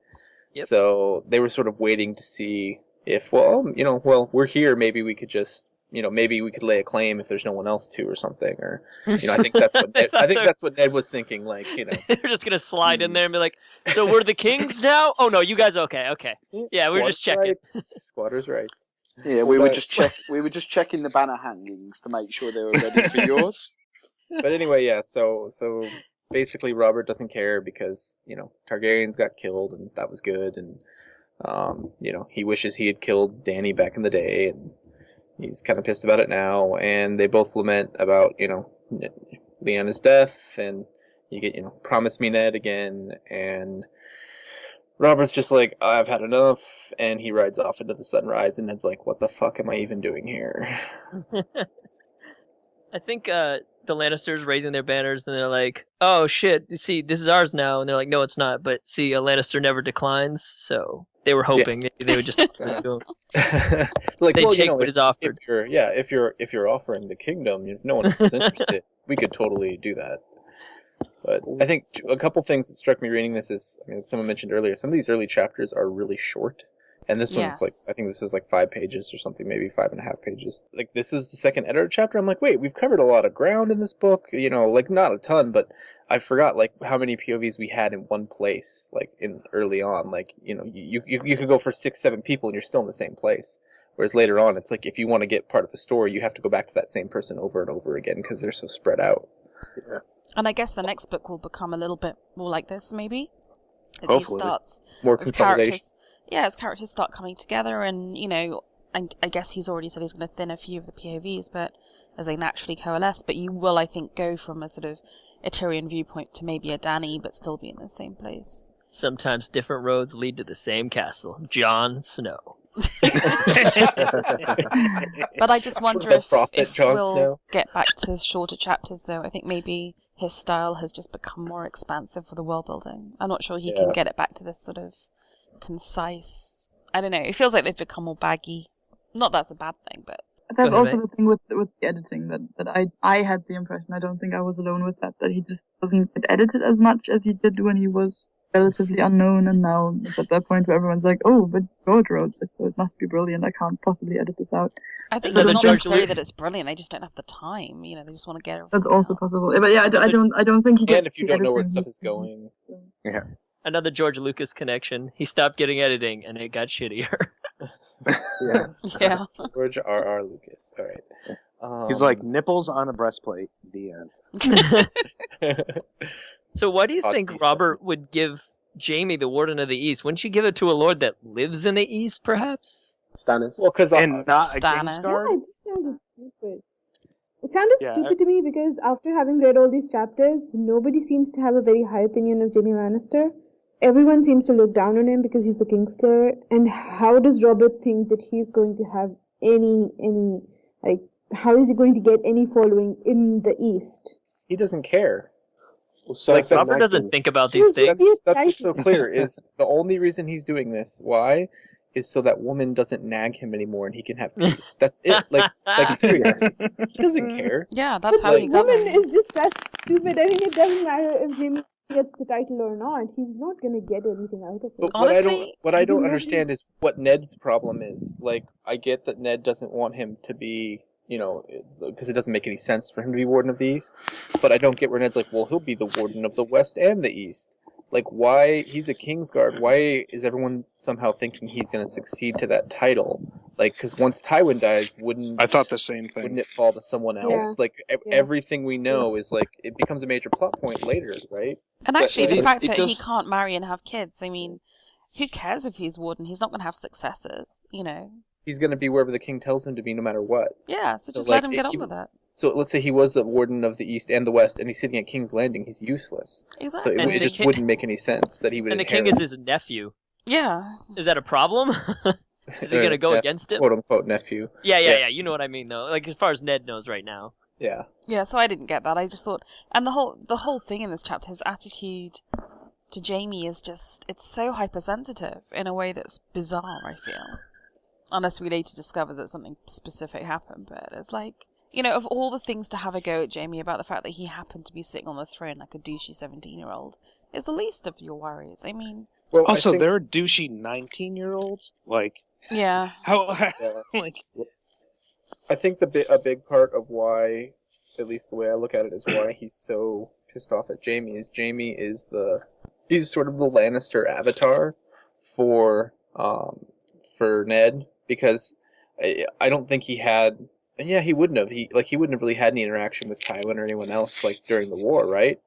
Yep. So they were sort of waiting to see if, well, we're here. Maybe we could just, maybe we could lay a claim if there's no one else to or something. Or, I think that's what that's what Ned was thinking. Like, They're just gonna slide in there and be like, "So we're the kings now? Oh no, you guys okay? Okay, yeah, we're just checking." Rights, squatters' rights. Yeah, we were just checking the banner hangings to make sure they were ready for yours. But anyway, yeah. So basically, Robert doesn't care because Targaryens got killed, and that was good, and he wishes he had killed Dany back in the day, and he's kind of pissed about it now. And they both lament about Lyanna's death, and you get promise me Ned again, and Robert's just like, I've had enough, and he rides off into the sunrise, and Ned's like, what the fuck am I even doing here? I think the Lannisters raising their banners, and they're like, "Oh shit! You see, this is ours now." And they're like, "No, it's not." But see, a Lannister never declines, so they were hoping maybe they would just like, they well, take what is offered. If you're offering the kingdom, if no one else is interested, we could totally do that. But I think a couple things that struck me reading this is, like someone mentioned earlier, some of these early chapters are really short. And this one's like, I think this was like 5 pages or something, maybe 5.5 pages. Like, this is the second Eddard chapter. I'm like, wait, we've covered a lot of ground in this book. Like, not a ton, but I forgot, like, how many POVs we had in one place, like, in early on. Like, you could go for 6-7 people and you're still in the same place. Whereas later on, it's like, if you want to get part of a story, you have to go back to that same person over and over again because they're so spread out. Yeah. And I guess the next book will become a little bit more like this, maybe. As Hopefully. he starts, More as consolidation. as characters start coming together, and I guess he's already said he's going to thin a few of the POVs, but as they naturally coalesce. But you will, I think, go from a sort of a Tyrion viewpoint to maybe a Dany, but still be in the same place. Sometimes different roads lead to the same castle. Jon Snow. But I just wonder The if prophet Jon we'll Snow. get back to shorter chapters, though. I think maybe his style has just become more expansive for the world building. I'm not sure he can get it back to this sort of concise. I don't know. It feels like they've become more baggy. Not that's a bad thing, but That's Go ahead, also the thing with the editing that I had the impression, I don't think I was alone with that he just doesn't get edited as much as he did when he was relatively unknown, and now it's at that point where everyone's like, oh, but George wrote this, so it must be brilliant, I can't possibly edit this out. I think Another it's not George necessarily Lucas- that it's brilliant. They just don't have the time. They just want to get everything That's also out. possible. But yeah, I don't think he gets And if you the don't know where editing stuff he is going. needs, so. Another George Lucas connection. He stopped getting editing, and it got shittier. Yeah. Yeah. George R.R. Lucas. All right. He's like, nipples on a breastplate. The end. So why do you Odd think piece Robert of- would give Jaime the Warden of the East? Wouldn't you give it to a lord that lives in the East, perhaps? Stannis. Well, because And not a Stannis. Kingsguard? Yeah, it just sounded stupid. It sounded Yeah, stupid to me because after having read all these chapters, nobody seems to have a very high opinion of Jaime Lannister. Everyone seems to look down on him because he's the Kingslayer. And how does Robert think that he's going to have any like? How is he going to get any following in the East? he doesn't care. Well, Like, Cersei Robert nagged doesn't him. think about these things. That's what's so clear is the only reason he's doing this. Why? Is so that woman doesn't nag him anymore and he can have peace. That's it. Like seriously, he doesn't care. Yeah, that's But how the he woman governs. is just that stupid. I think it doesn't matter if Jaime gets the title or not. He's not going to get anything out of it. But Honestly, what I don't understand is what Ned's problem is. Like, I get that Ned doesn't want him to be, because it doesn't make any sense for him to be Warden of the East. But I don't get where Ned's like, well, he'll be the Warden of the West and the East. Like, why? He's a Kingsguard. Why is everyone somehow thinking he's going to succeed to that title? Like, because once Tywin dies, I thought the same thing. wouldn't it fall to someone else? Like, everything we know is like, it becomes a major plot point later, right? And But actually, it the is- fact it that he does- can't marry and have kids, I mean, who cares if he's warden? He's not going to have successors, He's going to be wherever the king tells him to be no matter what. Yeah, so So, just like, let him get on even- with it. So let's say he was the Warden of the East and the West, and he's sitting at King's Landing. He's useless. So Exactly. And it the just king- wouldn't make any sense that he would And the inherit. king is his nephew. Yeah. Is that a problem? Is he gonna go against him? Quote unquote nephew. Yeah. You know what I mean, though. Like, as far as Ned knows right now. Yeah. Yeah, so I didn't get that. I just thought, and the whole thing in this chapter, his attitude to Jaime is just, it's so hypersensitive in a way that's bizarre, I feel. Unless we later discover that something specific happened, but it's like, of all the things to have a go at Jaime about the fact that he happened to be sitting on the throne like a douchey 17-year-old is the least of your worries. I mean, Well, Also, I think, there are douchey 19-year-olds. Like, yeah. how? Yeah. Like, I think a big part of why, at least the way I look at it, is why he's so pissed off at Jaime is he's sort of the Lannister avatar for Ned, because I don't think he had. And yeah, he wouldn't have. He wouldn't have really had any interaction with Tywin or anyone else like during the war, right?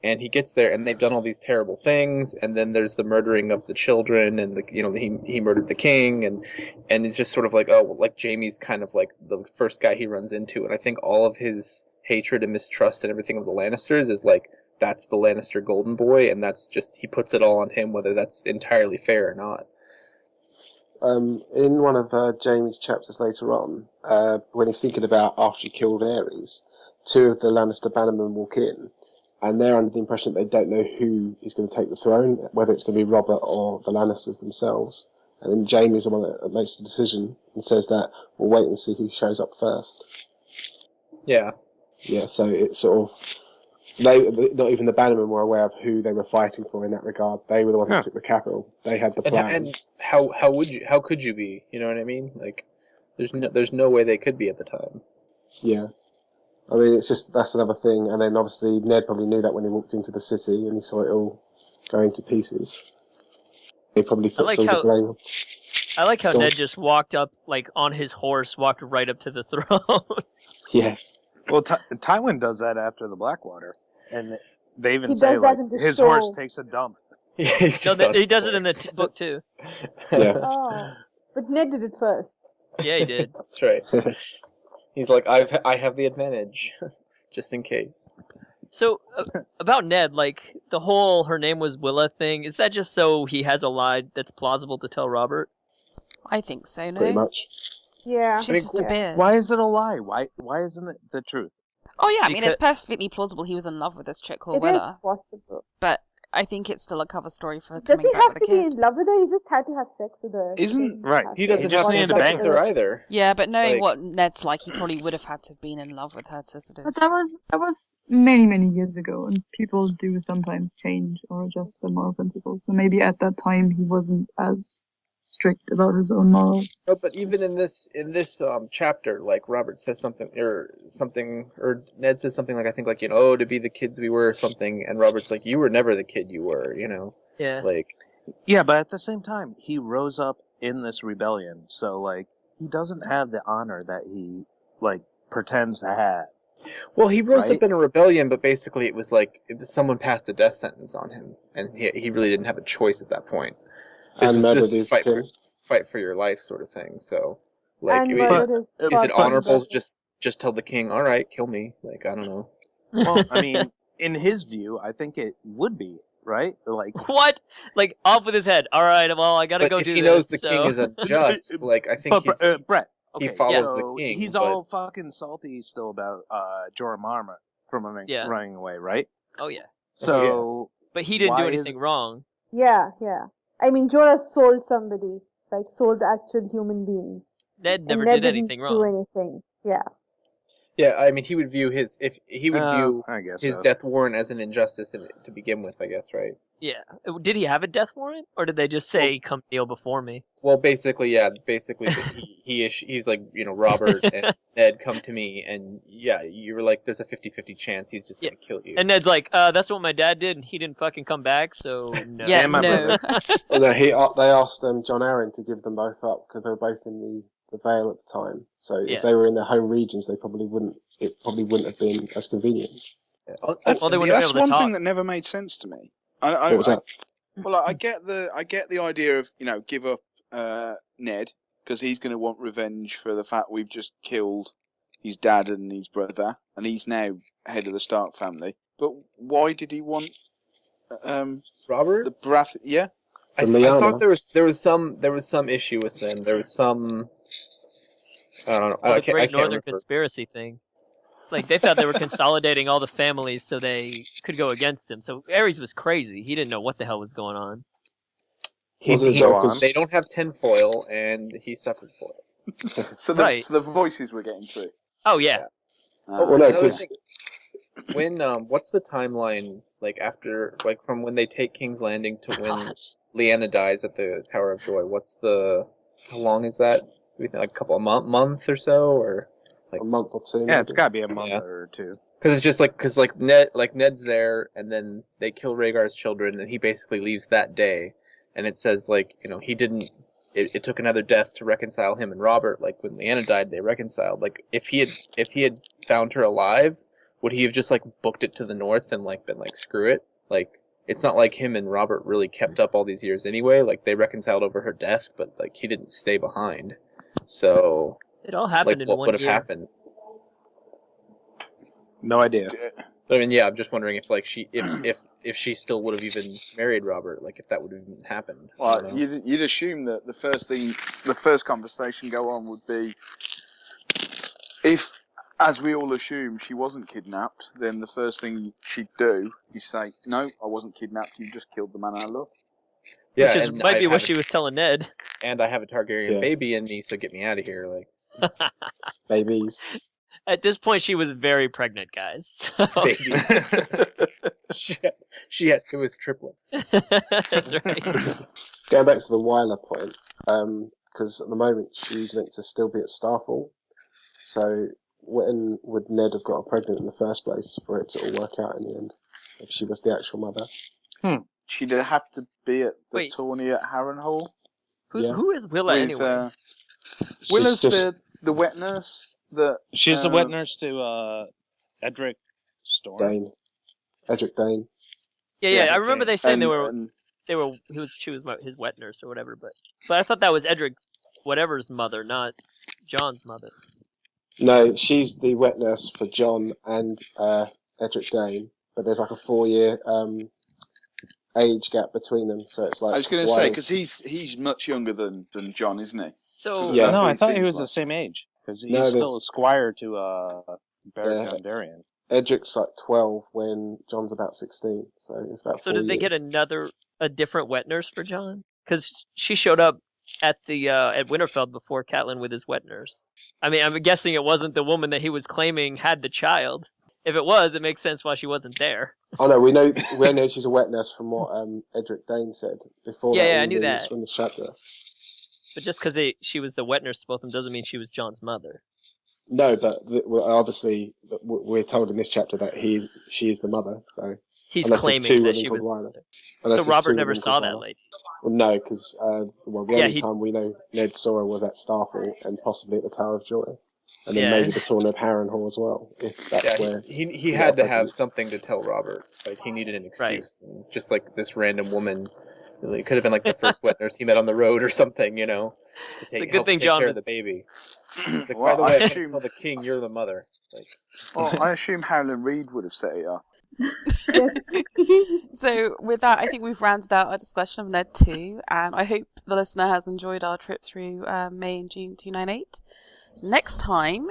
And he gets there, and they've done all these terrible things, and then there's the murdering of the children, and he murdered the king, and it's just sort of like, oh, well, like Jaime's kind of like the first guy he runs into, and I think all of his hatred and mistrust and everything of the Lannisters is like that's the Lannister golden boy, and that's just he puts it all on him, whether that's entirely fair or not. In one of Jaime's chapters later on, when he's thinking about after he killed Aerys, two of the Lannister bannermen walk in, and they're under the impression that they don't know who is going to take the throne, whether it's going to be Robert or the Lannisters themselves. And then Jaime's the one that makes the decision and says that we'll wait and see who shows up first. Yeah. Yeah, so it's sort of not even the bannermen were aware of who they were fighting for in that regard. They were the ones that took the capital. They had the plan. And how could you be? You know what I mean? Like, there's no way they could be at the time. Yeah. I mean, it's just, that's another thing. And then obviously Ned probably knew that when he walked into the city and he saw it all going to pieces. He probably put some of the blame. I like how Go on. Ned just walked up, like, on his horse, walked right up to the throne. Yeah. well, Tywin does that after the Blackwater, and they even He say does that like in the his show. horse takes a dump. Yeah, he's No, just on he his does it in the horse. book, too. Yeah. Oh, but Ned did it first. Yeah, he did. That's right. He's like, I have the advantage, just in case. So, about Ned, like, the whole her name was Willa thing, is that just so he has a lie that's plausible to tell Robert? I think so, no? Pretty much. Yeah. She's just a beard. Why is it a lie? Why isn't it the truth? Oh yeah, I mean, it's perfectly plausible he was in love with this chick called It is Willa, possible. but I think it's still a cover story for Does coming he back have with a to be kid. in love with her? He just had to have sex with her. Isn't- Right. He doesn't just have to needs have to sex bang with her either. Yeah, but knowing Like- what Ned's like, he probably would have had to have been in love with her to sort of... But that was many years ago, and people do sometimes change or adjust their moral principles. So maybe at that time he wasn't as strict about his own morals. No, but even in this chapter, like Robert says something, or Ned says something like, I think like, to be the kids we were or something, and Robert's like, you were never the kid you were, Yeah. like. Yeah, but at the same time, he rose up in this rebellion, so like he doesn't have the honor that he like pretends to have. Well, he rose Right? up in a rebellion, but basically it was like if someone passed a death sentence on him, and he really didn't have a choice at that point. This And was murdered this his fight king. fight for your life sort of thing. So, like, And is it honorable to to just tell the king, all right, kill me? Like, I don't know. Well, I mean, in his view, I think it would be, right? Like, What? Like, off with his head. All right, well, I gotta But go if do he this. knows the king is unjust, like, I think Brett, he okay, follows so the king. He's but all fucking salty still about Jorah Mormont from running away, right? Oh, yeah. So, But he didn't do why is- anything wrong. Yeah. I mean, Jorah sold somebody, like sold actual human beings. Ned never and Ned did anything didn't do wrong. anything. Yeah. yeah, I mean, he would view his I guess his so. death warrant as an injustice to begin with, I guess, right? Yeah. Did he have a death warrant? Or did they just say, come kneel before me? Well, basically, yeah. Basically, he's like, Robert and Ned, come to me, and yeah, you were like, there's a 50-50 chance he's just gonna kill you. And Ned's like, that's what my dad did, and he didn't fucking come back, so no. Yeah, And my no. Well, no, they asked John Arryn to give them both up because they were both in the Vale at the time. So Yeah. if they were in their home regions, it probably wouldn't have been as convenient. That's, Well, they wouldn't be that's able to one talk. thing that never made sense to me. What was that? I get the idea of give up Ned because he's going to want revenge for the fact we've just killed his dad and his brother, and he's now head of the Stark family. But why did he want Robert? the Brath? Yeah, I thought there was some issue with them. There was some. I don't know. Well, I the can't Great Northern remember. Conspiracy thing. Like, they thought they were consolidating all the families so they could go against him. So Ares was crazy. He didn't know what the hell was going on. They don't have tinfoil, and he suffered for it. so Right. the voices were getting through. Oh, yeah. Well, no, Another 'cause- thing, when what's the timeline like after from when they take King's Landing to when Gosh. Lyanna dies at the Tower of Joy? How long is that? Do we think like a couple of month or so, or a month or two. Yeah, it's maybe. got to be a month Yeah. or two. because it's just because Ned's there, and then they kill Rhaegar's children, and he basically leaves that day, and it says he didn't. It took another death to reconcile him and Robert. Like when Lyanna died, they reconciled. Like if he had found her alive, would he have just booked it to the north and been screw it? Like it's not like him and Robert really kept up all these years anyway. Like they reconciled over her death, but he didn't stay behind. So It all happened in what one would have year. happened? No idea. I mean, yeah, I'm just wondering if she still would have even married Robert, if that would have even happened. I don't Well, know. you'd assume that the first conversation go on would be if, as we all assume, she wasn't kidnapped, then the first thing she'd do is say, "No, I wasn't kidnapped. You just killed the man I love." Yeah, Which and might be I what have she was telling Ned. And I have a Targaryen Yeah. baby in me, so get me out of here. Babies. At this point, she was very pregnant, guys. So- Babies. It was triplet. That's right. Going back to the Wyler point, because at the moment she's linked to still be at Starfall. So when would Ned have got her pregnant in the first place for it to all work out in the end? If she was the actual mother. She'd have to be at the Wait. tourney at Who, Harrenhal. Yeah. who is Willa anyway? Willa's just- the wet nurse. That She's the wet nurse to Edric Storm. Dane. Edric Dane. Yeah. Yeah, I remember they saying and she was his wet nurse or whatever, but I thought that was Edric whatever's mother, not John's mother. No, she's the wet nurse for Jon and Edric Dane, but there's a 4-year age gap between them, so it's I was going to why- say because he's much younger than Jon, isn't he? So Yeah. No, I That's what thought it he was seems the like. same age because he's No, there's- still a squire to Beric Yeah. Dondarrion. Edric's 12 when Jon's about 16, so it's about 4 did they get years. a different wet nurse for John? Because she showed up at the at Winterfell before Catelyn with his wet nurse. I mean, I'm guessing it wasn't the woman that he was claiming had the child. If it was, it makes sense why she wasn't there. Oh no, we know she's a wet nurse from what Edric Dane said before. Yeah, that yeah, I in knew the- that. in the chapter. But just because she was the wet nurse to both of them doesn't mean she was John's mother. No, but obviously we're told in this chapter that she is the mother. So He's unless there's claiming two that women she called was. Wyler. So Unless there's Robert two never women saw called that Wyler. lady. Well, no, because the Yeah, only time we know Ned saw her was at Starfall and possibly at the Tower of Joy, and then Yeah. maybe the tournament of Harrenhal as well. If that's Yeah, where he Yeah, had to pregnant. have something to tell Robert. He needed an excuse, and just this random woman It could have been like the first wet nurse he met on the road or something, to help take care of the baby. It's like, by the way, I assume... tell the king you're the mother. Well, I assume Howland Reed would have set it up. So with that, I think we've rounded out our discussion of Ned 2, and I hope the listener has enjoyed our trip through May and June 298. Next time,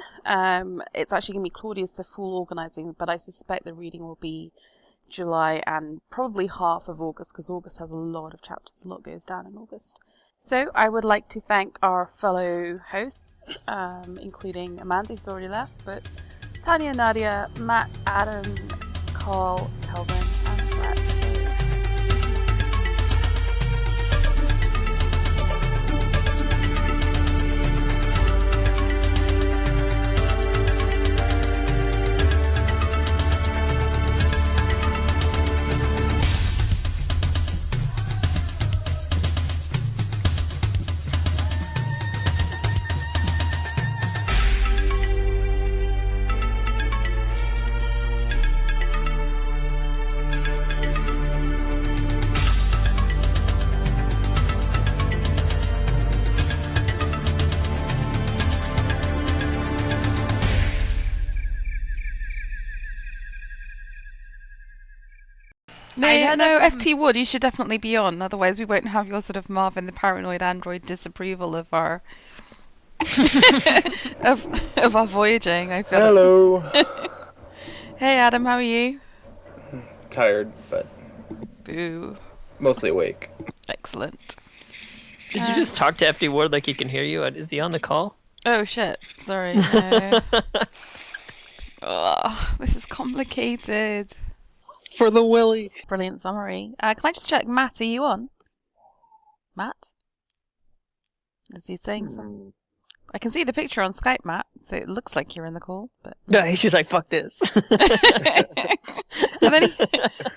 it's actually going to be Claudius the Fool organising, but I suspect the reading will be July and probably half of August, because August has a lot of chapters, a lot goes down in August. So I would like to thank our fellow hosts, including Amanda, who's already left, but Tanja, Nadia, Matt, Adam, Carl, Kelvin, and Brett. No, FT Wood, you should definitely be on. Otherwise, we won't have your sort of Marvin the paranoid android disapproval of our of our voyaging. I feel. Hello. Hey, Adam, how are you? Tired, but boo. Mostly awake. Excellent. Did you just talk to FT Ward like he can hear you? Is he on the call? Oh shit! Sorry. No. Oh, this is complicated. For the Willy. Brilliant summary. Can I just check, Matt, are you on? Matt? Is he saying something? I can see the picture on Skype, Matt, so it looks like you're in the call. But no, he's just like, fuck this. and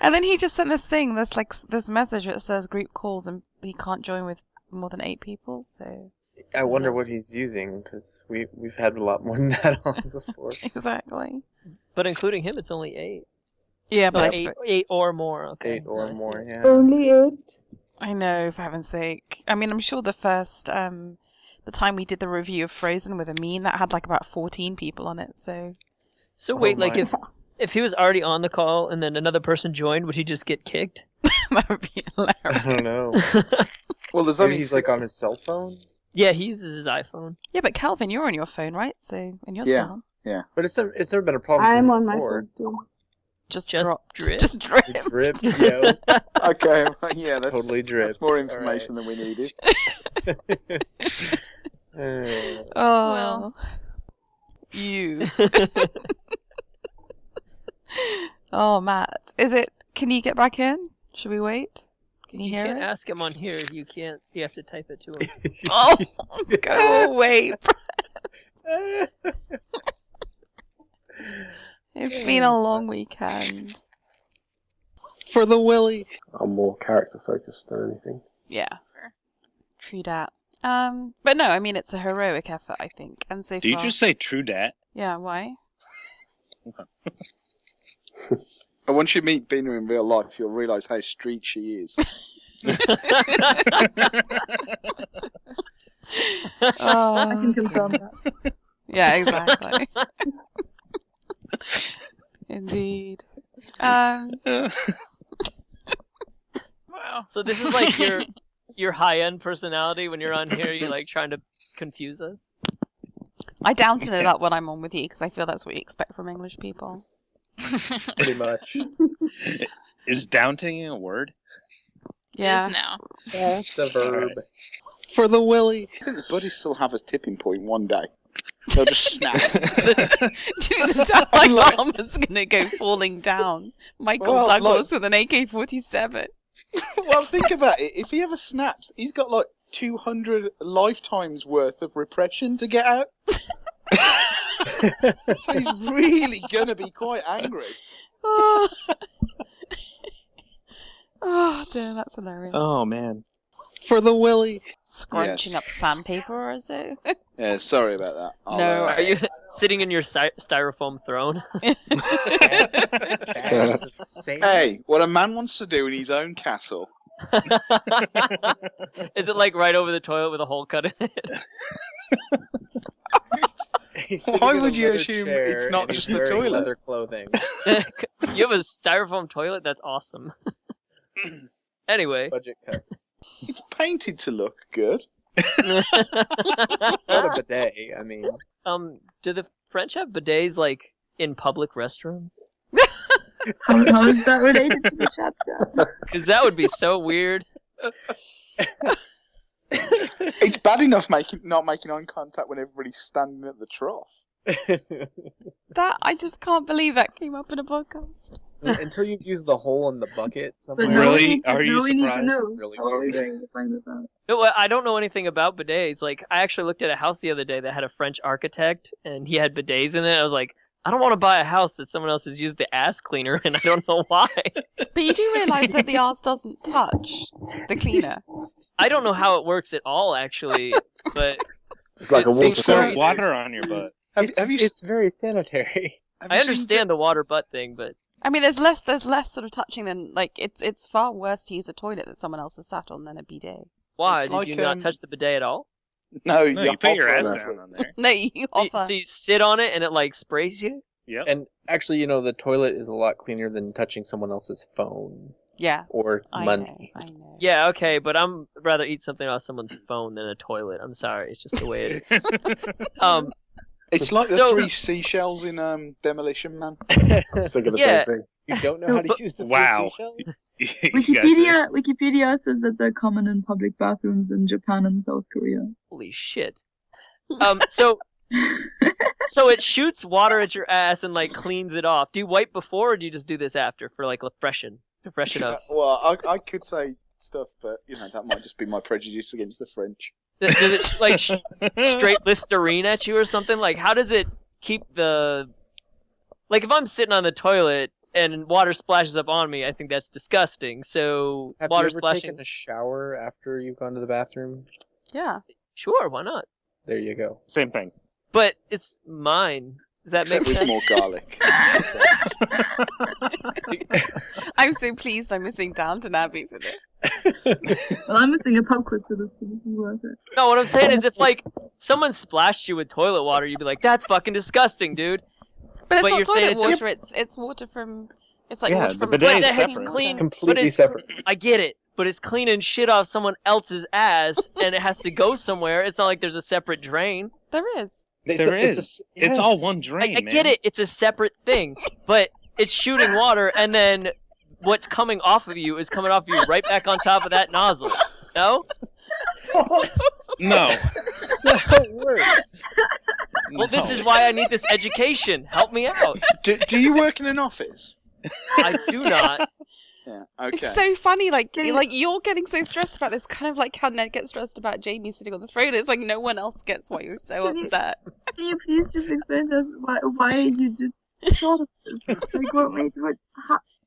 then he just sent this thing, this message that says group calls and he can't join with more than 8 people, so... I wonder what he's using, because we've had a lot more than that on before. Exactly. But including him, it's only 8. Yeah, but eight or more. Okay. 8 or more, yeah. Only 8. I know, for heaven's sake. I mean, I'm sure the first, the time we did the review of Frozen with Amin, that had like about 14 people on it, so... So wait, like if he was already on the call and then another person joined, would he just get kicked? That would be hilarious. I don't know. Well, there's Maybe only he's like on his cell phone? Yeah, he uses his iPhone. Yeah, but Kelvin, you're on your phone, right? So, and you're still on. Yeah. But it's never been a problem for I'm him on before. my phone too. Just drip. Just drip. Drip, yo. Okay, well, yeah, that's Totally drip. That's more information than we needed. Oh, Well. You. Oh, Matt, can you get back in? Should we wait? Can you hear can't it? ask him on here. You can't. You have to type it to him. Oh, go away. It's been a long weekend. For the Willy. I'm more character focused than anything. Yeah, true dat. But no, I mean it's a heroic effort, I think. And so Did you just say true dat? Yeah, why? And once you meet Bina in real life, you'll realise how street she is. Oh, I can confirm that. yeah, exactly. Indeed. Wow. So this is like your high-end personality when you're on here. You're like trying to confuse us. I downton it up when I'm on with you because I feel that's what you expect from English people. Pretty much. Is downting a word? Yeah. It is now. Yeah, it's a verb. For the Willy. I think the buddies still have a tipping point one day. They'll just snap. The Dalai Lama's gonna go falling down. Michael Douglas with an AK-47. Well, think about it. If he ever snaps, he's got like 200 lifetimes worth of repression to get out. So he's really gonna be quite angry. Oh dear, that's hilarious. Oh, man. For the Willy. Scrunching up sandpaper or so. Yeah, sorry about that. No, Are you sitting in your styrofoam throne? Hey, what a man wants to do in his own castle, Is it like right over the toilet with a hole cut in it? Why would you assume it's not just the toilet? Leather clothing. You have a styrofoam toilet? That's awesome. Anyway. Budget cuts. It's painted to look good. Not a bidet, I mean. Do the French have bidets, like, in public restrooms? How is that related to the chapter? Because that would be so weird. It's bad enough not making eye contact when everybody's standing at the trough. That I just can't believe that came up in a podcast. Until you've used the hole in the bucket somewhere. But now we need to, Are you now we need to surprised? know. Really How are we weird. going to find this out? No, well, I don't know anything about bidets. Like, I actually looked at a house the other day that had a French architect, and he had bidets in it. I was like, I don't want to buy a house that someone else has used the ass cleaner, and I don't know why. But you do realise that the arse doesn't touch the cleaner. I don't know how it works at all, actually, but It's like a water It's Pour slide. water on your butt. It's very sanitary. I understand the water butt thing, but I mean, there's less sort of touching than like it's far worse to use a toilet that someone else has sat on than a bidet. why? It's Did like, you not touch the bidet at all? No, No, you put your ass offer- down on there. No, you So offer. you sit on it and it like sprays you? Yep. And actually, the toilet is a lot cleaner than touching someone else's phone Yeah, or I money. know. I know. Yeah, okay, but I'm rather eat something off someone's phone than a toilet. I'm sorry, it's just the way it is. It's like the So- 3 seashells in Demolition Man. Think of the Yeah. same thing. You don't know how to use the Wow. seashell? You guys Wikipedia says that they're common in public bathrooms in Japan and South Korea. Holy shit. So it shoots water at your ass and like cleans it off. Do you wipe before or do you just do this after for like to freshen up? Well, I could say stuff, but that might just be my prejudice against the French. Does it like straight Listerine at you or something? Like how does it keep the... Like if I'm sitting on the toilet and water splashes up on me, I think that's disgusting. So Have water you ever splashing... taken a shower after you've gone to the bathroom? Yeah. Sure, why not? There you go. Same thing. But it's mine. Does that Except make with sense? more garlic. I'm so pleased I'm missing Downton Abbey for this. Well, I'm missing a pub quiz for this, so this is worth it. No, what I'm saying is if like someone splashed you with toilet water, you'd be like, that's fucking disgusting, dude. But it's But not you're saying toilet it's water. It's water from. It's like Yeah, water the from. bidet a is tap. separate. Clean, Completely but it's, separate. I get it, but it's cleaning shit off someone else's ass, and it has to go somewhere. It's not like there's a separate drain. There is. There is. It's all one drain, I man. get it, it's a separate thing, but it's shooting water, and then what's coming off of you is coming off of you right back on top of that nozzle. No? No. That's not how it works. Well, this is why I need this education. Help me out. Do you work in an office? I do not. Yeah. Okay. It's so funny, like you're getting so stressed about this, kind of like how Ned gets stressed about Jamie sitting on the throne. It's like no one else gets why you're so upset. Can you please just explain to us why you just thought of this? Like,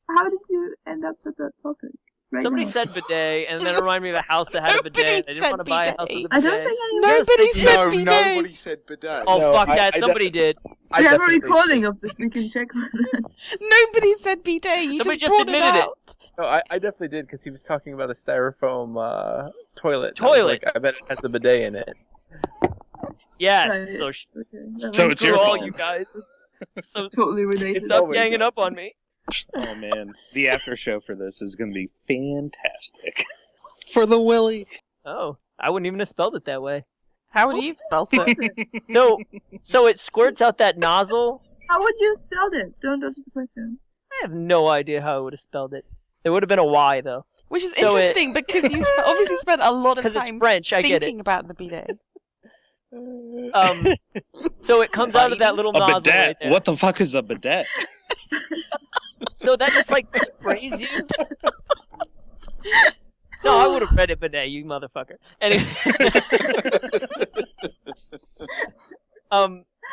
how did you end up with that topic? Right Somebody now? said bidet, and then it reminded me of a house that had a bidet. Nobody I didn't said want to buy a house bidet. with a I bidet. don't think anyone. Yes, Nobody they did. said No, bidet. nobody said bidet. Oh, No, fuck I that. Somebody did. We have a definitely- recording of this. We can check on that. Nobody said bidet. You Somebody just just brought admitted it. out. No, I definitely did because he was talking about a styrofoam toilet. I was Toilet. like, I bet it has a bidet in it. Yes. Right. So Okay. that So was it's your screw all fault. you guys. So totally related. stop always ganging that. up on me. Oh man, the after show for this is going to be fantastic. For the Willy. Oh, I wouldn't even have spelled it that way. How would you have spelt it? So it squirts out that nozzle. How would you have spelled it? Don't answer the question. I have no idea how I would have spelled it. It would have been a Y though. Which is So interesting because you obviously spent a lot of Because it's time French, I get thinking it. about the bidet. So it comes out of that little A nozzle bidet. right there. What the fuck is a bidet? So that just like sprays you. No, I would have read it bidet, you motherfucker. Anyway.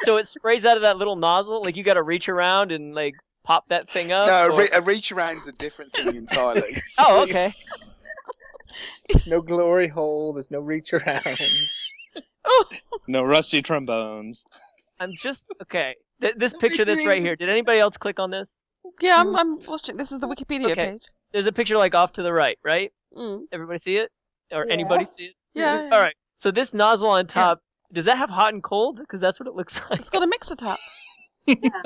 So it sprays out of that little nozzle. Like you got to reach around and like pop that thing up. No, or- a reach around's a different thing entirely. Oh, okay. There's no glory hole. There's no reach around. No rusty trombones. I'm just okay. This picture that's right here. Did anybody else click on this? Yeah, I'm watching. This is the Wikipedia Okay. page. There's a picture like off to the right, right? Everybody see it? Or Yeah. anybody see it? Yeah. All right. So this nozzle on top, does that have hot and cold? Because that's what it looks like. It's got a mixer top.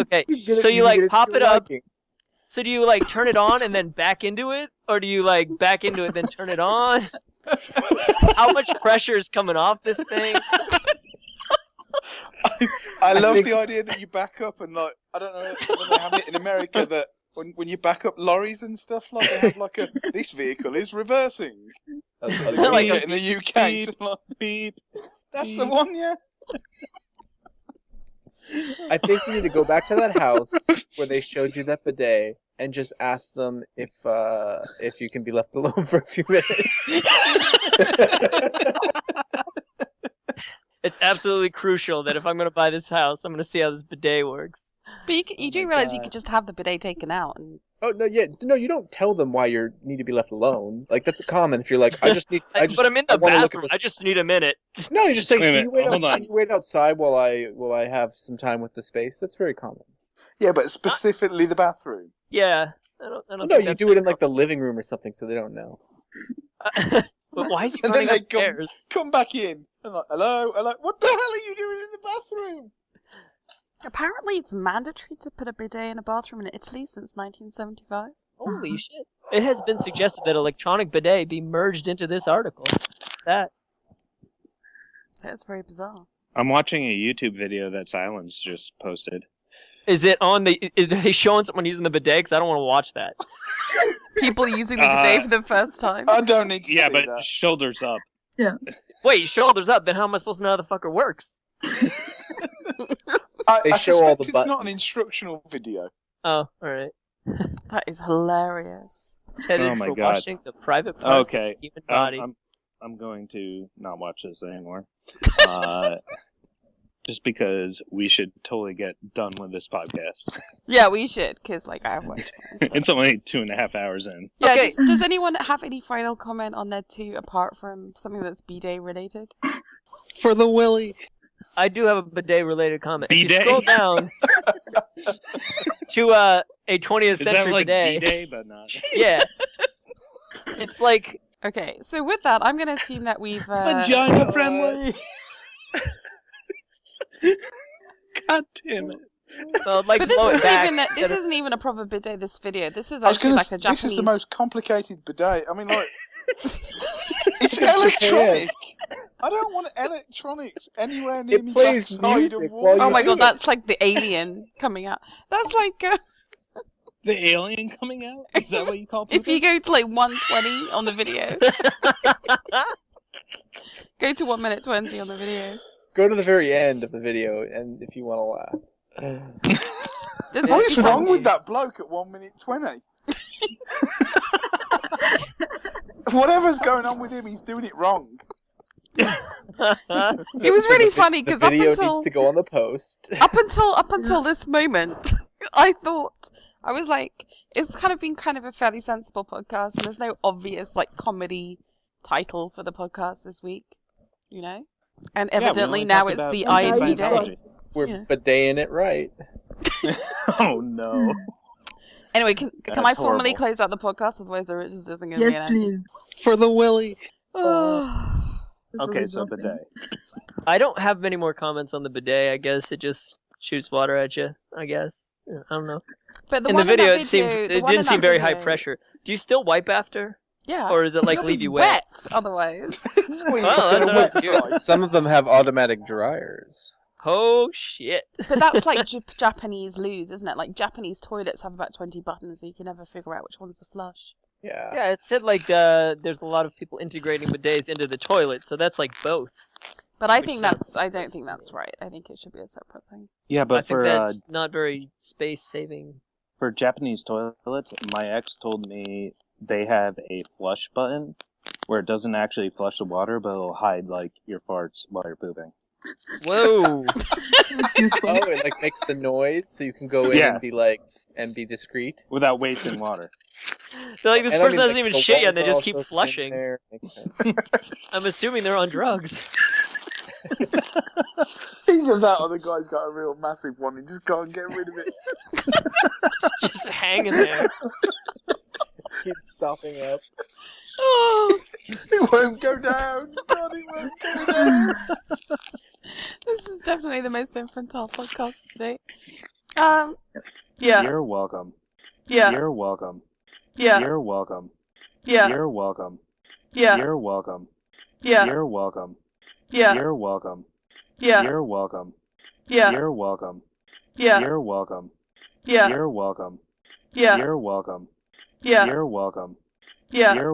Okay. So you like pop it up. So do you like turn it on and then back into it, or do you like back into it then turn it on? How much pressure is coming off this thing? I love the idea that you back up and like I don't know when they have it in America that when you back up lorries and stuff like they have like this vehicle is reversing. That's Like Like in the UK, so like, Beep. that's the one, yeah. I think you need to go back to that house where they showed you that bidet and just ask them if you can be left alone for a few minutes. It's absolutely crucial that if I'm going to buy this house, I'm going to see how this bidet works. But you do my realize you God. could just have the bidet taken out and Oh no, yeah, no, you don't tell them why you need to be left alone. Like that's common. If you're like, but I'm in the wanna look at bathroom. this- I just need a minute. No, you just say, Wait a can minute, you wait, hold on. can you wait outside while I have some time with the space? That's very common. Yeah, but specifically the bathroom. Yeah. I don't No, think you that's do it in like the living room or something, so they don't know. But why is he And then running they come- upstairs? Come back in. And like, hello, what the hell are you doing in the bathroom? apparently it's mandatory to put a bidet in a bathroom in Italy since 1975. Holy shit. It has been suggested that electronic bidet be merged into this article. That. That's very bizarre. I'm watching a YouTube video that Scilens just posted. Is it on the... Is they showing someone using the bidet? Because I don't want to watch that. People using the bidet for the first time. I don't need to Yeah, see but that. shoulders up. Wait, shoulders up, then how am I supposed to know how the fucker works? They I show all suspect the it's not an buttons. instructional video. Oh, alright. That is hilarious. Headed Oh my for God. washing the private parts Okay. of the human body. I'm going to not watch this anymore. Just because we should totally get done with this podcast. Yeah, we should, because like I have watched mine. It's only 2.5 hours in. Yeah, Okay. does anyone have any final comment on Ned 2 apart from something that's bidet related? For the Willy. I do have a bidet-related comment. If you Bidet? scroll down to a 20th Is that century like bidet. D-Day, but not? Yeah. It's like Okay, so with that, I'm going to assume that we've... Vagina friendly. God damn it. well, like But this blow it isn't back. even this isn't even a proper bidet. This video. This is I was actually gonna like say, a Japanese. this is the most complicated bidet. I mean, like, it's electronic. I don't want electronics anywhere near It me. plays backside music of while water. you Oh my do god, it. that's like the alien coming out. That's like The alien coming out? Is that what you call if people? you go to like 120 on the video, go to 1 minute 20 on the video. Go to the very end of the video, and if you want to laugh. There's What must is be wrong some- with that bloke at 1 minute 20? Whatever's going on with him, he's doing it wrong. It was really funny because the up video until needs to go on the post. up until this moment, I thought I was like, it's kind of been kind of a fairly sensible podcast, and there's no obvious like comedy title for the podcast this week, you know. And Yeah, we evidently only now talked it's about the Iron INB Scientology. Day. We're Yeah. bidetting it right. Oh no. Anyway, can That's I formally horrible. close out the podcast? Otherwise, there just isn't going to Yes, be an please. For the Willy. This was Okay, so exhausting. bidet. I don't have many more comments on the bidet. I guess it just shoots water at you. I guess. Yeah, I don't know. But the In the one in that video, video, it seemed the it one in didn't seem that very high video- pressure. Do you still wipe after, Yeah. or is it like You'll leave be you wet? otherwise. Well, Well, you that's said good. website. Some of them have automatic dryers. Oh shit! But that's like Japanese loos, isn't it? Like Japanese toilets have about 20 buttons, so you can never figure out which one's the flush. Yeah. Yeah, it said like there's a lot of people integrating bidets into the toilet, so that's like both. But I Which think sounds I don't think that's right. I think it should be a separate thing. Yeah, I but think for that's not very space saving. for Japanese toilets, my ex told me they have a flush button where it doesn't actually flush the water, but it'll hide like your farts while you're pooping. Whoa! It's useful. Oh, it like makes the noise, so you can go in Yeah. and be like discreet. Without wasting water. They're like, this And I person mean, doesn't like, even the shit yet, and walls they are just keep also thin flushing. there. Makes sense. I'm assuming they're on drugs. Either that or the guy's got a real massive one and just can't get rid of it. Just hanging there. Keeps stopping up. Oh, It won't go down. God, it won't go down. this is definitely the most infantile podcast today. Yeah. You're welcome. Yeah. You're welcome. Yeah. You're welcome. Yeah. You're welcome. Yeah. You're welcome. Yeah. You're welcome. Yeah. You're welcome. Yeah. You're welcome. Yeah. You're welcome. Yeah. You're welcome. Yeah. You're welcome. Yeah. You're welcome. Yeah. You're welcome. Yeah. You're